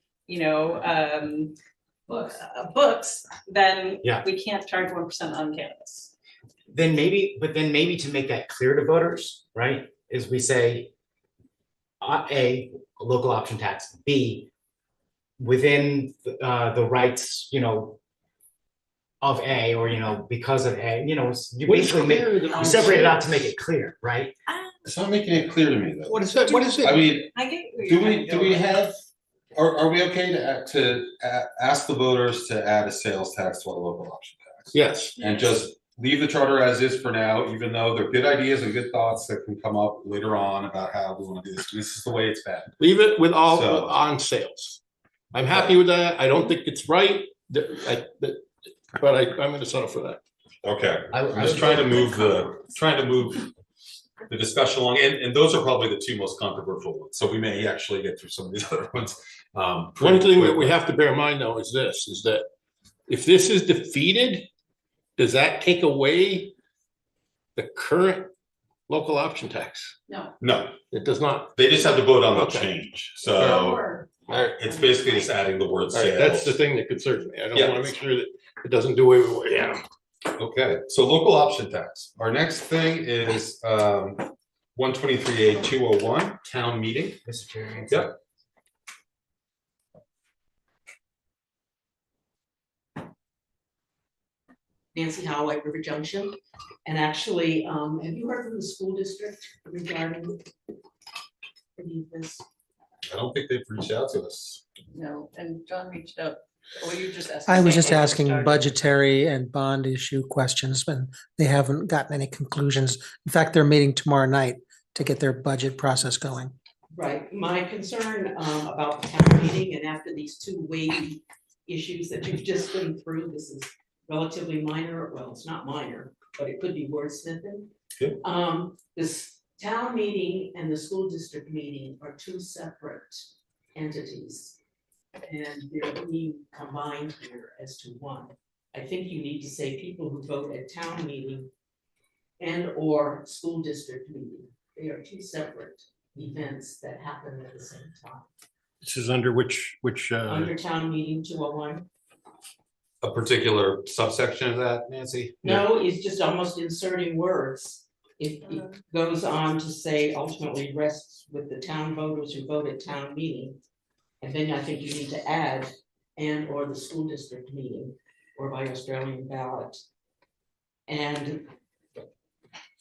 books, then Yeah. we can't charge 1% on cannabis. then maybe to make that clear to voters, right, is we say A, local option tax, B, within the rights, of A, or, because of A, you basically you separate it out to make it clear, right? It's not making it clear to me though. What is that? What is it? I mean, I get where do you're we, trying to go. have, are we okay to ask the voters to add a sales tax to our local option tax? Yes. And just leave the charter as is for now, even though they're good ideas and good thoughts that can come up later on about how we want to do this. This is the way it's been. Leave it with all So- on sales. I'm happy with that. I don't think it's right, but I'm gonna settle for that. Okay, I'm just trying to move the discussion along, and those are probably the two most controversial ones, so we may actually get through some of these other ones. One thing that we have to bear in mind though is this, is that if this is defeated, does that take away the current local option tax? No. No, it does not. They just have to vote on the Okay. change, so it's basically just adding the word All right, sales. that's the thing that concerns me. I don't Yeah. want to make sure that it doesn't do away with what, yeah. Okay, so local option tax. Our next thing is 123A201, town meeting. Mr. Chair. Yep. Nancy Howe, White River Junction. And actually, have you heard from the school district regarding this? I don't think they've reached out to us. No, and John reached out, well, you just asked. I the was same just thing as asking Doug. budgetary and bond issue questions, but they haven't gotten any conclusions. In fact, they're meeting tomorrow night to get their budget process going. Right, my concern about the town meeting and after these two weighty issues that you've just been through, this is relatively minor, well, it's not minor, but it could be wordsmithing. Okay. This town meeting and the school district meeting are two separate entities. And they're being combined here as to one. I think you need to say people who vote at town meeting and or school district meeting. They are two separate events that happen at the same time. This is under which Under town meeting 201. A particular subsection of that, Nancy? No, it's just almost inserting words. It goes on to say ultimately rests with the town voters who vote at town meeting. And then I think you need to add and or the school district meeting or by Australian ballot. And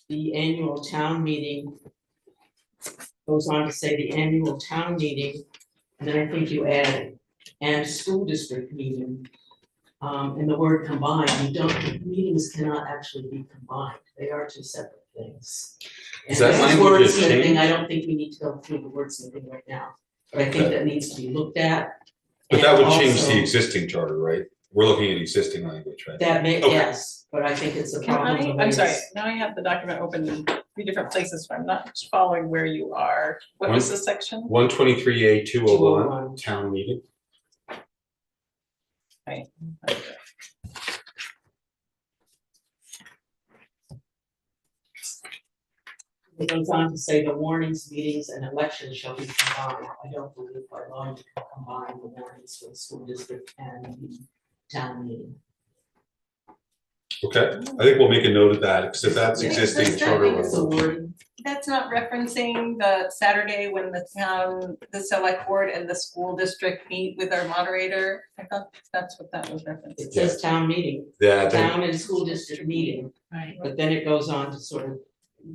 the annual town meeting goes on to say the annual town meeting, and then I think you add and school district meeting. And the word combined, meetings cannot actually be combined. They are two separate things. And Is that this language wordsmithing, changed? I don't think we need to go through the wordsmithing right now, but I think Okay. that needs to be looked at. But that And would change also- the existing charter, right? We're looking at existing language, right? That may, Okay. yes, but I think it's a Can problem. the way I'm sorry, it's- now I have the document open in 3 different places, so I'm not following where you are. What was the section? 123A201, town meeting. Right. It goes on to say the warnings, meetings, and elections shall be combined. I don't believe by law you can combine the warnings for the school district and the town meeting. Okay, I think we'll make a note of that, because if that's existing Does that charter. make us a language. That's not referencing the Saturday when the town, the select board and the school district meet with our moderator. I thought that's what that was referencing. It says town meeting. Yeah, I think- Town and school district meeting. Right. But then it goes on to sort of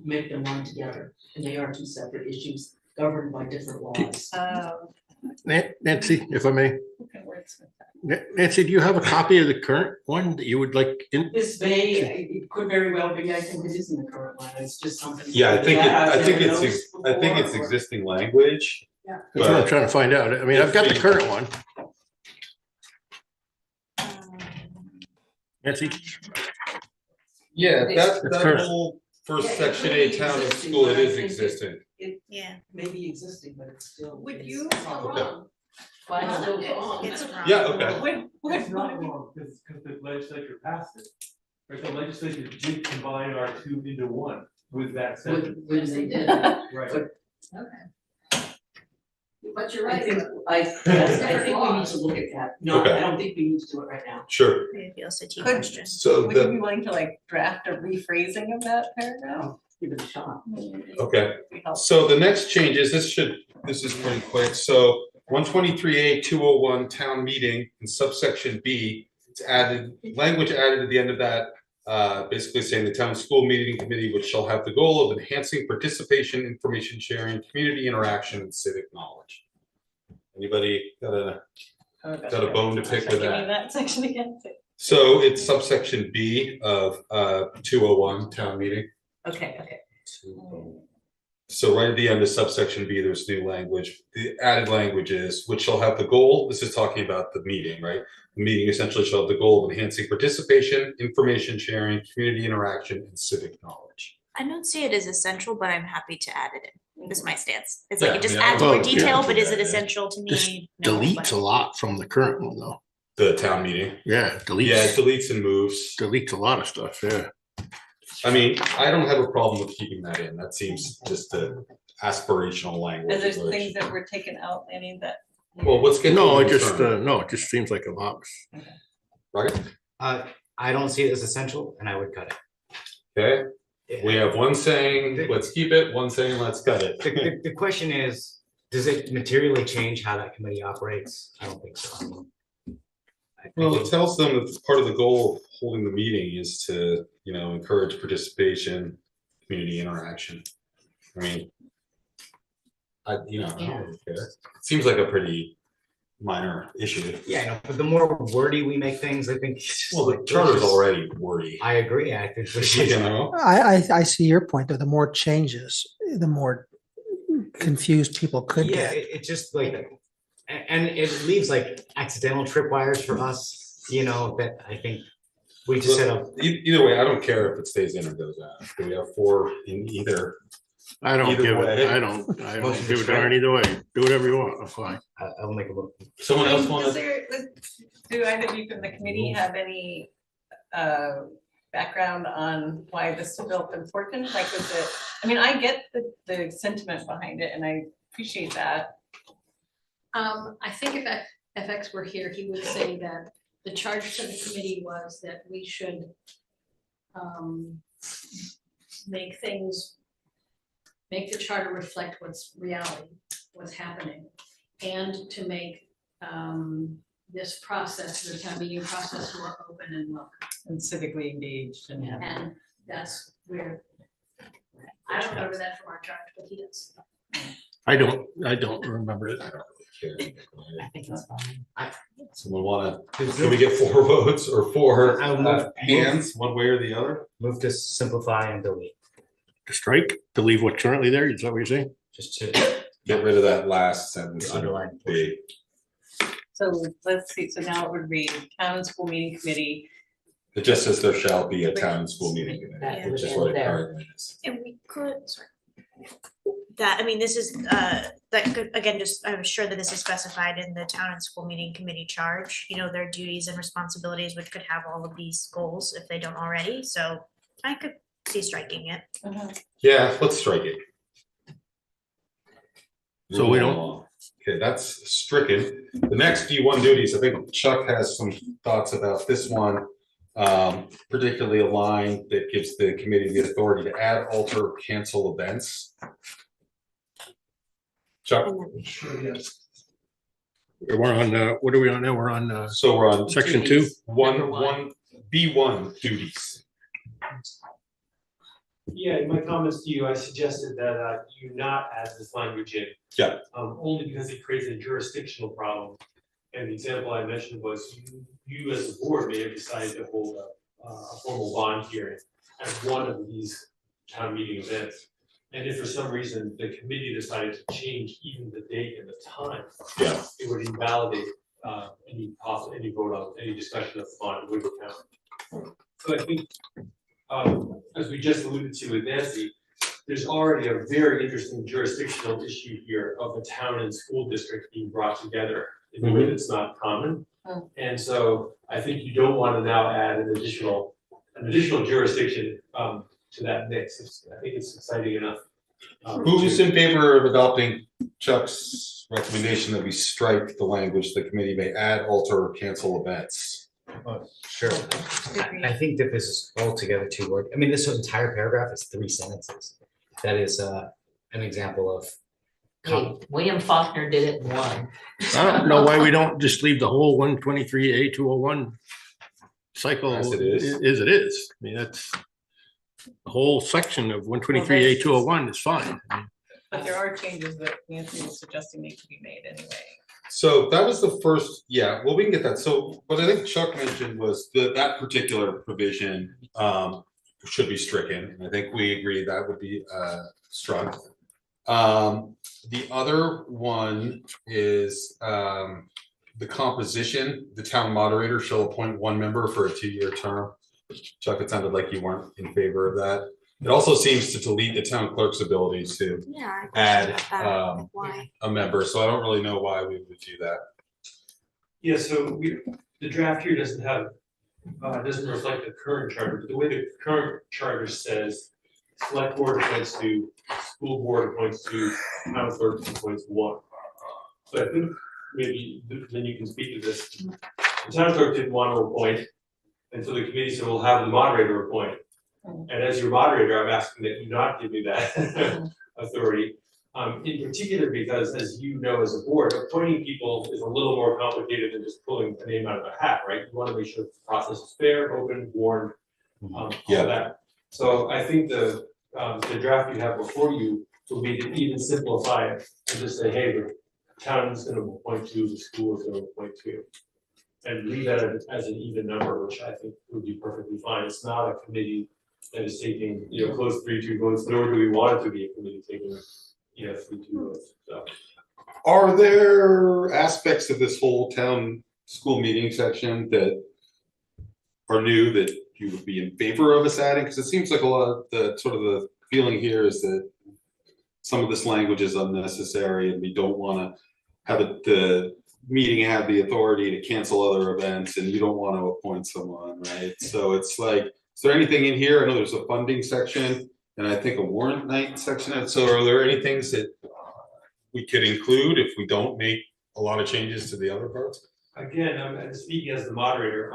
make them one together, and they are two separate issues governed by different laws. Nancy, if I may. Okay, wordsmith. Nancy, do you have a copy of the current one that you would like in? This may, it could very well be, I think it is in the current one, it's just something. Yeah, I think I've it's never noticed before, or- existing language. Yeah. That's what I'm trying to find out. I mean, I've got the current one. Nancy? Yeah, That's that current. whole first Yeah, it section could A, be town and existing, school, but it I is think existing. It Yeah. may be existing, but it's still. Would it's you? wrong. Why it's still wrong? It's wrong. Yeah, okay. It's not wrong, because the legislature passed it. Right, the legislature did combine our two into one with that sentence. When they did. Right. But- But you're I right. think, I think we need to look at that. No, Okay. I don't think we need to do it right now. Sure. Maybe also T Could- question. So Would you be the, willing to like draft a rephrasing of that paragraph? Give it a shot. okay. Be helpful. So the next changes, this is pretty quick. So 123A 201 town meeting in subsection B, it's added, language added at the end of that, basically saying the town school meeting committee, which shall have the goal of enhancing participation, information sharing, community interaction, and civic knowledge. Anybody got a bone to pick with Give me that? that section again. So it's subsection B of 201 town meeting. Okay. So right at the end of subsection B, there's new language. The added language is, which shall have the goal, this is talking about the meeting, right? The meeting essentially shall have the goal of enhancing participation, information sharing, community interaction, and civic knowledge. I don't see it as essential, but I'm happy to add it in. This is my stance. It's like Yeah, it just I mean, adds I more would- detail, yeah, but is it yeah. essential to This me? No, deletes but- a lot from the current one, though. The town meeting. Yeah, deletes. Yeah, it deletes and moves. Deletes a lot of stuff, yeah. I mean, I don't have a problem with keeping that in. That seems just a aspirational language. Are there things that were taken out, any that? Well, what's getting? No, it just seems like a box. Right? I don't see it as essential and I would cut it. Okay, we have one saying, let's keep it, one saying, let's cut it. The question is, does it materially change how that committee operates? I don't think so. I mean, Well, it tells them that part of the goal of holding the meeting is to, you know, encourage participation, community interaction. I mean, I don't really care. It seems like a pretty minor issue. Yeah, I know, but the more wordy we make things, I think. Well, the charter's already wordy. I agree. I think we should. You know? I see your point, though. The more changes, the more confused people could Yeah, get. it just like, and it leaves like accidental tripwires for us, you know, that I think we just set up. Either way, I don't care if it stays in or goes out. Do we have 4 in either? I don't Either give way. it, I don't give it darn either way. Do whatever you want, I'm fine. I'll make a look. Someone else want Is to? there, do either of you from the committee have any background on why this felt important? Like, was it, I mean, I get the sentiment behind it and I appreciate that. I think if FX were here, he would say that the charge to the committee was that we should make the charter reflect what's reality, what's happening, and to make this process, the town meeting process, more open and welcome. And civically engaged and. And that's where, I don't remember that from our charge, but he does. I don't remember it. I don't really care. I think it's fine. Someone want to, can we get 4 votes or 4 I'll move- hands, one way or the other? Move to simplify and delete. To strike, to leave what's currently there, is that what you're saying? Just to Get rid of that last sentence. underline. B. So let's see, so now it would read town and school meeting committee. It just says there shall be a town and school meeting committee, Yeah. which is what it currently is. And we could, sorry. That, I mean, this is, that could, again, just, I'm sure that this is specified in the town and school meeting committee charge, you know, their duties and responsibilities, which could have all of these goals if they don't already, so I could see striking it. Yeah, let's strike it. So we don't- Moving along. Okay, that's stricken. The next D1 duties, I think Chuck has some thoughts about this one. Particularly a line that gives the committee the authority to add, alter, or cancel events. Chuck? Sure, yes. We're on, what are we on now? We're on, So we're on section 2? one B1 duties. Yeah, in my comments to you, I suggested that you not add this language in. Yeah. Only because it creates a jurisdictional problem. And the example I mentioned was you as a board may have decided to hold a formal bond hearing as one of these town meeting events. And if for some reason the committee decided to change even the date and the time, Yeah. it would invalidate any vote on any discussion of the bond would count. So I think, as we just alluded to with Nancy, there's already a very interesting jurisdictional issue here of a town and school district being brought together in a way that's not common. And so I think you don't want to now add an additional jurisdiction to that mix. I think it's exciting enough. Who's in favor of adopting Chuck's recommendation that we strike the language, the committee may add, alter, or cancel events? Sure. I think that this is altogether too word. I mean, this entire paragraph is 3 sentences. That is an example of. Hey, William Faulkner did it in one. I don't know why we don't just leave the whole 123A 201 cycle As it is. As it is. I mean, that's the whole section of 123A 201 is fine. But there are changes that Nancy was suggesting need to be made anyway. So that was the first, yeah, well, we can get that. So what I think Chuck mentioned was that particular provision should be stricken. I think we agree that would be struck. The other one is the composition. The town moderator shall appoint 1 member for a 2-year term. Chuck, it sounded like you weren't in favor of that. It also seems to delete the town clerk's ability to add a member. So I don't really know why we would do that. Yeah, so the draft here doesn't have, doesn't reflect the current charter, but the way the current charter says, select board appoints 2, school board appoints 2, town clerk appoints 1. So I think maybe then you can speak to this. The town clerk didn't want to appoint, and so the committee said, we'll have the moderator appoint. And as your moderator, I'm asking that you not give me that authority. In particular, because as you know, as a board, appointing people is a little more complicated than just pulling a name out of a hat, right? You want to make sure the process is fair, open, warned, all that. So I think the draft you have before you will be to even simplify it and just say, hey, the town is going to appoint 2, the school is going to appoint 2. And leave that as an even number, which I think would be perfectly fine. It's not a committee that is taking, close 3-2 votes, nor do we want it to be a committee taking, 3-2 votes. So. Are there aspects of this whole town school meeting section that are new that you would be in favor of us adding? Because it seems like a lot of the sort of the feeling here is that some of this language is unnecessary and we don't want to have the meeting have the authority to cancel other events and you don't want to appoint someone, right? So it's like, is there anything in here? I know there's a funding section and I think a warrant night section. So are there any things that we could include if we don't make a lot of changes to the other parts? Again, I'm speaking as the moderator.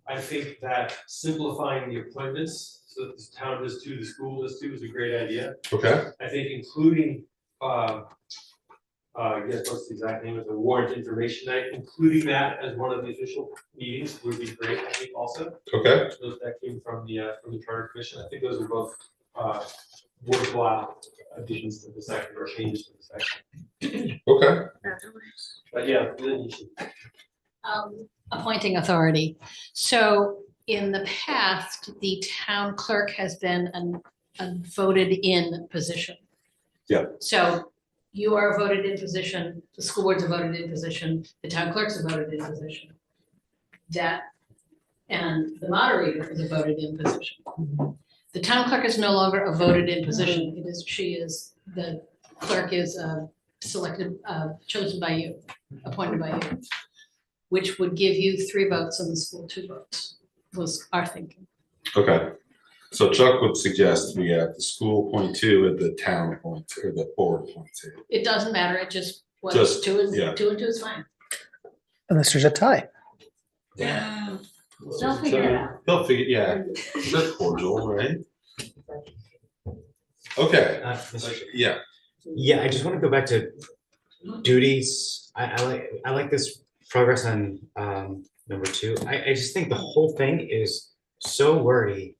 I think that simplifying the appointments, so that the town does 2, the school does 2 is a great idea. Okay. I think including, I guess what's the exact name of the warrant information night, including that as one of the official meetings would be great, I think also. Okay. That came from the Charter Commission. I think those are both worthwhile additions to the section or changes to the section. Okay. But yeah, then you should. Appointing authority. So in the past, the town clerk has been a voted in position. Yeah. So you are a voted in position, the school board's a voted in position, the town clerk's a voted in position. And the moderator is a voted in position. The town clerk is no longer a voted in position. It is, the clerk is selected, chosen by you, appointed by you, which would give you 3 votes and the school 2 votes, was our thinking. Okay. So Chuck would suggest we have the school appoint 2 and the town appoint 2, or the board appoint 2. It doesn't matter, it just was 2 and 2 is fine. Unless there's a tie. Yeah. They'll figure it out. They'll figure, yeah. They're cordial, right? Okay. Yeah. Yeah, I just want to go back to duties. I like this progress on number 2. I just think the whole thing is so wordy.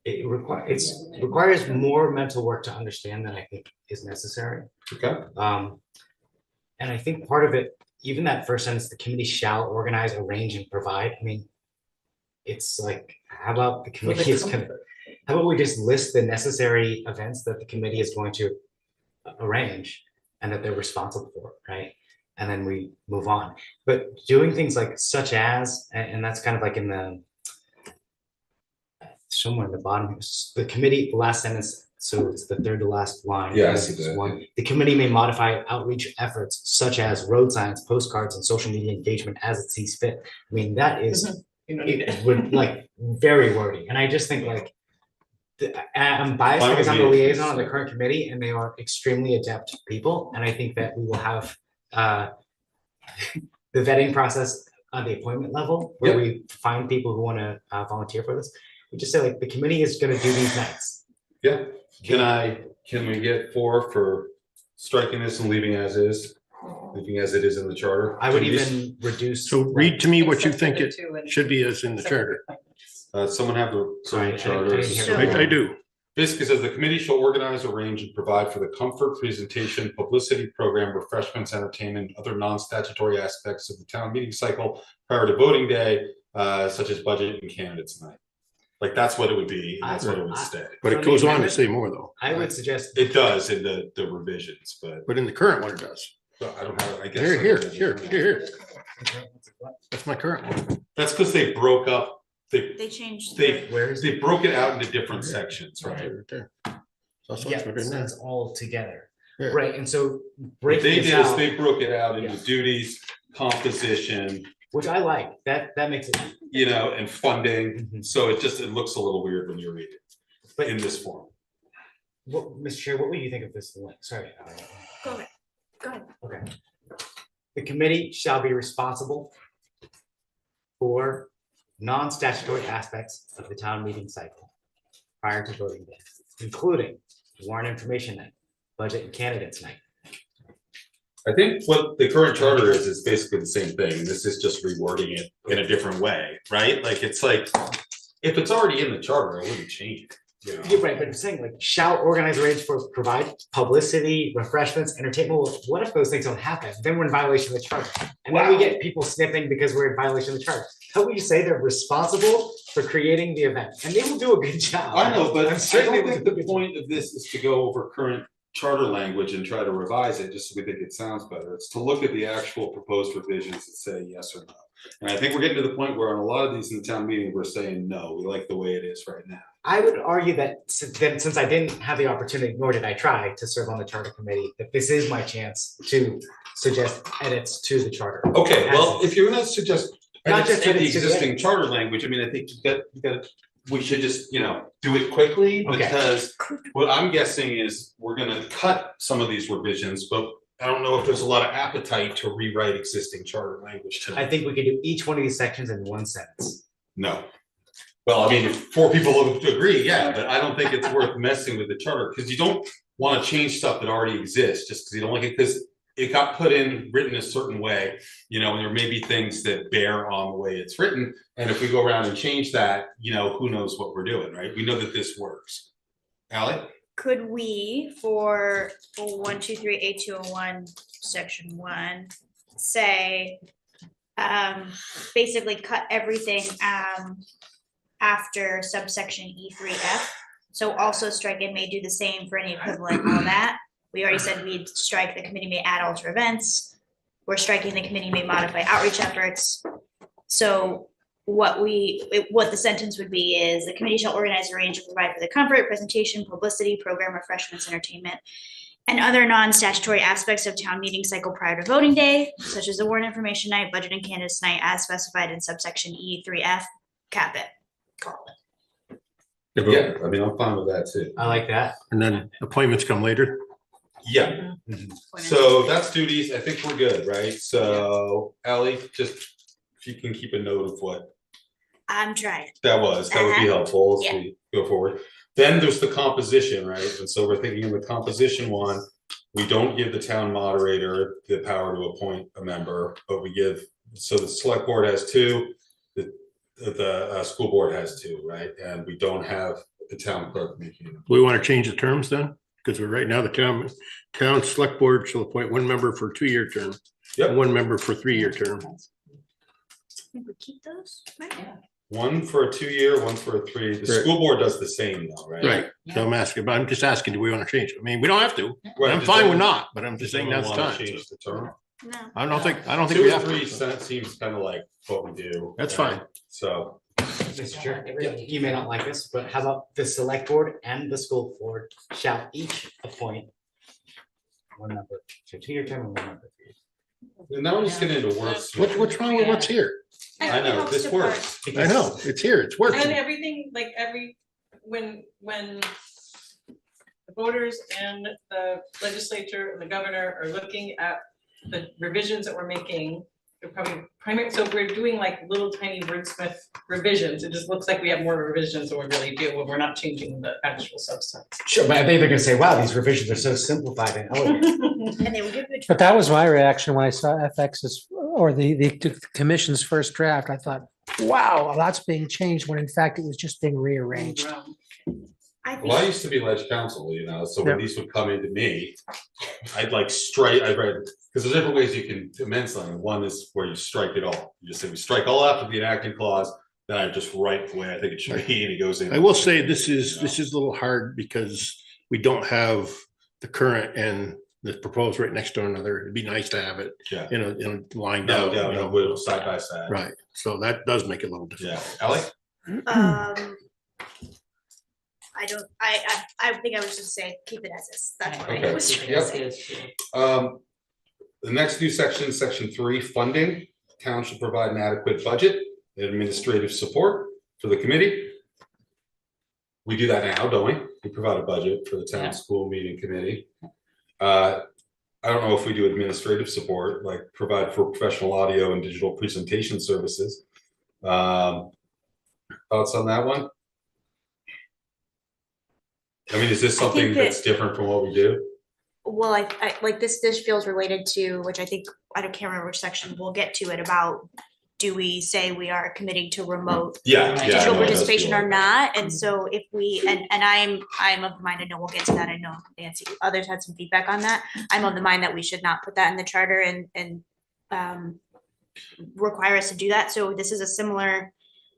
It requires more mental work to understand than I think is necessary. Okay. And I think part of it, even that first sentence, the committee shall organize, arrange, and provide. I mean, it's like, how about the committee is gonna, how about we just list the necessary events that the committee is going to arrange and that they're responsible for, right? And then we move on. But doing things like such as, and that's kind of like in the, somewhere in the bottom, the committee, the last sentence, so it's the 3rd to last line. Yeah, I see that. The committee may modify outreach efforts such as road signs, postcards, and social media engagement as it sees fit. I mean, that is, it would like very wordy. And I just think like, I'm biased Fine because with I'm the me. liaison on the current committee, and they are extremely adept people, and I think that we will have the vetting process on the appointment level, where we find people who want to volunteer for this. We just say like, the committee is gonna do these nights. Yeah, can we get 4 for striking this and leaving as is? Leaving as it is in the charter? I would even reduce. So read to me what you Except think for the it two and- should be as in the charter. Someone have the Sorry, current I charter. didn't hear I do. Basically says the committee shall organize, arrange, and provide for the comfort, presentation, publicity, program, refreshments, entertainment, other non-statutory aspects of the town meeting cycle prior to voting day, such as budget and candidates night. Like, that's what it would be, and that's what it would stay. But it goes on to say more though. I would suggest. It does in the revisions, but in the current one it does. I don't have, I guess. Here. That's my current one. That's because they broke up, They changed. they broke it out into different sections, right? Yeah, so it's all together, Yeah. right? And so What breaking they this did is out, they broke it out into duties, composition, which I like. That makes it. you know, and funding. So it looks a little weird when you read it, but in this form. What, Mr. Chair, what would you think of this link? Sorry. Go ahead. Go ahead. Okay. The committee shall be responsible for non-statutory aspects of the town meeting cycle prior to voting day, including warrant information night, budget and candidates night. I think what the current charter is basically the same thing. This is just rewording it in a different way, right? Like, it's like, if it's already in the charter, I wouldn't change it. You know? You're right, but I'm saying like, shall organize, arrange for, provide publicity, refreshments, entertainment. Well, what if those things don't happen? Then we're in violation of the charter. And then we get people snipping because we're in violation of the charter. How would you say they're responsible for creating the event? And they will do a good job. I know, but I'm I certain they don't will think do a the good job. point of this is to go over current charter language and try to revise it just so we think it sounds better. It's to look at the actual proposed revisions and say yes or no. And I think we're getting to the point where on a lot of these in the town meeting, we're saying, no, we like the way it is right now. I would argue that since I didn't have the opportunity, nor did I try to serve on the charter committee, that this is my chance to suggest edits to the charter. Okay, well, if you're gonna suggest Not edits just to the edits to the existing edits. charter language, I mean, I think you got, we should just, you know, do it quickly, Okay. because what I'm guessing is we're gonna cut some of these revisions, but I don't know if there's a lot of appetite to rewrite existing charter language tonight. I think we could do each one of these sections in one sentence. No. Well, I mean, if 4 people agree, yeah, but I don't think it's worth messing with the charter, because you don't want to change stuff that already exists just because you don't like it, because it got written a certain way, you know, and there may be things that bear on the way it's written. And if we go around and change that, you know, who knows what we're doing, right? We know that this works. Ally? Could we, for 123A201, section 1, say, basically cut everything after subsection E3F? So also strike and may do the same for any equivalent on that. We already said we'd strike the committee may add alter events. We're striking the committee may modify outreach efforts. So what the sentence would be is the committee shall organize, arrange, and provide for the comfort, presentation, publicity, program, refreshments, entertainment, and other non-statutory aspects of town meeting cycle prior to voting day, such as the warrant information night, budget and candidates night, as specified in subsection E3F. Cap it. Call it. Yeah, I mean, I'm fine with that too. I like that. And then appointments come later. Yeah. So that's duties. I think we're good, right? So Ally, just if you can keep a note of what I'm trying. that would be helpful as Yeah. we go forward. Then there's the composition, right? And so we're thinking in the composition one, we don't give the town moderator the power to appoint a member, but we give, so the select board has 2, the school board has 2, right? And we don't have the town clerk making them. We want to change the terms then? Because we're right now, the town select board shall appoint 1 member for a 2-year term. Yep. And 1 member for a 3-year term. We keep those, right? Yeah. 1 for a 2-year, 1 for a 3. The Right. school board does the same though, right? Right. So I'm asking, but I'm just asking, do we want to change it? I mean, we don't have to. Right, I'm does fine with anyone- not, but I'm just saying Anyone that's wanna time. change the term? No. I don't think 2 we or have 3 to. seems kind of like what we do. That's right? fine. So. Mr. Chair, you may not like this, but how about the select board and the school board shall each appoint 1 member to 2-year term and 1 member. Now we're just getting into words. What's wrong with what's here? I know, this works. I know, it's here, it's And working. everything, like every when the voters and the legislature and the governor are looking at the revisions that we're making, they're probably primary, so if we're doing like little tiny wordsmith revisions, it just looks like we have more revisions than we really do when we're not changing the actual substance. Sure, but I think they're gonna say, wow, these revisions are so simplified and elegant. And they will give you a But that was my reaction when I saw FX's or the commission's first draft. I thought, wow, a lot's being changed when in fact it was just being rearranged. Well, I used to be ledge counsel, you know, so when Yeah. these would come into me, I'd like strike, I read, because there's different ways you can amend something. One is where you strike it all. You just say, we strike all after the enacting clause, then I just write the way I think it should be, and it goes in. I will say this is a little hard because we don't have the current and the proposed right next to another. It'd be nice to have it Yeah. in a lined No, out. no, you no, know. we're side by side. Right, so that does make it a little difficult. Yeah, Ally? I think I was just saying, keep it as is. That's what I Okay. was trying to say. Yep. The next new section, section 3, funding. Town should provide an adequate budget and administrative support for the committee. We do that now, don't we? We provide a budget for the town school meeting committee. I don't know if we do administrative support, like provide for professional audio and digital presentation services. Thoughts on that one? I mean, is this something that's different from what we do? Well, I like this feels related to, which I think, can't remember which section, we'll get to it about, do we say we are committing to remote digital participation or not? And so if we, and I'm of the mind, I know we'll get to that, I know Nancy, others had some feedback on that. I'm of the mind that we should not put that in the charter and require us to do that. So this is a similar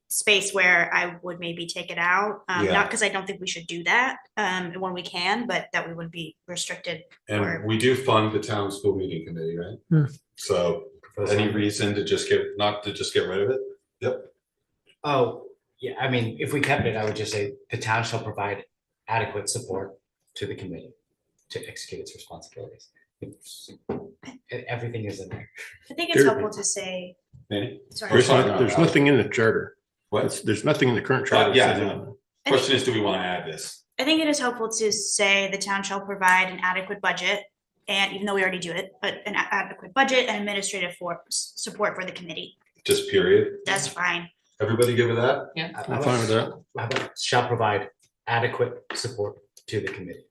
space where I would maybe take it out, not because I don't think we should do that when we can, but that we wouldn't be restricted. And we do fund the town school meeting committee, right? So any reason to just not to just get rid of it? Yep. Oh, yeah, I mean, if we kept it, I would just say the town shall provide adequate support to the committee to execute its responsibilities. Everything is in there. I think it's helpful to say. Sorry. There's nothing in the charter. What? There's nothing in the current charter. Question is, do we want to add this? I think it is helpful to say the town shall provide an adequate budget, and even though we already do it, but an adequate budget and administrative support for the committee. Just period? That's fine. Everybody good with that? Yeah. I'm fine with that. How about shall provide adequate support to the committee?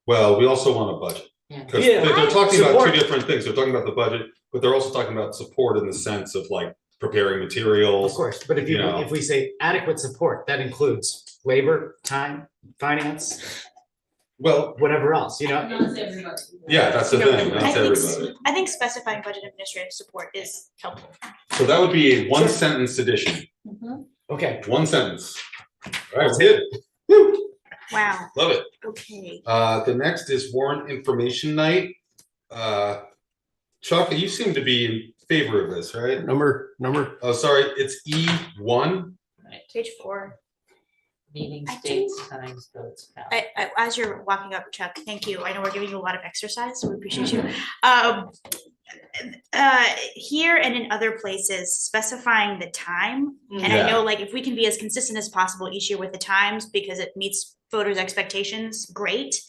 Well, we also want a budget. Because they're talking about two different things. They're talking about the budget, but they're also talking about support in the sense of like preparing materials. Of course, but if we say adequate support, that includes labor, time, finance, well, whatever else, Not everybody. Yeah, that's the thing. That's everybody. I think specifying budget administrative support is helpful. So that would be a one sentence addition. Okay. One sentence. All right, we're good. Wow. Love it. Okay. The next is warrant information night. Chuck, you seem to be in favor of this, right? Number. Oh, sorry, it's E1. Page 4. Meeting dates, times, votes. As you're walking up, Chuck, thank you. I know we're giving you a lot of exercise, so we appreciate you. Here and in other places, specifying the time. And I know, like, if we can be as consistent as possible each year with the times because it meets voters' expectations, great.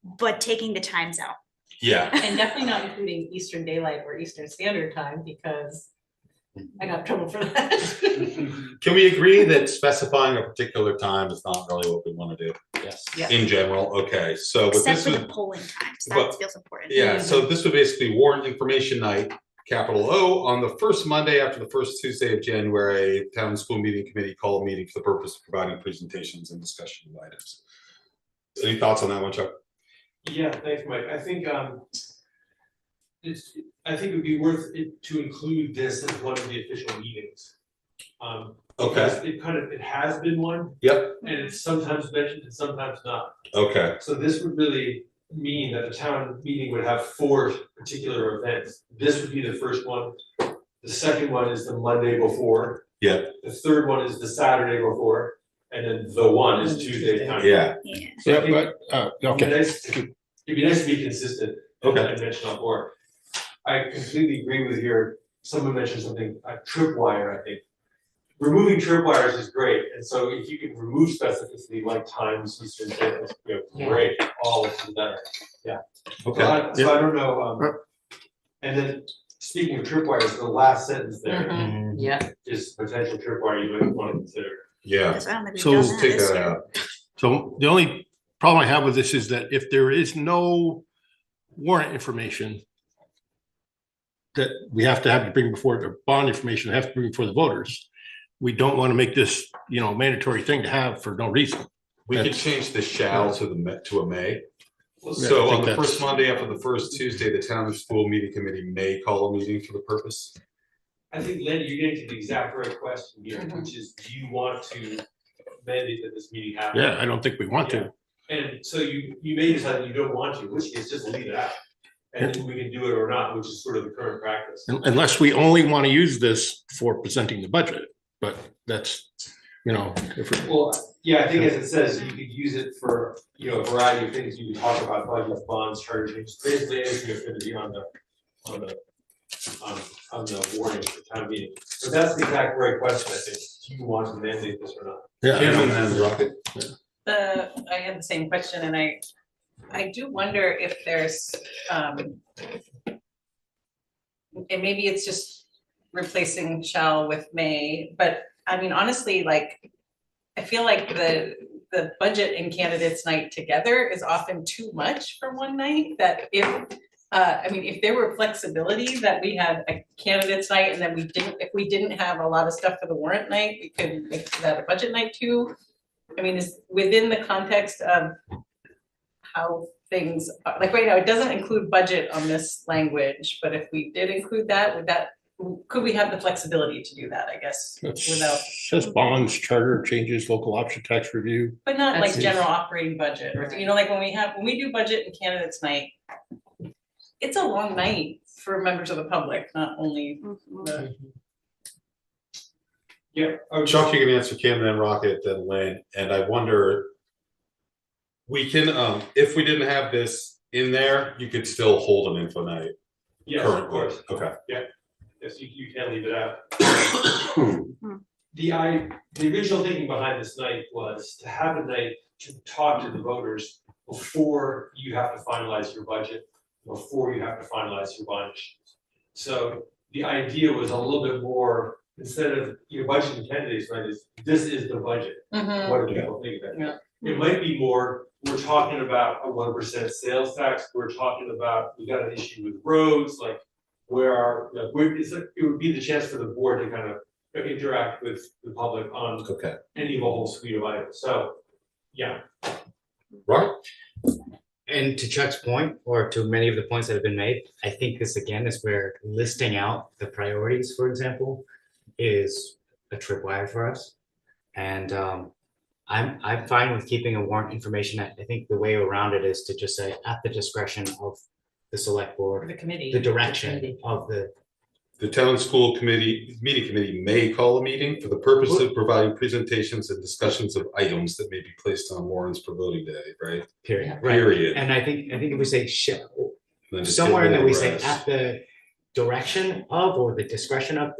But taking the times out. Yeah. And definitely not including Eastern Daylight or Eastern Standard Time because I got in trouble for that. Can we agree that specifying a particular time is not really what we want to do? Yes. In general, okay. So with Except this for would, the polling times, that feels important. yeah, so this would basically warrant information night, capital O, on the first Monday after the first Tuesday of January, town school meeting committee call a meeting for the purpose of providing presentations and discussion of items. Any thoughts on that one, Chuck? Yeah, thanks, Mike. I think it would be worth it to include this as one of the official meetings. Okay. It has been one. Yep. And it's sometimes mentioned and sometimes not. Okay. So this would really mean that the town meeting would have 4 particular events. This would be the first one. The second one is the Monday before. Yeah. The third one is the Saturday before. And then the one is Tuesday time. Yeah. So I think okay. It'd be nice to be consistent. Okay. I mentioned on board. I completely agree with someone mentioned something, a tripwire, I think. removing tripwires is great, and so if you can remove specificity like times, Eastern Time, great, all of the better, yeah. Okay. So I don't know, and then speaking of tripwires, the last sentence there Yeah. is potential tripwire you might want to consider. Yeah. Because I don't think we've So done that take this that year. out. So the only problem I have with this is that if there is no warrant information that we have to bring before the bond information, have to bring before the voters, we don't want to make this, mandatory thing to have for no reason. We could That's- change the shall to a may. Yeah, I So think on the that's- first Monday after the first Tuesday, the town and school meeting committee may call a meeting for the purpose. I think, Lynn, you're getting to the exact right question here, which is, do you want to mandate that this meeting happen? Yeah, I don't think we want to. And so you may decide that you don't want to, in which case just leave it out. And then we can do it or not, which is sort of the current practice. Unless we only want to use this for presenting the budget, but that's, if we- Well, yeah, I think as it says, you could use it for, a variety of things. You can talk about budgets, bonds, charter changes, basically anything that's going to be on the warning for town meeting. But that's the exact right question, I think. Do you want to mandate this or not? Yeah. Kim and then Rocket. I had the same question, and I do wonder if there's, and maybe it's just replacing shall with may, but I mean, honestly, like, I feel like the budget and candidates night together is often too much for one night, that if there were flexibility that we had a candidates night and then if we didn't have a lot of stuff for the warrant night, we could make that a budget night too. I mean, is within the context of how things, like right now, it doesn't include budget on this language, but if we did include that, could we have the flexibility to do that, I guess, without, says bonds, charter changes, local option tax review. but not like That's- general operating budget, or, like when we do budget and candidates night, it's a long night for members of the public, not only the. Yeah. Chuck, you can answer Kim, then Rocket, then Lynn, and I wonder, we can, if we didn't have this in there, you could still hold an info night. Yes, of currently. course. Okay. Yeah, yes, you can't leave it out. The original thinking behind this night was to have a night to talk to the voters before you have to finalize your budget, before you have to finalize your bond issues. So the idea was a little bit more, instead of your budget and candidates, right, this is the budget. What do people think of it? It might be more, we're talking about a 1% sales tax, we're talking about, we got an issue with roads, like it would be the chance for the board to kind of interact with the public on any of a whole suite of items. So, yeah. Right. And to Chuck's point, or to many of the points that have been made, I think this again is where listing out the priorities, for example, is a tripwire for us. And I'm fine with keeping a warrant information. I think the way around it is to just say at the discretion of the select board, the committee, the direction of the town school meeting committee may call a meeting for the purpose of providing presentations and discussions of items that may be placed on warrants for voting day, right? Period. Period. And I think if we say shall, Then just somewhere in get there we rid say of at the direction of or the discretion of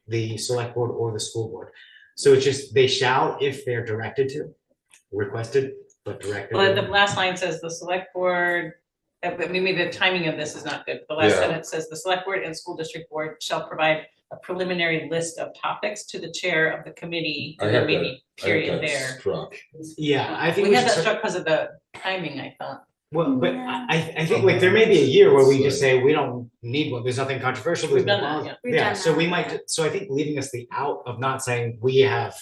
the select board or the school board. So it's just they shall if they're directed to, requested, but directed. Well, the last line says the select board, maybe the timing of this is not good. The last sentence says the select board and school district board shall provide a preliminary list of topics to the chair of the committee, and then maybe period there. Yeah, I think We had should that start- struck because of the timing, I thought. Well, but I think like there may be a year where we just say we don't need one. There's nothing controversial. We've there's no done that, laws. yeah. We've Yeah, done so that, we might. So I think leaving us the out of not saying we have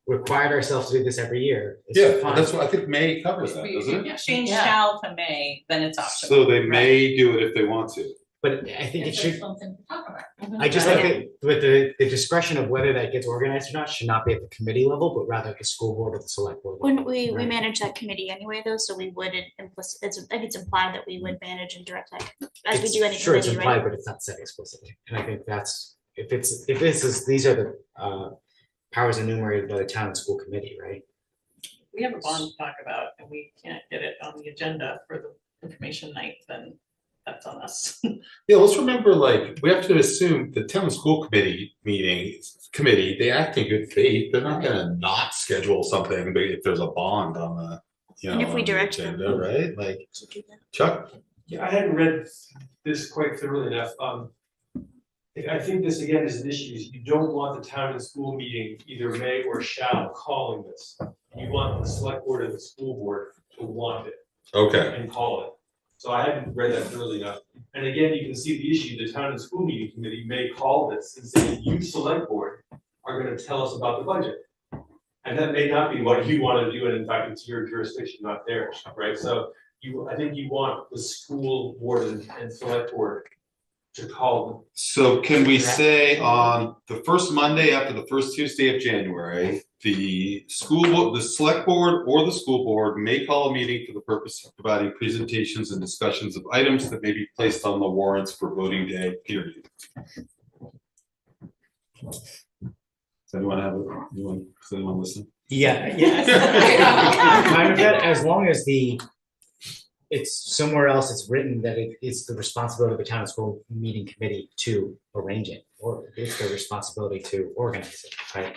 required ourselves to do this every year. Is fine. That's what I think May covers that, doesn't it? Change shall to may, then it's optional. So they may do it if they want to. But I think it should. Something to talk about. I just think that with the discretion of whether that gets organized or not should not be at the committee level, but rather at the school board or the select board. Wouldn't we Right. manage that committee anyway though, so we wouldn't it's implied that we would manage and direct that as we do any Sure, it's committee, implied, right? but it's not said explicitly. And I think that's, these are the powers enumerated by the town and school committee, right? We have a bond to talk about and we can't get it on the agenda for the information night, then that's on us. Yeah, let's remember, like, we have to assume the town school committee they act in good faith. They're not gonna not schedule something, but if there's a bond on the, And if we on the direct them. agenda, right? Like, Chuck? Yeah, I hadn't read this quite thoroughly enough. I think this again is an issue. You don't want the town and school meeting either may or shall calling this. You want the select board and the school board to want it. Okay. And call it. So I haven't read that thoroughly enough. And again, you can see the issue, the town and school meeting committee may call this and say, you select board are gonna tell us about the budget. And that may not be what you wanna do, and in fact, it's your jurisdiction, not theirs, right? So I think you want the school board and select board to call them. So can we say on the first Monday after the first Tuesday of January, the select board or the school board may call a meeting for the purpose of providing presentations and discussions of items that may be placed on the warrants for voting day, period. Does anyone have it? Does anyone listen? Yeah. Kind of that, as long as it's somewhere else, it's written that it's the responsibility of the town school meeting committee to arrange it, or it's their responsibility to organize it, right?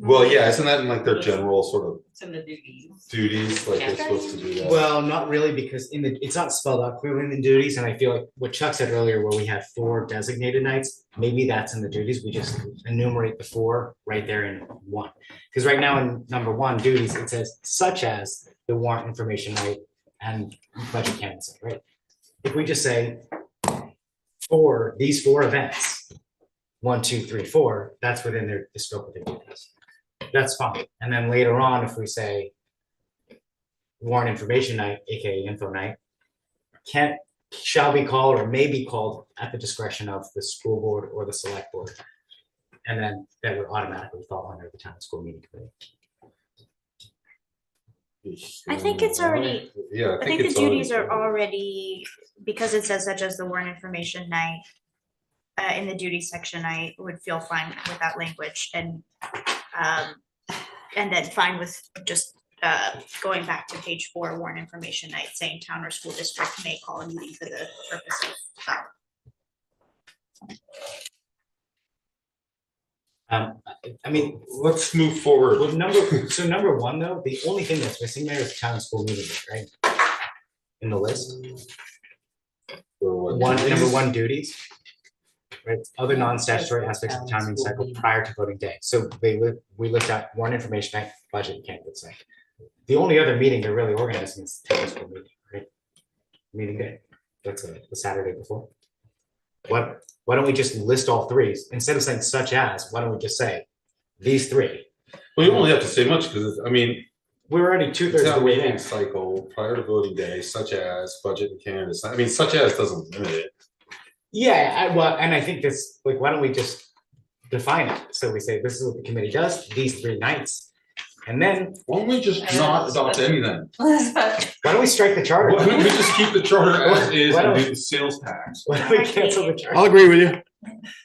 Well, yeah, isn't that in like their general sort of It's in the duties. like they're supposed to do that? Well, not really, because it's not spelled out clearly in the duties, and I feel like what Chuck said earlier, where we have 4 designated nights, maybe that's in the duties, we just enumerate the 4 right there in 1. Because right now in number 1 duties, it says such as the warrant information night and budget canvassing, right? If we just say for these 4 events, 1, 2, 3, 4, that's within the scope of their duties. That's fine. And then later on, if we say warrant information night, aka info night, shall be called or may be called at the discretion of the school board or the select board. And then that would automatically fall under the town school meeting committee. I think it's already, Yeah, I think the duties are already, because it says such as the warrant information night, in the duty section, I would feel fine with that language and then fine with just going back to page 4, warrant information night, saying town or school district may call a meeting for the purpose of. I mean, let's move forward. With number 1 though, the only thing that's missing there is town and school meeting, right? In the list. Number 1 duties. Right, other non-statutory aspects of the town meeting cycle prior to voting day. So we looked at warrant information night, budget and canvassing. The only other meeting they're really organizing is the town school meeting, right? Meeting day. That's the Saturday before. Why don't we just list all 3 instead of saying such as? Why don't we just say these 3? Well, you don't really have to say much because I mean, we're already 2/3 of the way meeting there. cycle prior to voting day, such as budget and canvas. I mean, such as doesn't limit it. Yeah, and I think this, like, why don't we just define it? So we say this is what the committee does, these 3 nights. And then why don't we just not adopt anything? Why don't we strike the charter? Why don't we just keep the charter as is Why and don't do the sales tax? Why don't we cancel the charter? I'll agree with you.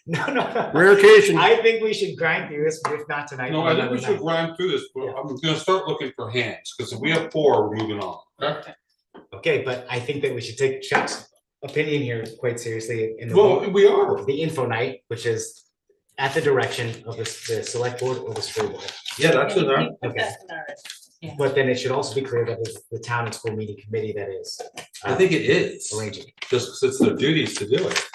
No. Rare occasion. I think we should grind through this, but if not tonight. No, I think we should grind through this, but I'm gonna start looking for hands, because if we have 4, we're moving on. Okay, but I think that we should take Chuck's opinion here quite seriously. Well, we are. The info night, which is at the direction of the select board or the school board. Yeah, that's in there. Okay. But then it should also be clear that it's the town and school meeting committee that is. I think it is. Arranging. Just because it's their duties to do it.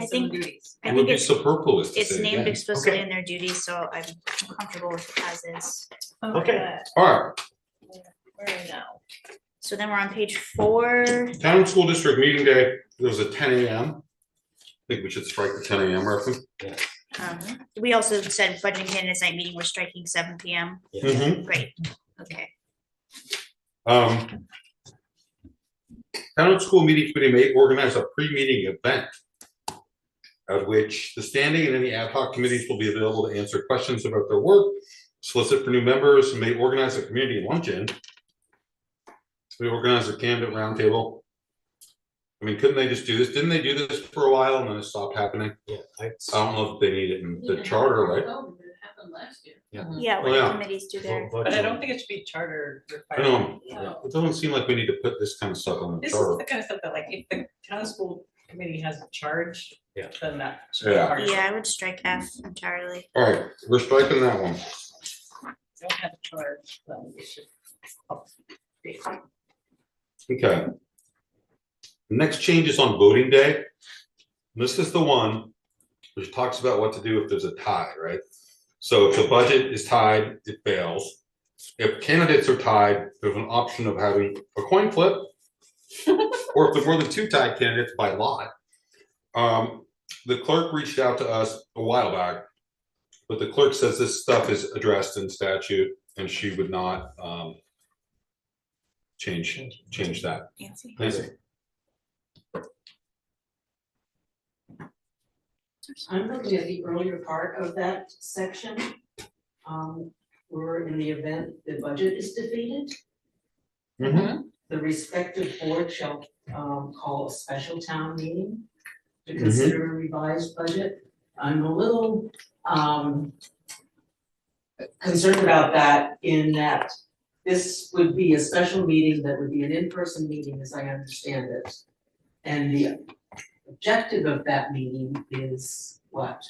I think It would be superfluous to it's say named again. explicitly in their duties, so I'm comfortable with it as is. Okay. All right. Where are we now? So then we're on page 4. Town and school district meeting day, there was a 10 a.m. I think we should strike the 10 a.m. reference. We also said budget and candidates night meeting, we're striking 7 p.m. Mhm. Great, okay. Town and school meeting committee may organize a pre-meeting event at which the standing and any ad hoc committees will be available to answer questions about their work, solicit for new members, and may organize a community luncheon. We organize a candidate roundtable. I mean, couldn't they just do this? Didn't they do this for a while and then it stopped happening? Yeah. I don't know if they need it in the charter, right? Oh, it happened last year. Yeah, Oh, when yeah. the committees do their. But I don't think it should be charter I know. required. It doesn't seem like we need to put this kind of stuff on the This is charter. the kind of stuff that like if the town school committee has a charge, Yeah. then that. Yeah. Yeah, I would strike F entirely. All right, we're striking that one. Don't have a charge, then we should. Okay. Next change is on voting day. This is the one which talks about what to do if there's a tie, right? So if the budget is tied, it fails. If candidates are tied, there's an option of having a coin flip, or if there's more than 2 tied candidates by lot. The clerk reached out to us a while back, but the clerk says this stuff is addressed in statute, and she would not change that. Nancy. Nancy. I'm looking at the earlier part of that section. Where in the event the budget is defeated, the respective board shall call a special town meeting to consider a revised budget. I'm a little concerned about that, in that this would be a special meeting that would be an in-person meeting, as I understand it. And the objective of that meeting is what?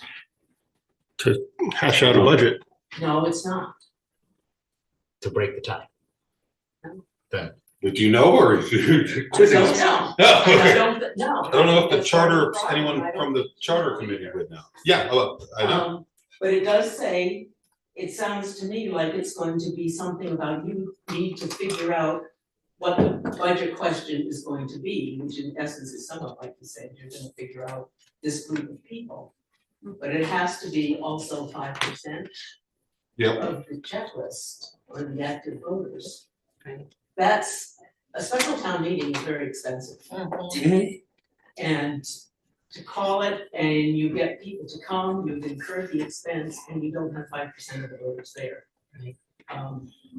To hash out a budget. No, it's not. To break the tie. Then, did you know, or I don't know. No. I don't know. I don't know if the charter, anyone from the charter committee would know. Yeah, I know. But it does say, it sounds to me like it's going to be something about you need to figure out what the budget question is going to be, which in essence is somewhat like you said, you're gonna figure out this group of people. But it has to be also 5% of the checklist or the active voters. Right? That's, a special town meeting is very expensive. And to call it and you get people to come, you've incurred the expense and you don't have 5% of the voters there. Right?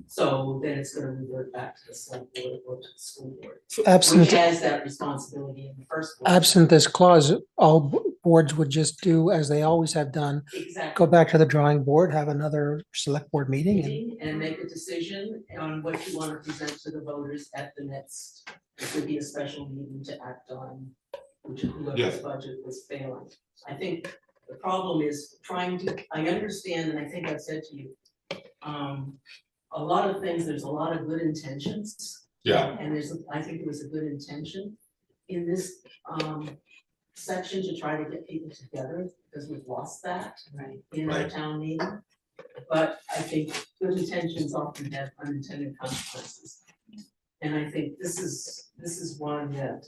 So then it's gonna revert back to the select board or to the school board. Which has that responsibility in the first place. Absent this clause, all boards would just do as they always have done. Exactly. Go back to the drawing board, have another select board meeting. And make a decision on what you want to present to the voters at the next, it could be a special meeting to act on, which whoever's budget was failing. I think the problem is trying to, I understand, and I think I've said to you, a lot of things, there's a lot of good intentions. Yeah. And I think there was a good intention in this section to try to get people together, because we've lost that in our town meeting. But I think good intentions often have unintended consequences. And I think this is one that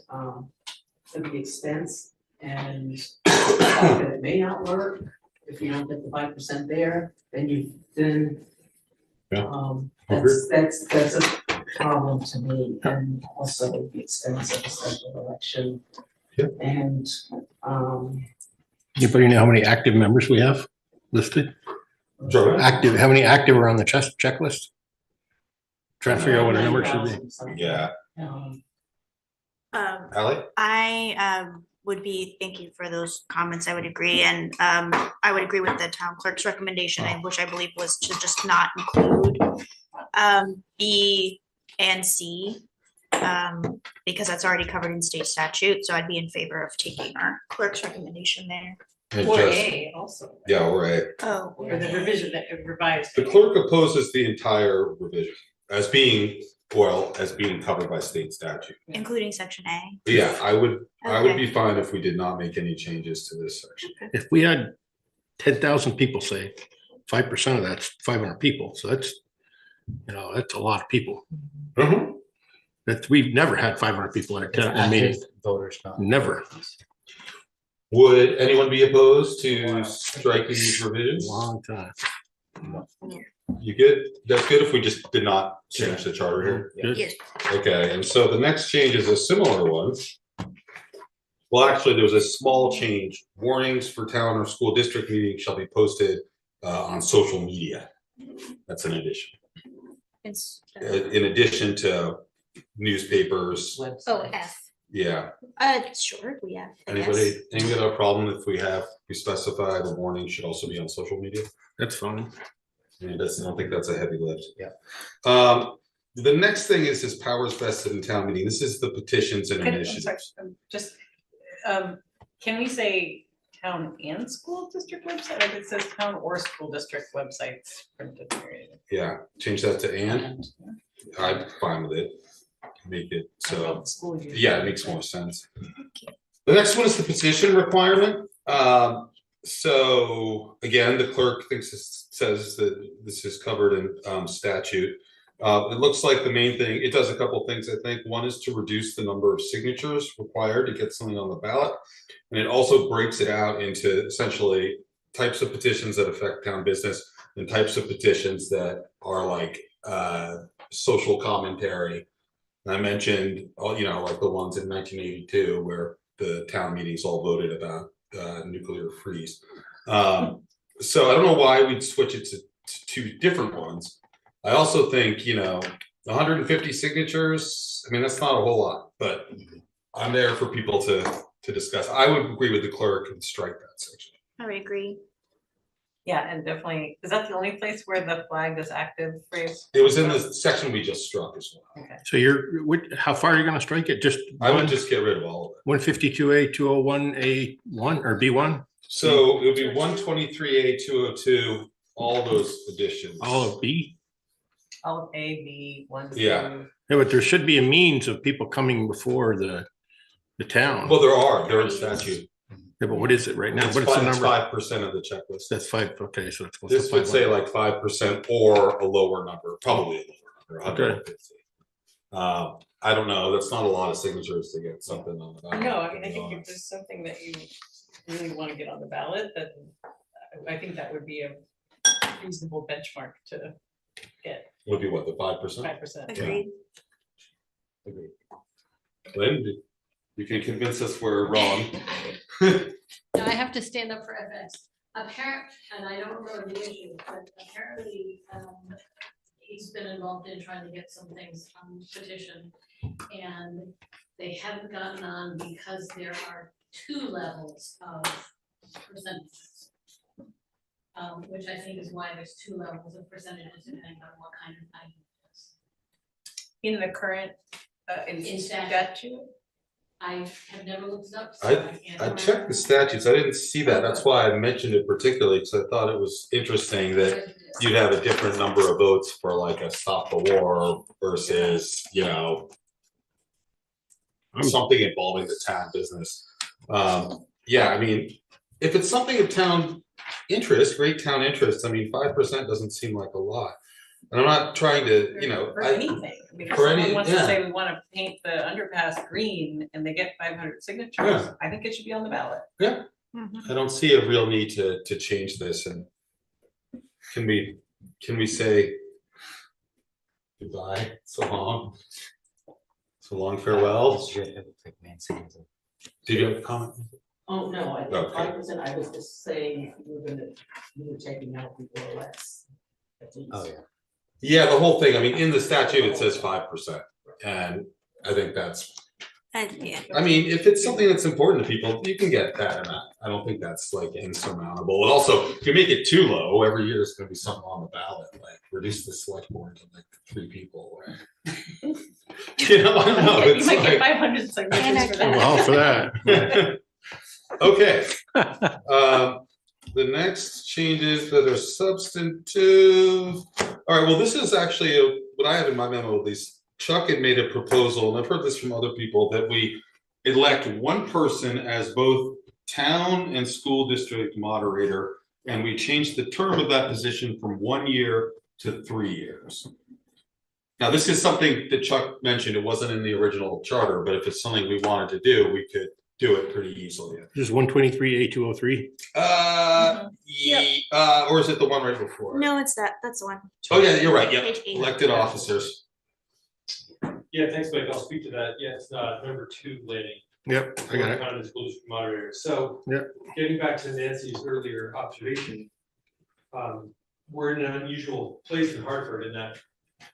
could be expense, and that it may not work if you don't get the 5% there, then that's a problem to me, and also the expense of a special election. And Anybody know how many active members we have listed? Active, how many active are on the checklist? Trying to figure out what a number should be. Yeah. Ally? I would be, thank you for those comments, I would agree, and I would agree with the town clerk's recommendation, which I believe was to just not include B and C, because that's already covered in state statute, so I'd be in favor of taking our clerk's recommendation there. Or A also. Yeah, or A. Oh. Or the revision that revised. The clerk opposes the entire revision as being covered by state statute. Including section A. Yeah, I would be fine if we did not make any changes to this section. If we had 10,000 people, say 5% of that's 500 people, so that's, that's a lot of people. That we've never had 500 people at a meeting. Voters, never. Would anyone be opposed to striking these revisions? Long time. You good? That's good if we just did not change the charter here? Yes. Okay, and so the next change is a similar one. Well, actually, there was a small change. Warnings for town or school district meetings shall be posted on social media. That's an addition. In addition to newspapers. Oh, F. Yeah. Sure, we have. Anybody got a problem if we specify the warning should also be on social media? That's fine. I don't think that's a heavy lift. Yeah. The next thing is this powers vested in town meeting. This is the petitions and I'm sorry, initiatives. just, can we say town and school district website, or it says town or school district websites printed period? Yeah, change that to and. I'm fine with it. Make it so, yeah, it makes more sense. The next one is the petition requirement. So again, the clerk thinks this says that this is covered in statute. It looks like the main thing, it does a couple of things, I think. One is to reduce the number of signatures required to get something on the ballot. And it also breaks it out into essentially types of petitions that affect town business and types of petitions that are like social commentary. And I mentioned, you know, like the ones in 1982 where the town meetings all voted about nuclear freeze. So I don't know why we'd switch it to two different ones. I also think, you know, 150 signatures, I mean, that's not a whole lot, but I'm there for people to discuss. I would agree with the clerk and strike that section. I would agree. Yeah, and definitely, is that the only place where the flag is active phrase? It was in the section we just struck as well. Okay. So how far are you gonna strike it? Just I would just get rid of all of it. 152A, 201A1 or B1? So it would be 123A, 202, all those additions. All of B? All of A, B, 1, Yeah. 2. Yeah, but there should be a means of people coming before the town. Well, they're in statute. Yeah, but what is it right now? It's What is the number? 5% of the checklist. That's 5, okay, so it's. This would say like 5% or a lower number, probably a lower number. Okay. 150. I don't know, that's not a lot of signatures to get something on the ballot. No, I mean, I think if there's something that you really want to get on the ballot, then I think that would be a reasonable benchmark to get. Would be what, the 5%? 5%. Agreed. Agreed. Lynn, you can convince us we're wrong. Now I have to stand up for FS. Apparently, and I don't know the issue, but apparently, he's been involved in trying to get some things on petition. And they haven't gotten on because there are 2 levels of percentages. Which I think is why there's 2 levels of percentages depending on what kind of item it is. In the current, in statute? I have never looked it up. So I can't I remember. checked the statutes. I didn't see that. That's why I mentioned it particularly, because I thought it was interesting that you'd have a different number of votes for like a stop the war versus, you know, something involving the town business. Yeah, I mean, if it's something of town interest, great town interest, I mean, 5% doesn't seem like a lot. And I'm not trying to, you know, For anything, because for someone any- wants to yeah. say we want to paint the underpass green and they get 500 signatures, Yeah. I think it should be on the ballot. Yeah, I don't see a real need to change this. And can we say goodbye, so long farewell? Did you have a comment? Oh, no, I think Okay. 5%, I was just saying, you were taking out people or less. At least. Oh, yeah. Yeah, the whole thing, I mean, in the statute, it says 5%, and I think that's, Yeah. I mean, if it's something that's important to people, you can get that amount. I don't think that's like insurmountable. And also, if you make it too low, every year there's gonna be something on the ballot, like reduce the select board to like 3 people. You know, I don't know. You It's might get like, 500 signatures for that. Well, for that. okay. The next changes that are substantive. All right, well, this is actually what I have in my memo, at least. Chuck had made a proposal, and I've heard this from other people, that we elect one person as both town and school district moderator, and we changed the term of that position from 1 year to 3 years. Now, this is something that Chuck mentioned. It wasn't in the original charter, but if it's something we wanted to do, we could do it pretty easily. Just 123A203. Or is it the one right before? No, it's that's the one. Oh, yeah, you're right. Yeah, Page 8. elected officers. Yeah, thanks, Mike. I'll speak to that. Yes, number 2, Lanning. Yep, I got it. Town and school district moderator. So getting back to Nancy's earlier observation, we're in an unusual place in Hartford in that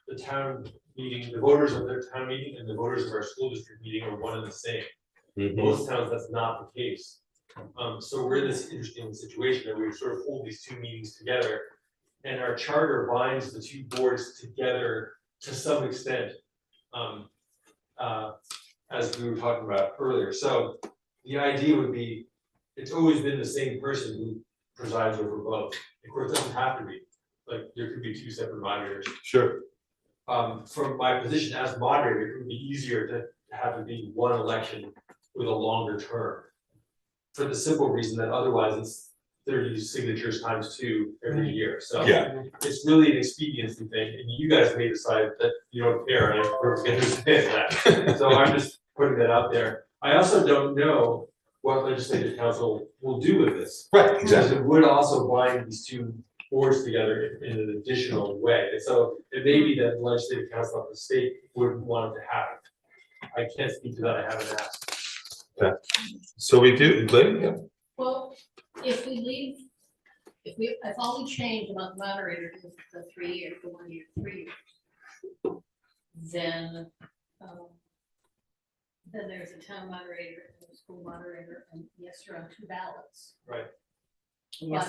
the town meeting, the voters of their town meeting and the voters of our school district meeting are one and the same. Most towns, that's not the case. So we're in this interesting situation that we sort of hold these 2 meetings together, and our charter binds the 2 boards together to some extent, as we were talking about earlier. So the idea would be, it's always been the same person who presides over both. Of course, it doesn't have to be, like, there could be two separate moderators. Sure. From my position as moderator, it would be easier to have it be one election with a longer term. For the simple reason that otherwise it's 30 signatures times 2 every year. So Yeah. it's really an expediency thing, and you guys may decide that you don't care, and I perfectly understand that. So I'm just putting that out there. I also don't know what legislative council will do with this. Right, Because exactly. it would also bind these two boards together in an additional way. And so it may be that the legislative council of the state wouldn't want it to happen. I can't speak to that, I haven't asked. Okay. So we do, yeah. Well, if we leave, if all we change about the moderator is the 3 year, the 1 year, 3 years, then there's a town moderator and a school moderator, and yes, you're on 2 ballots. Right. But,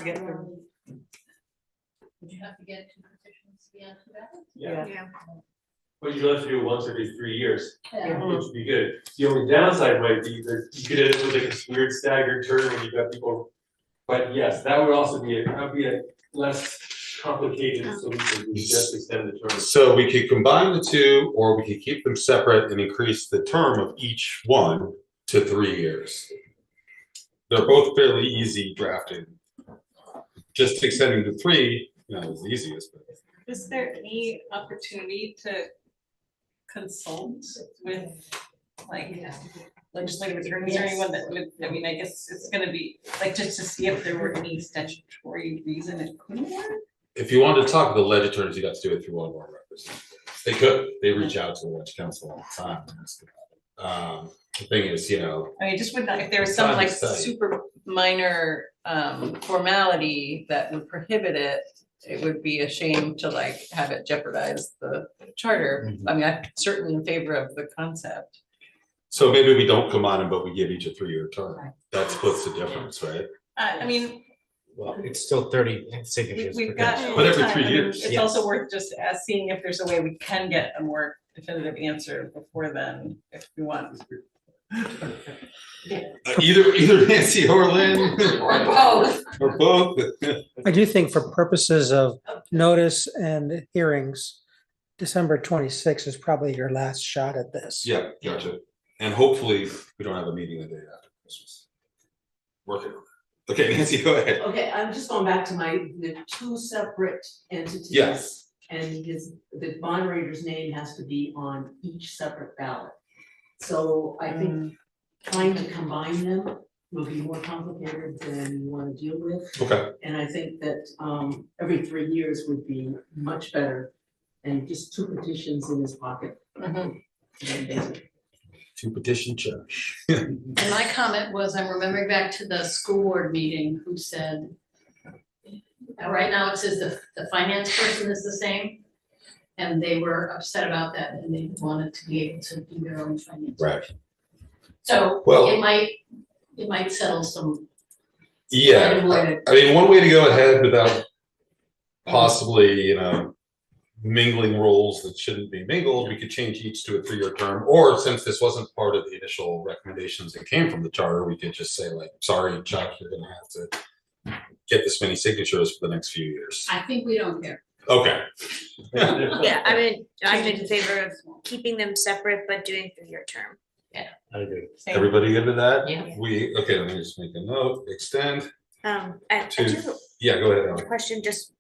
would you have to get 2 petitions to be on 2 ballots? Yeah. But you have to do it once every 3 years, Yeah. which would be good. The only downside might be that you could end up with like this weird staggered term when you've got people. But yes, that would also be a less complicated solution to just extend the term. So we could combine the two, or we could keep them separate and increase the term of each one to 3 years. They're both fairly easy drafting. Just extending to 3, is the easiest. But Is there any opportunity to consult with like legislative attorneys or anyone that would, I mean, I guess it's gonna be like just to see if there were any statutory reason it couldn't work? if you wanted to talk to the legislators, attorneys, you got to do it through one of our representatives. They could. They reach out to the Ledge Council all the time. And ask about it. The thing is, I mean, just would not, if there was some Time to like study. super minor formality that would prohibit it, it would be a shame to like have it jeopardize the charter. I mean, I'm certainly in favor of the concept. So maybe we don't combine them, but we give each a 3-year term. That splits the difference, right? I mean, Well, it's still 30 signatures. we've per got. person. But every time. 3 I mean, years. It's Yes. also worth just seeing if there's a way we can get a more definitive answer before then, if we want. Either Nancy or Lynn. Or both. Or both. I do think for purposes of notice and hearings, December 26th is probably your last shot at this. Yeah, gotcha. And hopefully we don't have a meeting the day after Christmas. Working on it. Okay, Nancy, go ahead. Okay, I'm just going back to the 2 separate entities. Yes. And the moderator's name has to be on each separate ballot. So I think trying to combine them will be more complicated than you want to deal with. Okay. And I think that every 3 years would be much better, and just 2 petitions in his pocket. To petition church. And my comment was, I'm remembering back to the school board meeting who said, right now it says the finance person is the same. And they were upset about that and they wanted to be able to do their own finance. Right. So Well- it might settle some. Yeah, I mean, one way to go ahead without possibly, mingling roles that shouldn't be mingled, we could change each to a 3-year term. Or since this wasn't part of the initial recommendations that came from the charter, we could just say like, sorry, Chuck, you're gonna have to get this many signatures for the next few years. I think we don't care. Okay. Yeah, I mean, I'm in favor of keeping them separate, but doing 3-year term. Yeah. I agree. Everybody good with that? Yeah. Okay, let me just make a note, extend. I To- do Yeah, go ahead, a Ellen. question just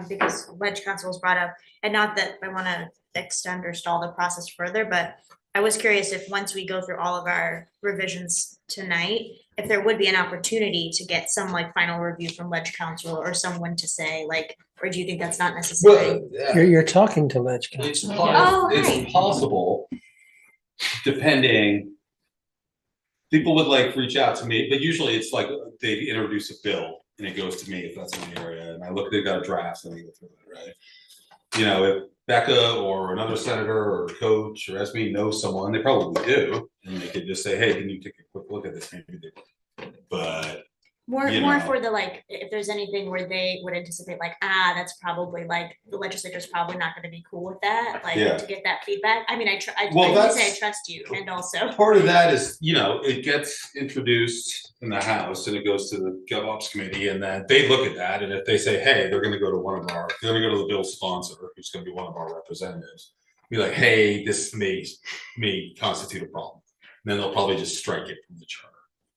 because Ledge Council was brought up, and not that I want to extend or stall the process further, but I was curious if once we go through all of our revisions tonight, if there would be an opportunity to get some like final review from Ledge Council or someone to say like, or do you think that's not necessary? You're talking to Ledge Council. Oh, hi. It's possible, depending. People would like reach out to me, but usually it's like they introduce a bill and it goes to me if that's my area, and I look, they've got a draft and I go through it, right? If Becca or another senator or coach or Esme knows someone, they probably do, and they could just say, hey, can you take a quick look at this? Maybe they would. But More You more know. for the like, if there's anything where they would anticipate like, that's probably like, the legislature's probably not gonna be cool with that, like Yeah. to get that feedback. I mean, I Well, need to say I that's- trust you and also. Part of that is, it gets introduced in the House and it goes to the GovOps committee, and then they look at that, and if they say, hey, they're gonna go to they're gonna go to the bill sponsor, who's gonna be one of our representatives, be like, hey, this may constitute a problem. And then they'll probably just strike it from the charter.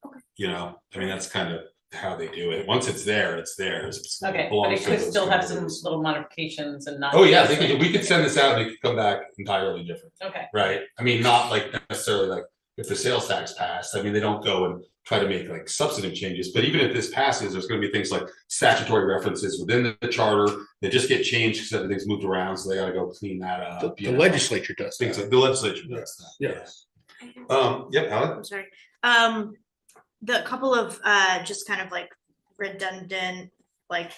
Okay. I mean, that's kind of how they do it. Once it's there, it's theirs. Okay, but belongs it to could those still have some committees. little modifications and not. Oh, yeah, we could send this out and it could come back entirely different. Okay. Right? I mean, not like necessarily like if the sales tax passed, I mean, they don't go and try to make like substantive changes, but even if this passes, there's gonna be things like statutory references within the charter that just get changed because everything's moved around, so they gotta go clean that up. The legislature does Things that. like, the legislature does that. Yes. Yep, Alex? I'm sorry. The couple of just kind of like redundant, like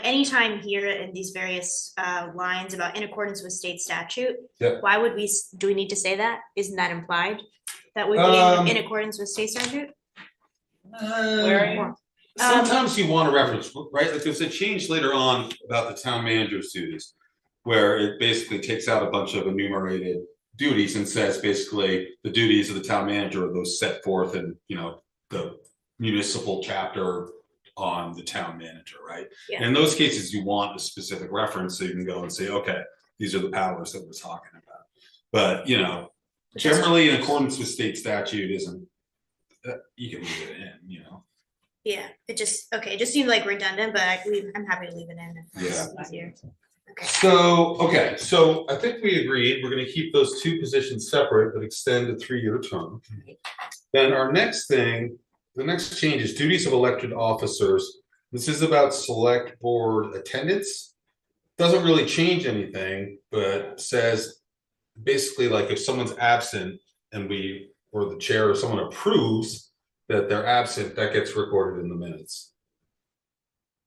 anytime here in these various lines about in accordance with state statute, Yep. why would do we need to say that? Isn't that implied? That would be in accordance with state statute? Where are you? Sometimes you want a reference, right? Like there's a change later on about the town manager's duties, where it basically takes out a bunch of enumerated duties and says basically the duties of the town manager are those set forth in, the municipal chapter on the town manager, right? Yeah. And in those cases, you want a specific reference so you can go and say, okay, these are the powers that we're talking about. But, generally in accordance with state statute isn't, you can leave it in, Yeah, it just seemed like redundant, but I'm happy to leave it in if Yeah. it's easier. So I think we agreed, we're gonna keep those two positions separate, but extend a 3-year term. Then our next thing, the next change is duties of elected officers. This is about select board attendance. Doesn't really change anything, but says basically like if someone's absent and or the chair or someone approves that they're absent, that gets recorded in the minutes.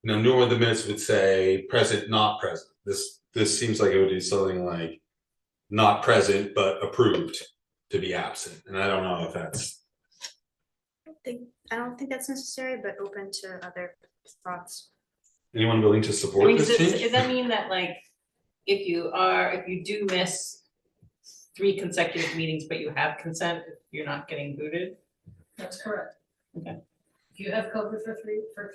Normally the minutes would say present, not present. This seems like it would be something like not present, but approved to be absent. And I don't know if that's. I don't think that's necessary, but open to other thoughts. Anyone willing to support this change? Does that mean that like, if you do miss 3 consecutive meetings, but you have consent, you're not getting booted? That's correct. Okay. If you have COVID for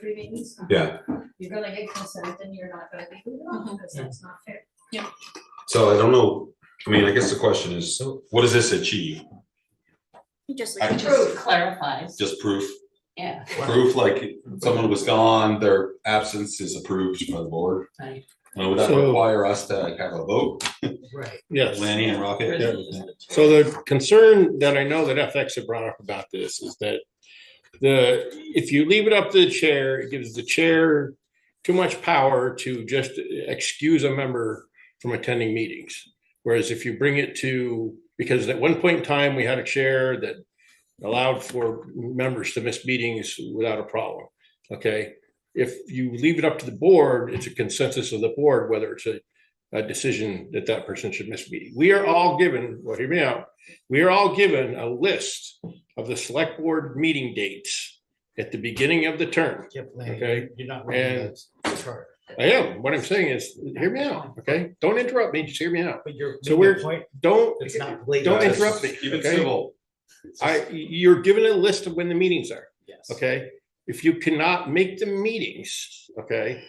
three meetings. Yeah. You're gonna get consent and you're not gonna be booted off, because that's not fair. Yeah. So I don't know. I mean, I guess the question is, what does this achieve? Just like Proof clarifies. Just proof. Yeah. Proof like someone was gone, their absence is approved by the board. Right. Would that So- require us to have a vote? Right. Yes. Lanny and Rocket? Yeah. So the concern that I know that FX have brought up about this is that if you leave it up to the chair, it gives the chair too much power to just excuse a member from attending meetings. Whereas if you bring it because at one point in time, we had a chair that allowed for members to miss meetings without a problem. Okay. If you leave it up to the board, it's a consensus of the board, whether it's a decision that person should miss a meeting. We are all given, well, hear me out. We are all given a list of the select board meeting dates at the beginning of the term. Okay. You're not reading the chart. I am. What I'm saying is, hear me out. Okay. Don't interrupt me. Just hear me out. But you're So making a point. don't It's not interrupt me. Keep it Okay? civil. You're given a list of when the meetings are. Yes. Okay. If you cannot make the meetings, okay,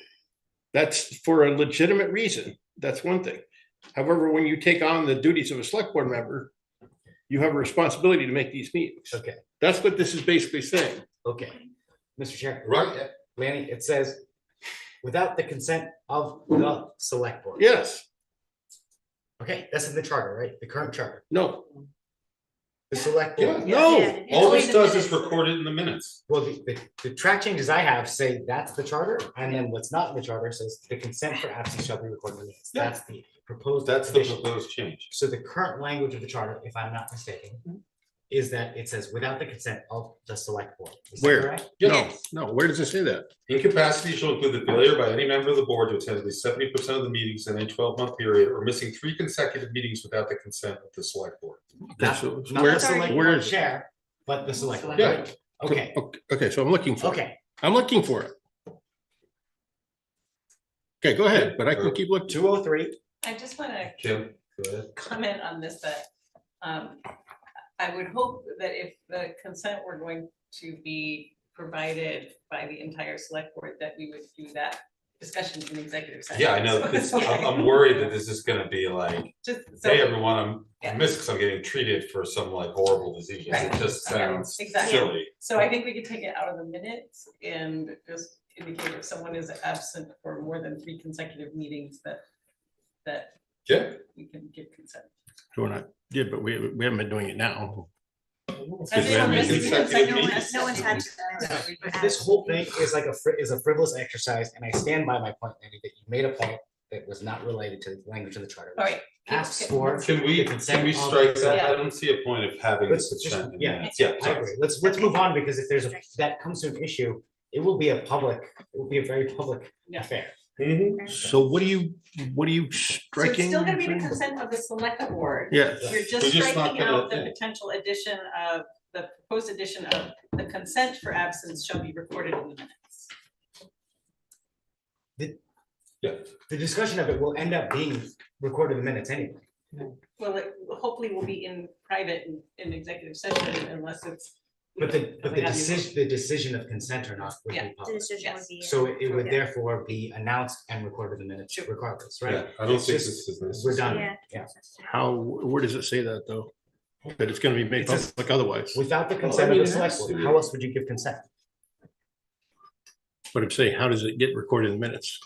that's for a legitimate reason. That's one thing. However, when you take on the duties of a select board member, you have a responsibility to make these meetings. Okay. That's what this is basically saying. Okay. Mr. Chair. Right. Lanny, it says without the consent of the select board. Yes. Okay, that's in the charter, right? The current charter. No. The select Yeah, board. no, all this does is record it in the minutes. Well, the track changes I have say that's the charter, and then what's not in the charter says the consent for absence shall be recorded in the minutes. Yeah. That's the proposed. That's the addition. proposed change. So the current language of the charter, if I'm not mistaken, is that it says without the consent of the select board. Is that Where? correct? No. Where does it say that? Incapacity shall include the failure by any member of the board to attend at least 70% of the meetings in a 12-month period, or missing 3 consecutive meetings without the consent of the select board. Not, So not where- the select where board is it? chair, but the select board. Yeah. Okay. Okay, so I'm looking for. Okay. I'm looking for it. Okay, go ahead, but I can keep looking. 203. I just want to Kim, go ahead. comment on this, that I would hope that if the consent were going to be provided by the entire select board, that we would do that discussion in executive session. Yeah, I know. I'm worried that this is gonna be like, hey, everyone, I'm missed because I'm getting treated for some like horrible disease. It just sounds silly. So I think we could take it out of the minutes and just indicate if someone is absent for more than 3 consecutive meetings that yeah, we can give consent. We're not, yeah, but we haven't been doing it now. No one's had to. This whole thing is like is a frivolous exercise, and I stand by my point, Andy, that you made a point that was not related to the language of the charter. All right. Asks for. Can we strike that? I don't see a point of having this consent. Yeah, yeah, I agree. Let's move on, because if there's that comes to an issue, it will be a very public affair. So what are you So it's striking? still gonna be the consent of the select board. Yeah. We're just striking out the potential addition of, the proposed addition of the consent for absence shall be recorded in the minutes. The discussion of it will end up being recorded in minutes anyway. Well, it hopefully will be in private in executive session unless it's. But the decision of consent or not would be Yeah, public. The decision would be. So it would therefore be announced and recorded in the minutes regardless, right? Yeah, I don't It's think just- this is We're done, Yeah. yeah. How, where does it say that though? That it's gonna be made It says- public otherwise? Without the consent of the select board, how else would you give consent? But I'm saying, how does it get recorded in the minutes?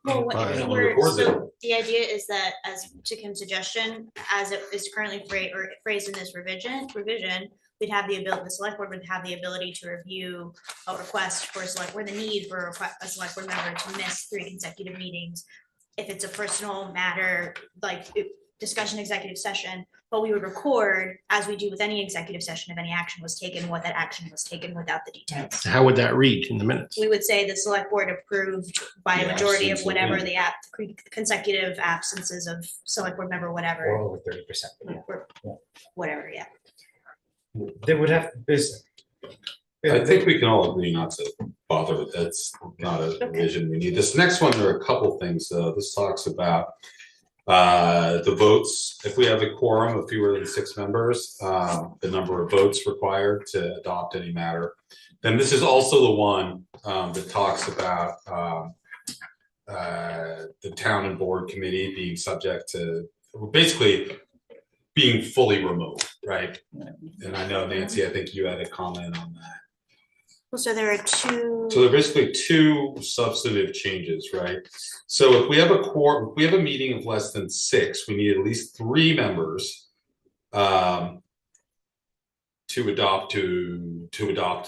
Well, what Fine. if We'll we're, record so the idea is that, as to Kim's suggestion, as it is currently phrased in this revision, we'd have the ability, the select board would have the ability to review a request for a select, or the need for a select board member to miss 3 consecutive meetings. If it's a personal matter, like discussion executive session, but we would record, as we do with any executive session, if any action was taken, what that action was taken without the details. How would that read in the minutes? We would say the select board approved by a The majority of absence of whatever any. the consecutive absences of select board member, Or whatever, over 30%. or whatever, yeah. They would have this. I think we can all agree not to bother with that. It's not a revision we need. This next one, there are a couple things. This talks about the votes. If we have a quorum of fewer than 6 members, the number of votes required to adopt any matter. Then this is also the one that talks about the town and board committee being subject to basically being fully remote, right? And I know, Nancy, I think you had a comment on that. Well, so there are 2. So there are basically 2 substantive changes, right? So if we have if we have a meeting of less than 6, we need at least 3 members to adopt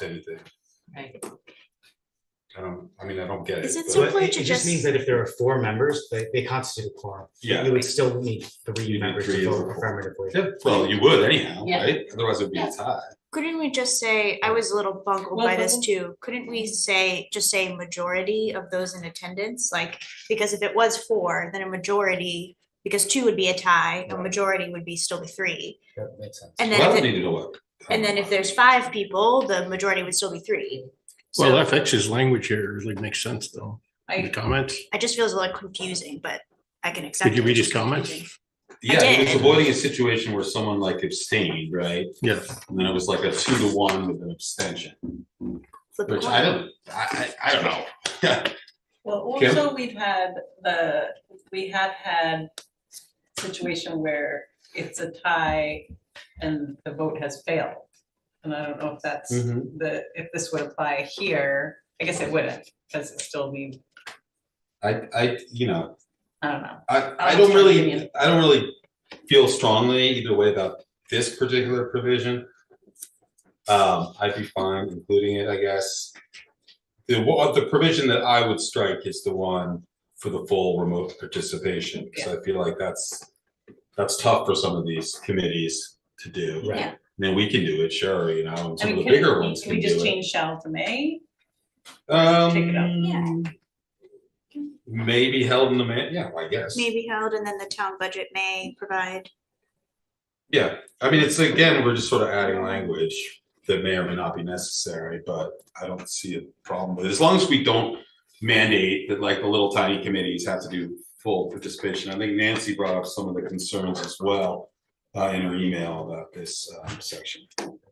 anything. Right. I don't get it. Is it but- simpler It to just just? means that if there are 4 members, they constitute a quorum. Yeah. You would still need 3 You need members 3 to as a vote quorum. affirmatively. Yeah, well, you would anyhow, Yeah. right? Otherwise it'd be a tie. Couldn't we just say, I was a little bungled Well, by this well- too, couldn't we just say majority of those in attendance? Like, because if it was 4, then a majority, because 2 would be a tie, a majority would be still be 3. That makes sense. And Well, then that if would it- need to work. And then if there's 5 people, the majority would still be 3. Well, So FX's language here really makes sense though. The comments, I just feels a little confusing, but I can accept. did you it, read it's his just comments? confusing. Yeah, he was did. avoiding a situation where someone like abstained, right? Yes. And then it was like a 2-to-1 with an abstention. Flip a Which coin. I don't know. Well, Kim? also we have had situation where it's a tie and the vote has failed. And I don't know if that's Mhm. if this would apply here. I guess it wouldn't, because it still be, I I don't know. I don't really feel strongly either way about this particular provision. I'd be fine including it, I guess. The provision that I would strike is the one for the full remote participation, because I feel like that's tough for some of these committees to do. Right. Yeah. Then we can do it, sure, and I some of mean, the can bigger ones can can we do just it. change shall to may? Take it out. Maybe held in the I guess. May be held, and then the town budget may provide. Yeah, I mean, it's again, we're just sort of adding language. that may or may not be necessary, but I don't see a problem with it. As long as we don't mandate that like the little tiny committees have to do full participation. I think Nancy brought up some of the concerns as well in her email about this section.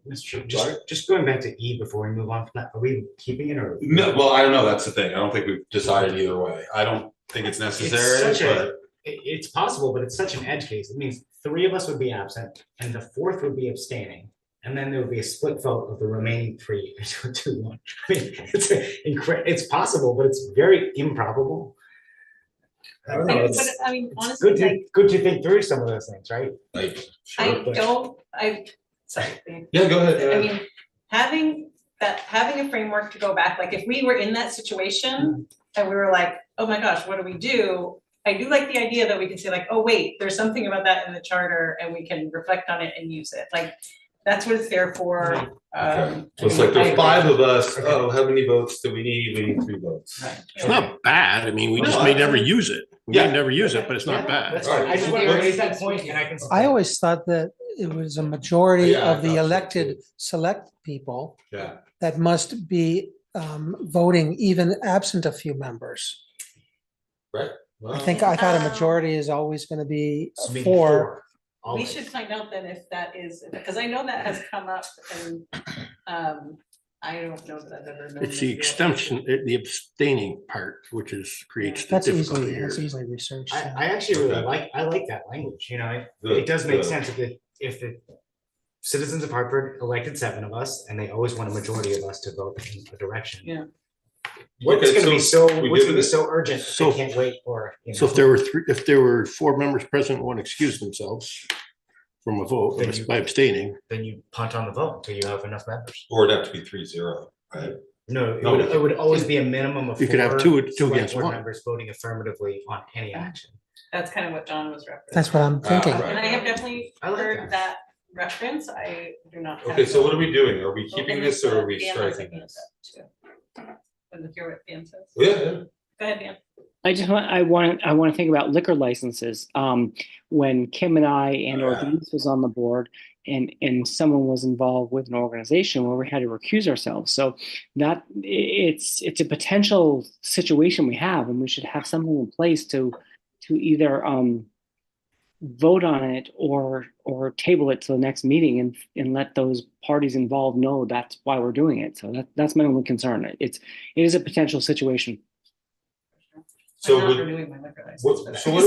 Mr. Chair, just going back to E before we move on from that, are we keeping it or? No, well, I don't know. That's the thing. I don't think we've decided either way. I don't think it's necessary, but It's possible, but it's such an edge case. It means 3 of us would be absent and the 4th would be abstaining. And then there would be a split vote of the remaining 3 to 2-1. I mean, it's possible, but it's very improbable. I don't know. But It's, I mean, it's honestly, good to, like, good to think through some of those things, right? Like, sorry. Yeah, go ahead. I mean, having a framework to go back, like if we were in that situation and we were like, oh my gosh, what do we do? I do like the idea that we can say like, oh wait, there's something about that in the charter and we can reflect on it and use it. Like, that's what it's there for. So it's like there's 5 of us. Oh, how many votes do we need? We need 3 votes. It's not bad. I mean, we just may never use it. We may never use it, but it's not bad. That's right. I just want to raise that point and I can. I always thought that it was a majority of the elected select people that must be voting even absent a few members. Right. I thought a majority is always going to be 4. We should find out then if that is, because I know that has come up and I don't know that I've ever known. It's the extension, the abstaining part, which creates the That's difficulty here. easily researched. I actually really like that language, you know, it does make sense if the citizens of Hartford elected 7 of us and they always want a majority of us to vote in a direction. Yeah. What's gonna be so urgent, So- they can't wait for, you know? So if there were 4 members present who want to excuse themselves from a vote by abstaining. Then you punt on the vote until you have enough members. Or it'd have to be 3-0, right? No, it would always be a minimum of 4 You could have two select against board 1. members voting affirmatively on any action. That's kind of what John was referencing. That's what I'm thinking. And I have definitely I like heard that reference. I do not. have Okay, so the- what are we doing? Are we Oh, keeping and this or are we Dan has striking a hand this? up, too. Want to hear what Dan says? Yeah. Go ahead, Dan. I want to think about liquor licenses. When Kim and I or Denise was on the board and someone was involved with an organization where we had to recuse ourselves. So that it's a potential situation we have, and we should have something in place to either vote on it or table it to the next meeting and let those parties involved know that's why we're doing it. So that's my only concern. It is a potential situation. So I'm not would- renewing my liquor license for that. So what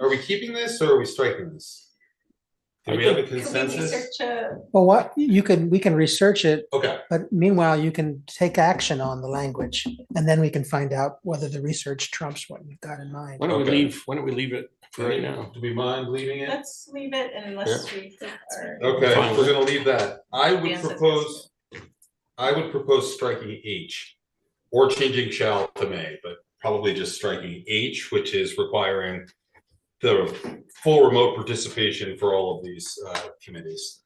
are we keeping this or are we striking this? Do we have a Can we consensus? research Well, we can research it. Okay. But meanwhile, you can take action on the language and then we can find out whether the research trumps what you've got in mind. Why don't we leave it for right now? Do we mind leaving it? Let's leave it unless we are. Okay, Fine. we're gonna leave that. I would Dan says propose striking H or changing shall to may, but probably just striking H, which is requiring the full remote participation for all of these committees.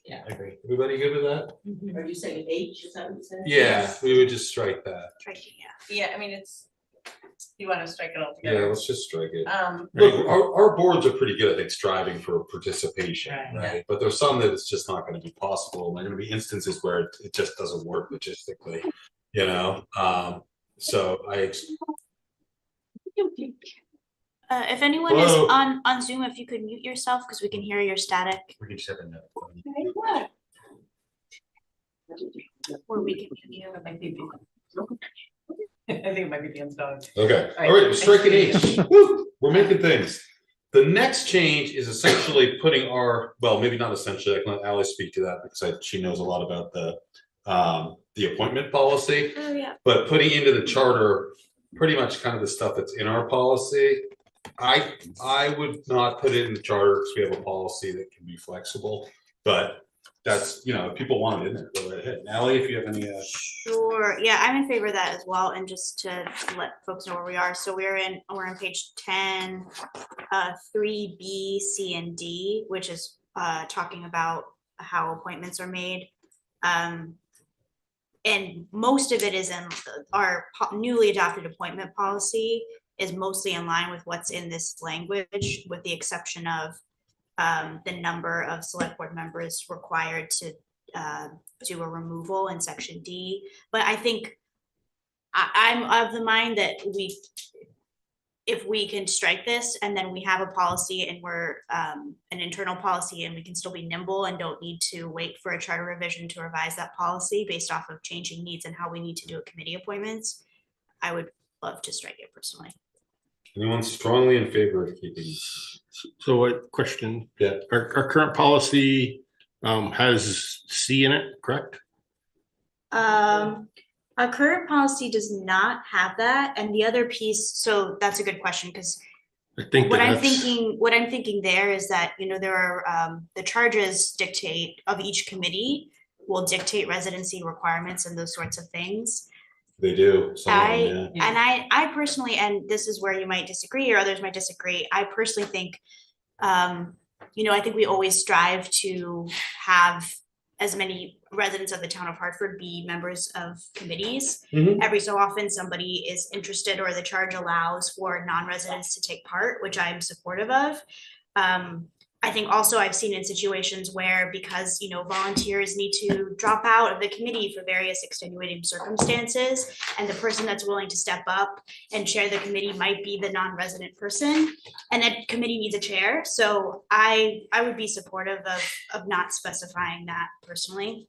Yeah. I agree. Everybody good with that? Are you saying H, is that what you said? Yeah, we would just strike that. Yeah, I mean, you want to strike it all Yeah, together. let's just strike it. Um, Look, our boards are pretty good, I think, striving for participation, Right. right? But there's some that it's just not gonna be possible, and there are gonna be instances where it just doesn't work logistically, you know? So If anyone is Whoa. on Zoom, if you could mute yourself, because we can hear your static, We can just have a note. or we can mute you. I think it might be Dan's dog. Okay, all right, striking H. Woo, we're making things. The next change is essentially putting well, maybe not essentially, I can let Ally speak to that because she knows a lot about the appointment policy. Oh, yeah. But putting into the charter, pretty much kind of the stuff that's in our policy. I would not put it in the charter because we have a policy that can be flexible, but that's, if people want it in there, go right ahead. Ally, if you have any. Sure, yeah, I'm in favor of that as well, and just to let folks know where we are, so we're on page 10, 3B, C, and D, which is talking about how appointments are made. And most of it is in our newly adopted appointment policy is mostly in line with what's in this language, with the exception of the number of select board members required to do a removal in section D. But I think I'm of the mind that if we can strike this and then we have a policy and we're an internal policy and we can still be nimble and don't need to wait for a charter revision to revise that policy based off of changing needs and how we need to do a committee appointments, I would love to strike it personally. Anyone strongly in favor of keeping? So a question. Yeah. Our current policy has C in it, correct? Our current policy does not have that. And the other piece, so that's a good question, because what I'm thinking there is that, you know, there are the charges dictate of each committee will dictate residency requirements and those sorts of things. They do. I personally, and this is where you might disagree or others might disagree, I personally think, you know, I think we always strive to have as many residents of the town of Hartford be members of committees. Every so often somebody is interested or the charge allows for non-residents to take part, which I'm supportive of. I think also I've seen in situations where, because, you know, volunteers need to drop out of the committee for various extenuating circumstances, and the person that's willing to step up and chair the committee might be the non-resident person, and that committee needs a chair. So I would be supportive of not specifying that personally.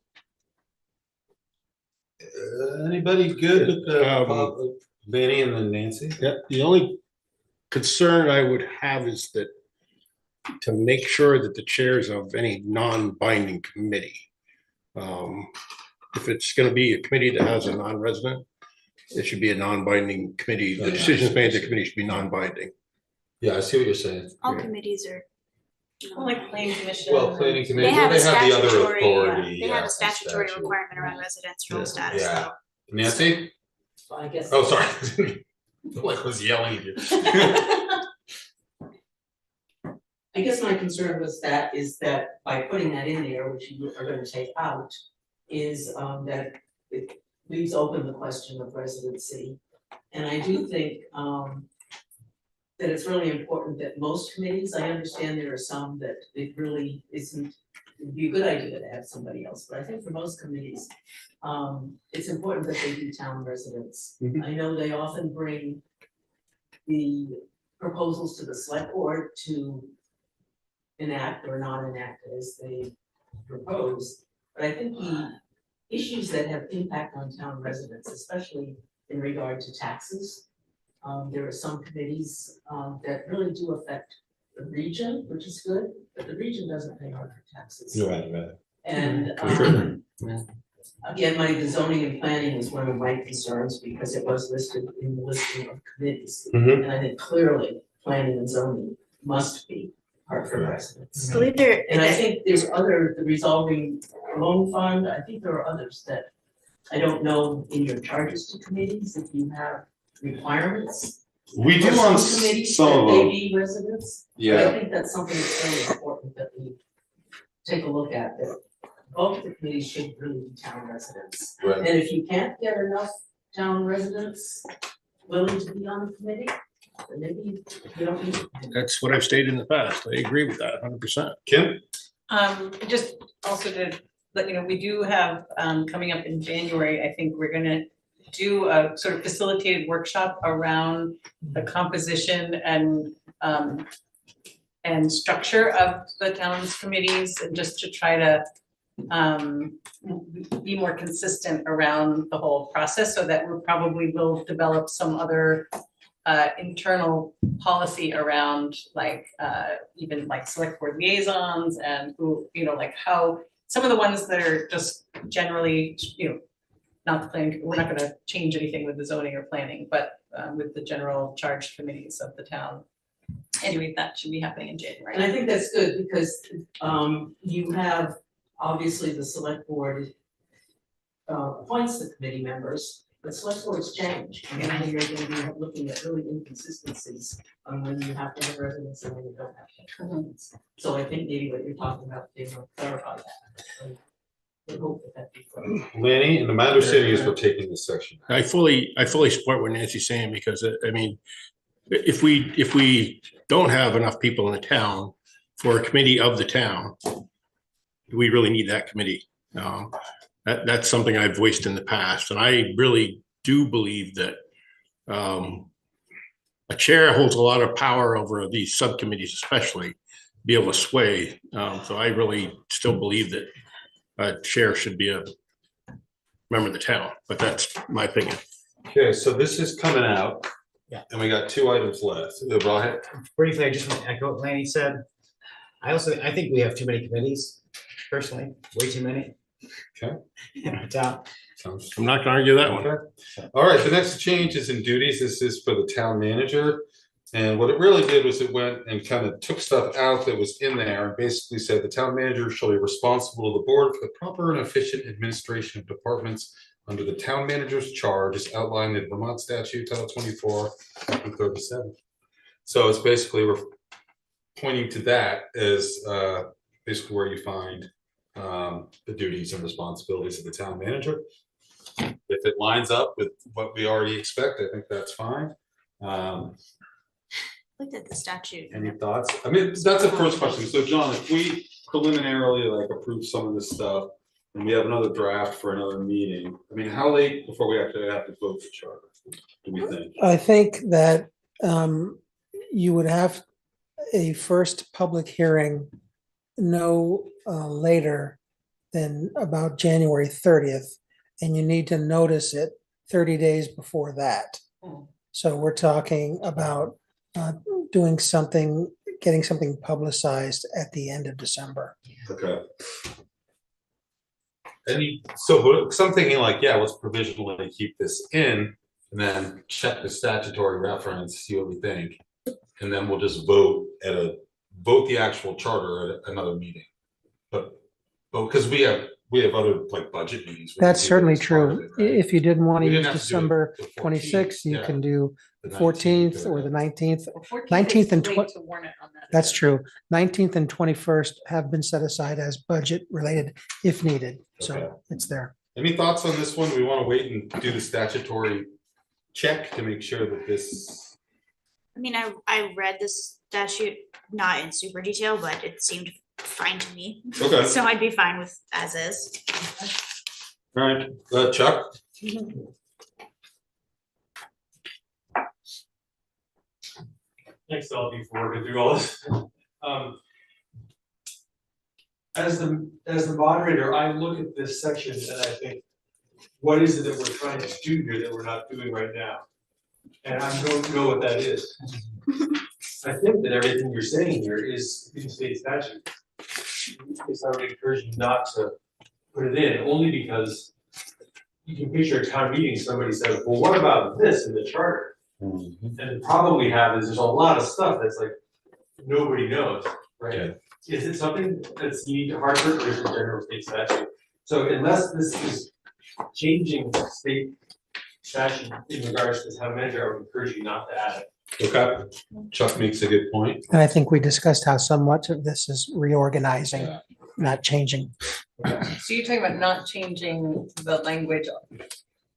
Anybody good with Vanny and then Nancy? Yeah, the only concern I would have is that to make sure that the chairs of any non-binding committee, if it's going to be a committee that has a non-resident, it should be a non-binding committee. The decisions made in the committee should be non-binding. Yeah, I see what you're saying. All committees are. Well, like planning commission. Well, planning committee, They have the other statutory, authority. they have a statutory requirement around residence role status. Yeah. So. Nancy? Well, I guess. Oh, sorry. I feel like I was yelling at you. I guess my concern was that by putting that in there, which you are going to take out, is that it leaves open the question of residency. And I do think that it's really important that most committees, I understand there are some that it really isn't, it'd be a good idea to have somebody else, but I think for most committees, it's important that they be town residents. I know they often bring the proposals to the select board to enact or not enact as they propose, but I think the issues that have impact on town residents, especially in regard to taxes, there are some committees that really do affect the region, which is good, but the region doesn't pay Hartford taxes. You're right. And again, the zoning and planning is one of my concerns because it was listed in the listing of committees. And I think clearly planning and zoning must be Hartford residents. And I think there's the resolving loan fund, I think there are others that I don't know in your charges to committees if you have requirements. We do on some of them. Be residents. Yeah. But I think that's something that's really important that we take a look at, that both the committees should really be town residents. Right. And if you can't get enough town residents willing to be on the committee, then maybe you don't need to. That's what I've stated in the past. I agree with that 100%. Kim? Just also to let you know, we do have coming up in January, I think we're gonna do a sort of facilitated workshop around the composition and structure of the town's committees, and just to try to be more consistent around the whole process, so that we probably will develop some other internal policy around like even like select board liaisons and who, you know, like how some of the ones that are just generally, you know, not the planning, we're not going to change anything with the zoning or planning, but with the general charge committees of the town. Anyway, that should be happening in January. And I think that's good because you have, obviously the select board appoints the committee members, but select boards change. And then you're going to be looking at really inconsistencies on when you have to have residents and when you don't have to have residents. So I think maybe what you're talking about, they will clarify that. Lanny, and my understanding is we're taking this section. I fully support what Nancy's saying, because I mean, if we don't have enough people in the town, for a committee of the town, do we really need that committee? That's something I've voiced in the past, and I really do believe that a chair holds a lot of power over these subcommittees, especially be able to sway. So I really still believe that a chair should be a member of the town, but that's my opinion. Okay, so this is coming out. Yeah. And we got 2 items left. Go ahead. Briefly, I just want to echo what Lanny said. I think we have too many committees, personally, way too many. Okay. In our town. I'm not gonna argue that one. Okay. All right, the next change is in duties. This is for the town manager. And what it really did was it went and kind of took stuff out that was in there and basically said the town manager shall be responsible to the board for the proper and efficient administration of departments under the town manager's charge as outlined in Vermont statute Title 24, Chapter 37. So it's basically we're pointing to that as basically where you find the duties and responsibilities of the town manager. If it lines up with what we already expect, I think that's fine. Looked at the statute. Any thoughts? I mean, that's the first question. So John, if we preliminarily like approve some of this stuff and we have another draft for another meeting, I mean, how late before we actually have to vote the charter, do we think? I think that you would have a first public hearing no later than about January 30th, and you need to notice it 30 days before that. So we're talking about doing something, getting something publicized at the end of December. Okay. So I'm thinking like, yeah, let's provisionally keep this in and then check the statutory reference, see what we think. And then we'll just vote the actual charter at another meeting. But because we have other like budget meetings. That's certainly true. If you didn't want to use have to do it December the 14th, 26th, you yeah. can do the The 14th or the 19th. 19th and 20. That's true. 19th and 21st have been set aside as budget related if needed. So Okay. it's there. Any thoughts on this one? We want to wait and do the statutory check to make sure that this. I mean, I read this statute not in super detail, but it seemed fine to me. Okay. So I'd be fine with as is. All right, Chuck? Thanks to all of you for working through all this. As the moderator, I look at this section and I think, what is it that we're trying to do here that we're not doing right now? And I don't know what that is. I think that everything you're saying here is in state statute. I would encourage you not to put it in, only because you can picture a town meeting, somebody says, well, what about this in the charter? And the problem we have is there's a lot of stuff that's like, nobody knows, right? Yeah. Is it something that's unique to Hartford or is it general state statute? So unless this is changing state statute in regards to town manager, I would encourage you not to add it. Okay, Chuck makes a good point. And I think we discussed how somewhat of this is reorganizing, not changing. So you're talking about not changing the language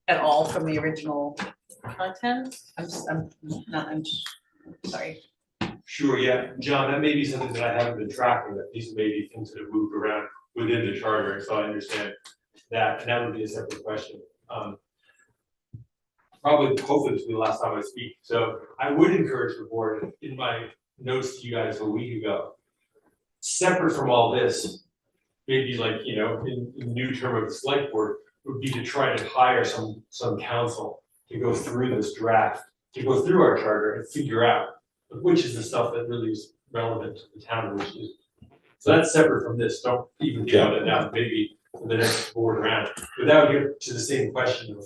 at all from the original content? I'm sorry. Sure, yeah, John, that may be something that I haven't been tracking, that these may be things that have moved around within the charter, so I understand that, and that would be a separate question. Probably, hopefully this will be the last time I speak, so I would encourage the board, in my notes to you guys a week ago, separate from all this, maybe like, you know, in the new term of the select board, would be to try to hire some counsel to go through this draft, to go through our charter and figure out which is the stuff that really is relevant to the town, which is. So that's separate from this, don't even count it now, maybe for the next board round, without getting to the same question of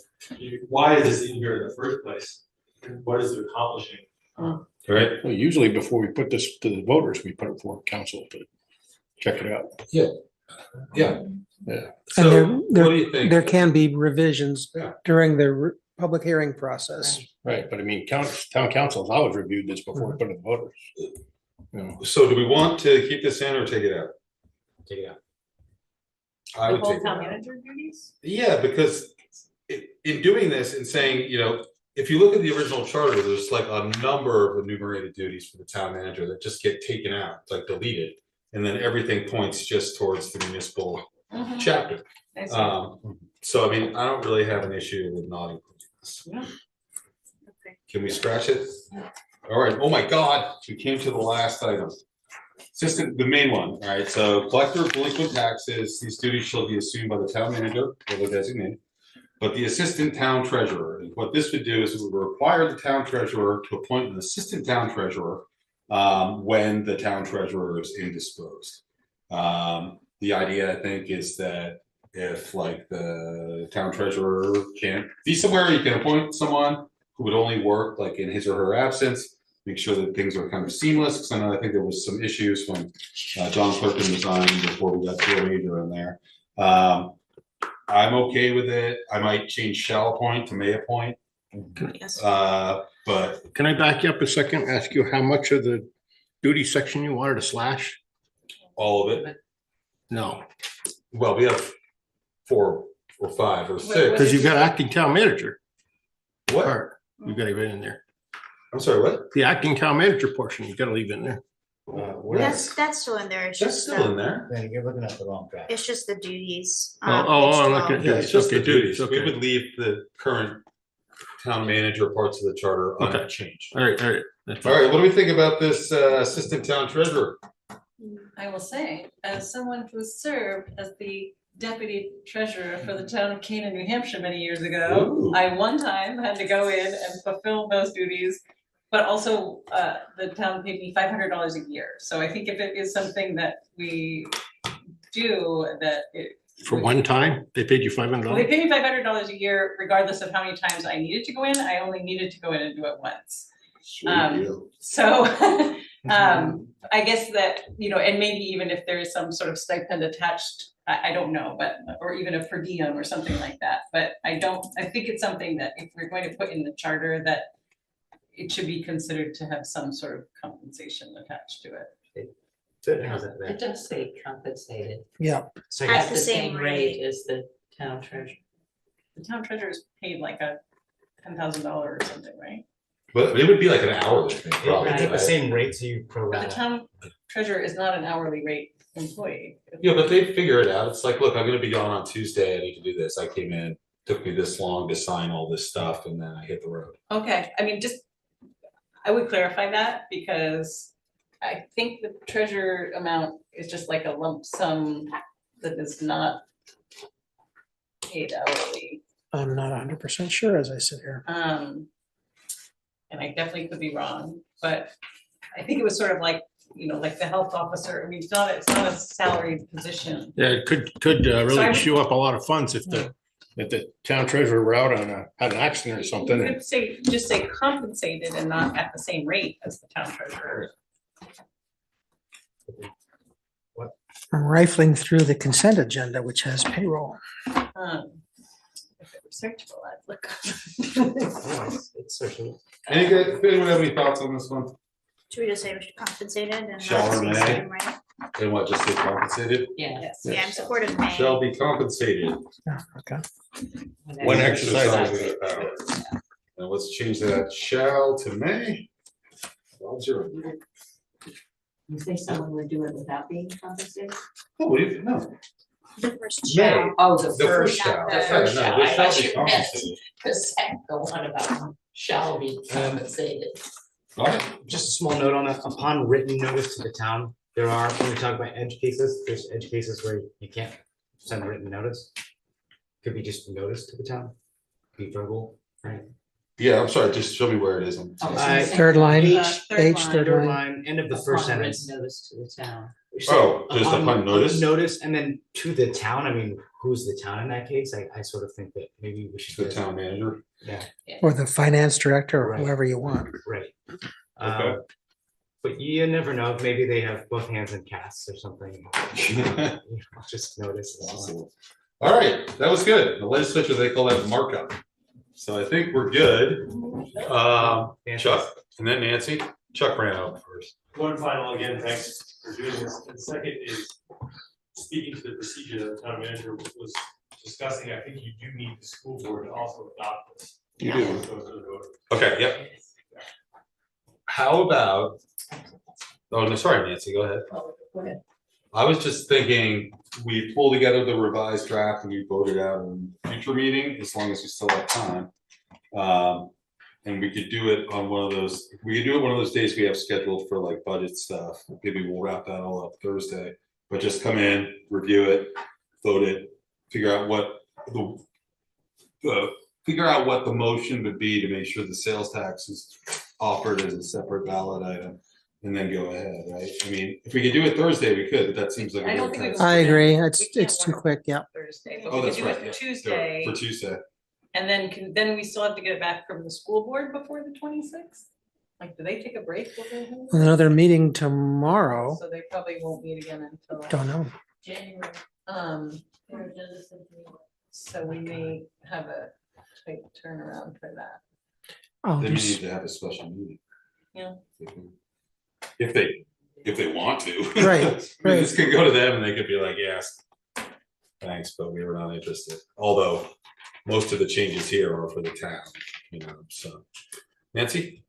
why is this in here in the first place? And what is it accomplishing? Right. Well, usually before we put this to the voters, we put it for council to check it out. Yeah. Yeah. Yeah. And what do you think? there can be revisions during the public hearing process. Right, but I mean, town council has always reviewed this before we put it to voters. You know. So do we want to keep this in or take it out? Take it out. I would take it town out. manager duties? Yeah, because in doing this and saying, you know, if you look at the original charter, there's like a number of enumerated duties for the town manager that just get taken out, like deleted. and then everything points just towards the municipal Mhm. chapter. I see. So I mean, I don't really have an issue with not including this. Yeah. Can we scratch it? All right, oh my God, we came to the last item. Assistant, the main one, all right, so collector of delinquent taxes, these duties shall be assumed by the town manager or the designated. But the assistant town treasurer, and what this would do is it would require the town treasurer to appoint an assistant town treasurer when the town treasurer is indisposed. The idea, I think, is that if like the town treasurer can't be somewhere, you can appoint someone who would only work like in his or her absence, make sure that things are kind of seamless, because I think there was some issues when John Clerkin resigned before we got to a major in there. I'm okay with it. I might change shall appoint to may appoint. Yes. But Can I back you up a second, ask you how much of the duty section you wanted to slash? all of it, No, well, we have 4 or 5 or 6. because you've got acting town manager. What? Part. You gotta leave it in there. I'm sorry, what? The acting town manager portion, you gotta leave in there. That's still in there. It's That's just, still in there. Then you're looking at the wrong track. it's just the duties. I'm looking at Yeah, it's just the Okay, duties. okay. We would leave the current town manager parts of the charter Okay. unchanged. All right, all right. All right, what do we think about this assistant town treasurer? I will say, as someone who served as the deputy treasurer for the town of Canaan, New Hampshire many years ago, Ooh. I one time had to go in and fulfill those duties. But also, the town paid me $500 a year. So I think if it is something that we do, that it. For one time, they paid you $500? Well, they paid me $500 a year regardless of how many times I needed to go in. I only needed to go in and do it once. So I guess that, and maybe even if there is some sort of stipend attached, I don't know, but, or even a per diem or something like that. But I think it's something that if we're going to put in the charter, that it should be considered to have some sort of compensation attached to it. It does say compensated. Yeah. So At the same rate as the town treasurer. The town treasurer is paid like a $10,000 or something, right? But it would be like an hourly thing, probably. It's at the right? same rate, so you pro But the rata. town treasurer is not an hourly rate employee. Yeah, but they figure it out. It's like, look, I'm gonna be gone on Tuesday. I need to do this. I came in, took me this long to sign all this stuff, and then I hit the road. Okay, I mean, I would clarify that because I think the treasurer amount is just like a lump sum that is not paid hourly. I'm not 100% sure as I sit here. And I definitely could be wrong, but I think it was sort of like, like the health officer. I mean, it's not a salaried position. Yeah, it could really chew up a lot of funds if the town treasurer were out on had an accident or something. You could just say compensated and not at the same rate as the town treasurer. I'm rifling through the consent agenda, which has payroll. If it were searchable, I'd look. It's searchable. Anyone have any thoughts on this one? Should we just say compensated and? Shall not or say may? something, right? And what, just say compensated? Yes. Yeah, I'm supportive of May. Shall be compensated. Okay. When exercising their powers. Now let's change that shall to may. Well, zero. You say someone would do it without being compensated? Oh, no. The first May. shall. Oh, the The first first shall. the first Yeah, shall. no, I this shall thought be you meant compensated. the second one about shall be compensated. Just a small note on that, upon written notice to the town, there are, when we talk about edge cases, there's edge cases where you can't send a written notice. Could be just notice to the town, be verbal, right? Yeah, I'm sorry, just show me where it is. Third line, Third third Third line. line, end of the first Upon written sentence. Notice to the town. Oh, just upon notice? Notice, and then to the town, I mean, who's the town in that case? I sort of think that maybe we should. The town manager. Yeah, Or the finance director, or Right. whoever you want. right. Okay. But you never know, maybe they have both hands in casts or something. Just notice. All right, that was good. The legislature, they call that markup. So I think we're good. Chuck, and then Nancy. Chuck ran out first. One final, again, thanks for doing this. And second is speaking to the procedure that the town manager was discussing. I think you do need the school board to also adopt this. You do. Okay, yep. How about, oh, no, sorry, Nancy, go ahead. Go ahead. I was just thinking, we pull together the revised draft and we vote it out in future meeting, as long as we still have time. And we could do it on one of those, we could do it one of those days we have scheduled for like budget stuff. Maybe we'll wrap that all up Thursday, but just come in, review it, vote it, figure out what the motion would be to make sure the sales tax is offered as a separate ballot item. And then go ahead, right? I mean, if we could do it Thursday, we could, but that seems like. I don't think we can I do agree. that. We It's too can't work quick. Yeah. Thursday, but Oh, we that's could do right. it Yeah. Tuesday. For Tuesday. And then we still have to get it back from the school board before the 26th? Like, do they take a break? Another meeting tomorrow. So they probably won't meet again until. Don't know. January. So we may have a tight turnaround for that. Oh, They may there's- need to have a special meeting. Yeah. If they want to. Right, I mean, right. this could go to them and they could be like, yes, thanks, but we were not interested. Although most of the changes here are for the town, you know, so. Nancy?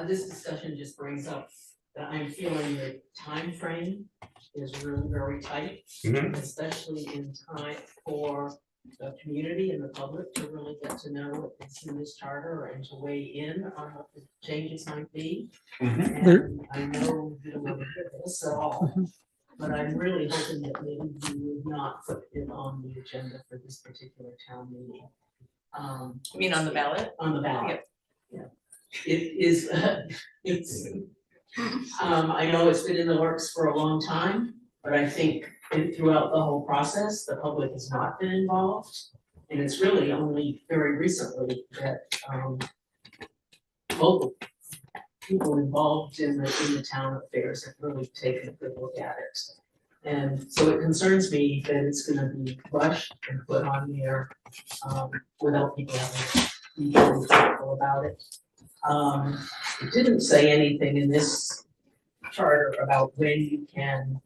This discussion just brings up that I'm feeling the time frame is really very tight, Mhm. especially in time for the community and the public to really get to know what is in this charter and to weigh in on what the changes might be. Mhm. And I know you don't want to hear this at all, but I'm really hoping that maybe you would not put it on the agenda for this particular town meeting. You mean on the ballot? On the ballot. Yeah. It is, it's, I know it's been in the works for a long time, but I think throughout the whole process, the public has not been involved. And it's really only very recently that, local people involved in the town affairs have really taken a good look at it. And so it concerns me that it's gonna be rushed and put on there, without people having to be really thoughtful about it. It didn't say anything in this charter about when you can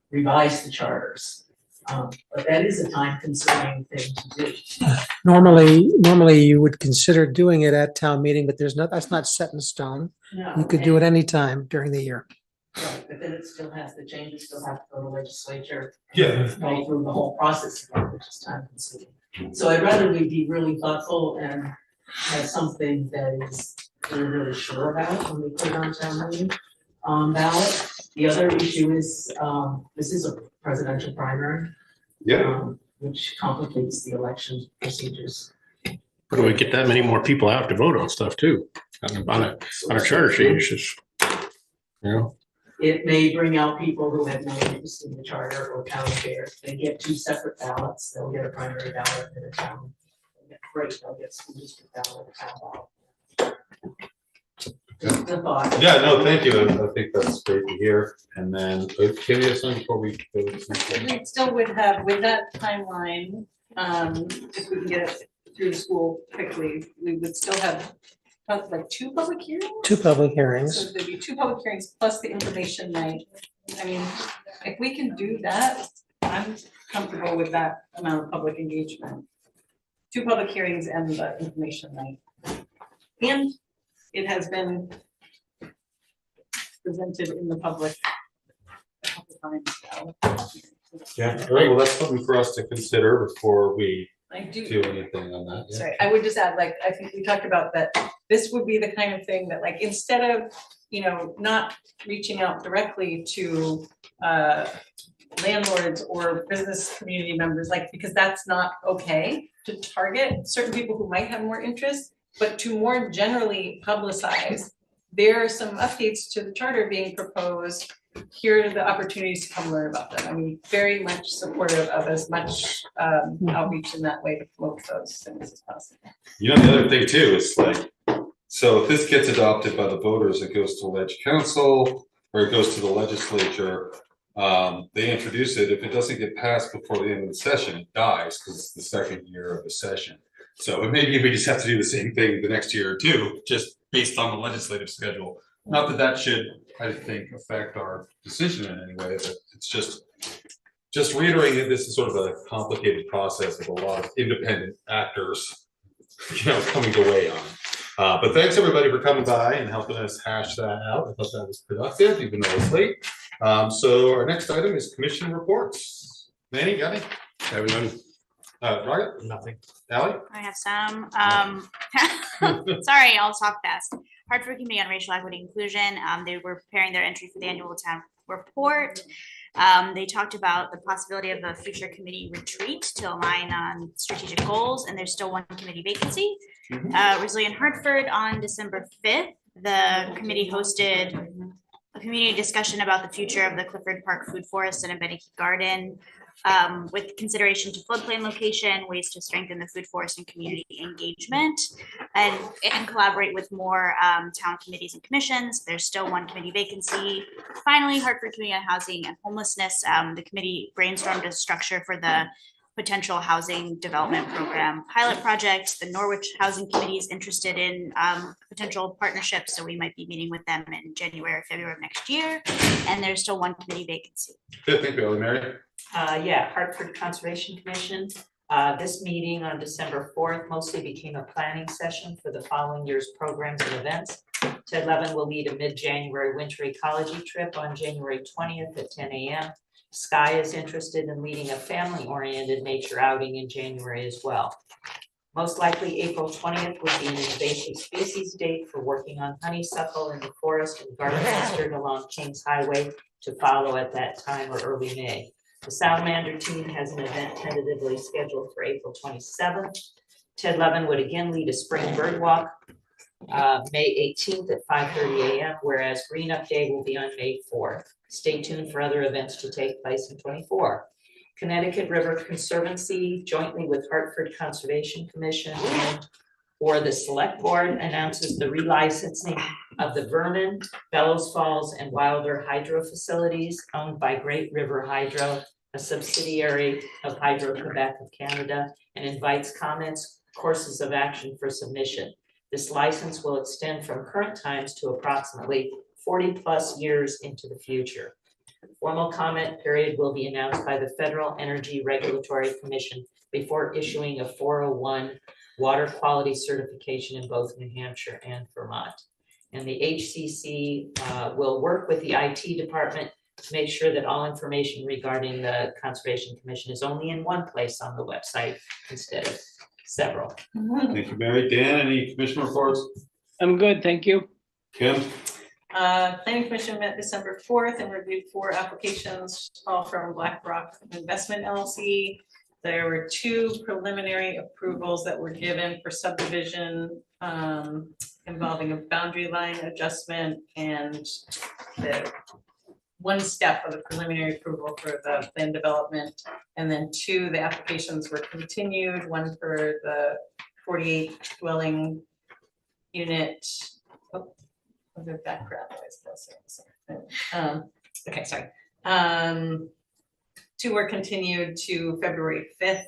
revise the charters. But that is a time-consuming thing to do. Normally you would consider doing it at town meeting, but that's not set in stone. No, You could do it anytime during the year. Right, but then it still has, the changes still have to go to legislature. Yeah. Go through the whole process again, which is time consuming. So I'd rather we be really thoughtful and have something that is we're really sure about when we put it on town meeting ballot. The other issue is, this is a presidential primary. Yeah. Which complicates the election procedures. But do we get that many more people out to vote on stuff too? On a charter change, you know? It may bring out people who have no interest in the charter or town affairs. They get two separate ballots. They'll get a primary ballot and a town. Great, they'll get school district ballot, a town ballot. Just a thought. Yeah, no, thank you. I think that's great to hear. And then, can we have something before we go? We still would have, with that timeline, if we can get it through the school quickly, we would still have like two public hearings? Two public hearings. So there'd be two public hearings plus the information night. I mean, if we can do that, I'm comfortable with that amount of public engagement. Two public hearings and the information night. And it has been presented in the public a couple times now. Yeah, all right, well, that's something for us to consider before we I do. do anything on that. Yeah. Sorry, I would just add, like, I think we talked about that, this would be the kind of thing that, like, instead of, you know, not reaching out directly to landlords or business community members, like, because that's not okay to target certain people who might have more interest, but to more generally publicize, there are some updates to the charter being proposed. Here are the opportunities to come learn about them. I mean, very much supportive of as much outreach in that way to promote those things as possible. You know, the other thing too is like, so if this gets adopted by the voters, it goes to ledge council or it goes to the legislature. They introduce it. If it doesn't get passed before the end of the session, it dies because it's the second year of the session. So maybe we just have to do the same thing the next year or two, just based on the legislative schedule. Not that that should, I think, affect our decision in any way, but it's just reiterating that this is sort of a complicated process with a lot of independent actors, you know, coming to weigh on. But thanks everybody for coming by and helping us hash that out. I thought that was productive, even though it's late. So our next item is commission reports. Manny, got any? Everyone. Rocket? Nothing. Ally? I have some. Sorry, I'll talk fast. Hartford Committee on Racial Equity and Inclusion, they were preparing their entry for the annual town report. They talked about the possibility of a future committee retreat to align on strategic goals, and there's still one committee vacancy. Resilient Hartford on December 5th, the committee hosted a community discussion about the future of the Clifford Park Food Forest and Beneke Garden, with consideration to floodplain location, ways to strengthen the food forest and community engagement, and collaborate with more town committees and commissions. There's still one committee vacancy. Finally, Hartford Committee on Housing and Homelessness, the committee brainstormed a structure for the potential housing development program pilot project. The Norwich Housing Committee is interested in potential partnerships, so we might be meeting with them in January or February of next year. And there's still one committee vacancy. Good, thank you, Ellie. Mary? Yeah, Hartford Conservation Commission. This meeting on December 4th mostly became a planning session for the following year's programs and events. Ted Levin will lead a mid-January winter ecology trip on January 20th at 10 a.m. Sky is interested in leading a family-oriented nature outing in January as well. Most likely, April 20th would be an invasive species date for working on honeysuckle in the forest and garden mustard along Kings Highway to follow at that time or early May. The Salamander team has an event tentatively scheduled for April 27th. Ted Levin would again lead a spring bird walk May 18th at 5:30 a.m., whereas Green Up Day will be on May 4th. Stay tuned for other events to take place in 24. Connecticut River Conservancy, jointly with Hartford Conservation Commission or the Select Board, announces the relicensing of the Vernon, Bellows Falls, and Wilder hydro facilities owned by Great River Hydro, a subsidiary of Hydro-Quebec of Canada, and invites comments, courses of action for submission. This license will extend from current times to approximately 40+ years into the future. Formal comment period will be announced by the Federal Energy Regulatory Commission before issuing a 401 water quality certification in both New Hampshire and Vermont. And the HCC will work with the IT department to make sure that all information regarding the Conservation Commission is only in one place on the website instead of several. Thank you, Mary. Dan, any commission reports? I'm good, thank you. Kim? Planning Commission met December 4th and reviewed 4 applications, all from BlackRock Investment LLC. There were 2 preliminary approvals that were given for subdivision involving a boundary line adjustment and the one step of the preliminary approval for the plan development. And then 2, the applications were continued, one for the 48 dwelling unit. The background noise. Okay, sorry. 2 were continued to February 5th,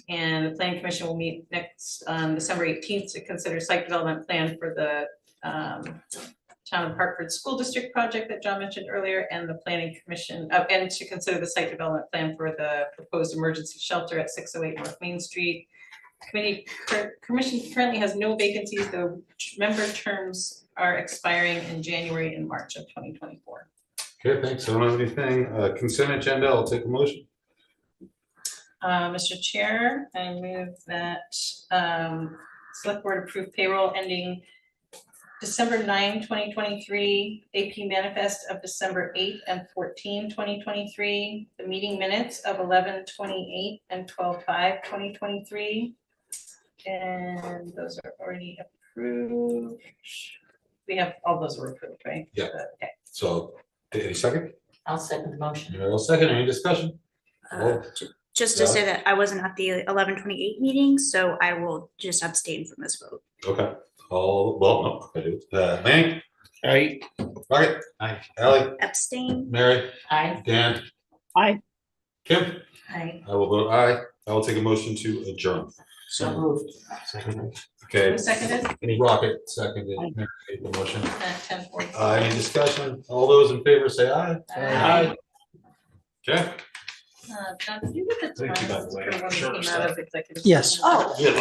and the Planning Commission will meet next on December 18th to consider site development plan for the Town of Hartford School District project that John mentioned earlier, and the Planning Commission, and to consider the site development plan for the proposed emergency shelter at 608 North Main Street. Commission currently has no vacancies, though member terms are expiring in January and March of 2024. Okay, thanks. I don't have anything. Consent agenda, I'll take a motion. Mr. Chair, I move that Select Board approve payroll ending December 9, 2023, AP manifest of December 8 and 14, 2023, the meeting minutes of 11/28 and 12/5, 2023. And those are already approved. We have, all those were approved, right? Yeah. Okay. So, any second? I'll second the motion. I'll second. Any discussion? Just to say that I wasn't at the 11/28 meeting, so I will just abstain from this vote. Okay. No, I do. Manny? Aye. Rocket? Aye. Ally? Abstain. Mary? Aye. Dan? Aye. Kim? Aye. I will vote aye. I will take a motion to adjourn. So moved. Okay. Who seconded? Rocket seconded. Mary made the motion. At 10:40. Any discussion? All those in favor say aye. Aye. Okay. John, did you get the Thank you, by times the way. for when we Sure, came stuff. out of executive? Yes. Oh. Yeah,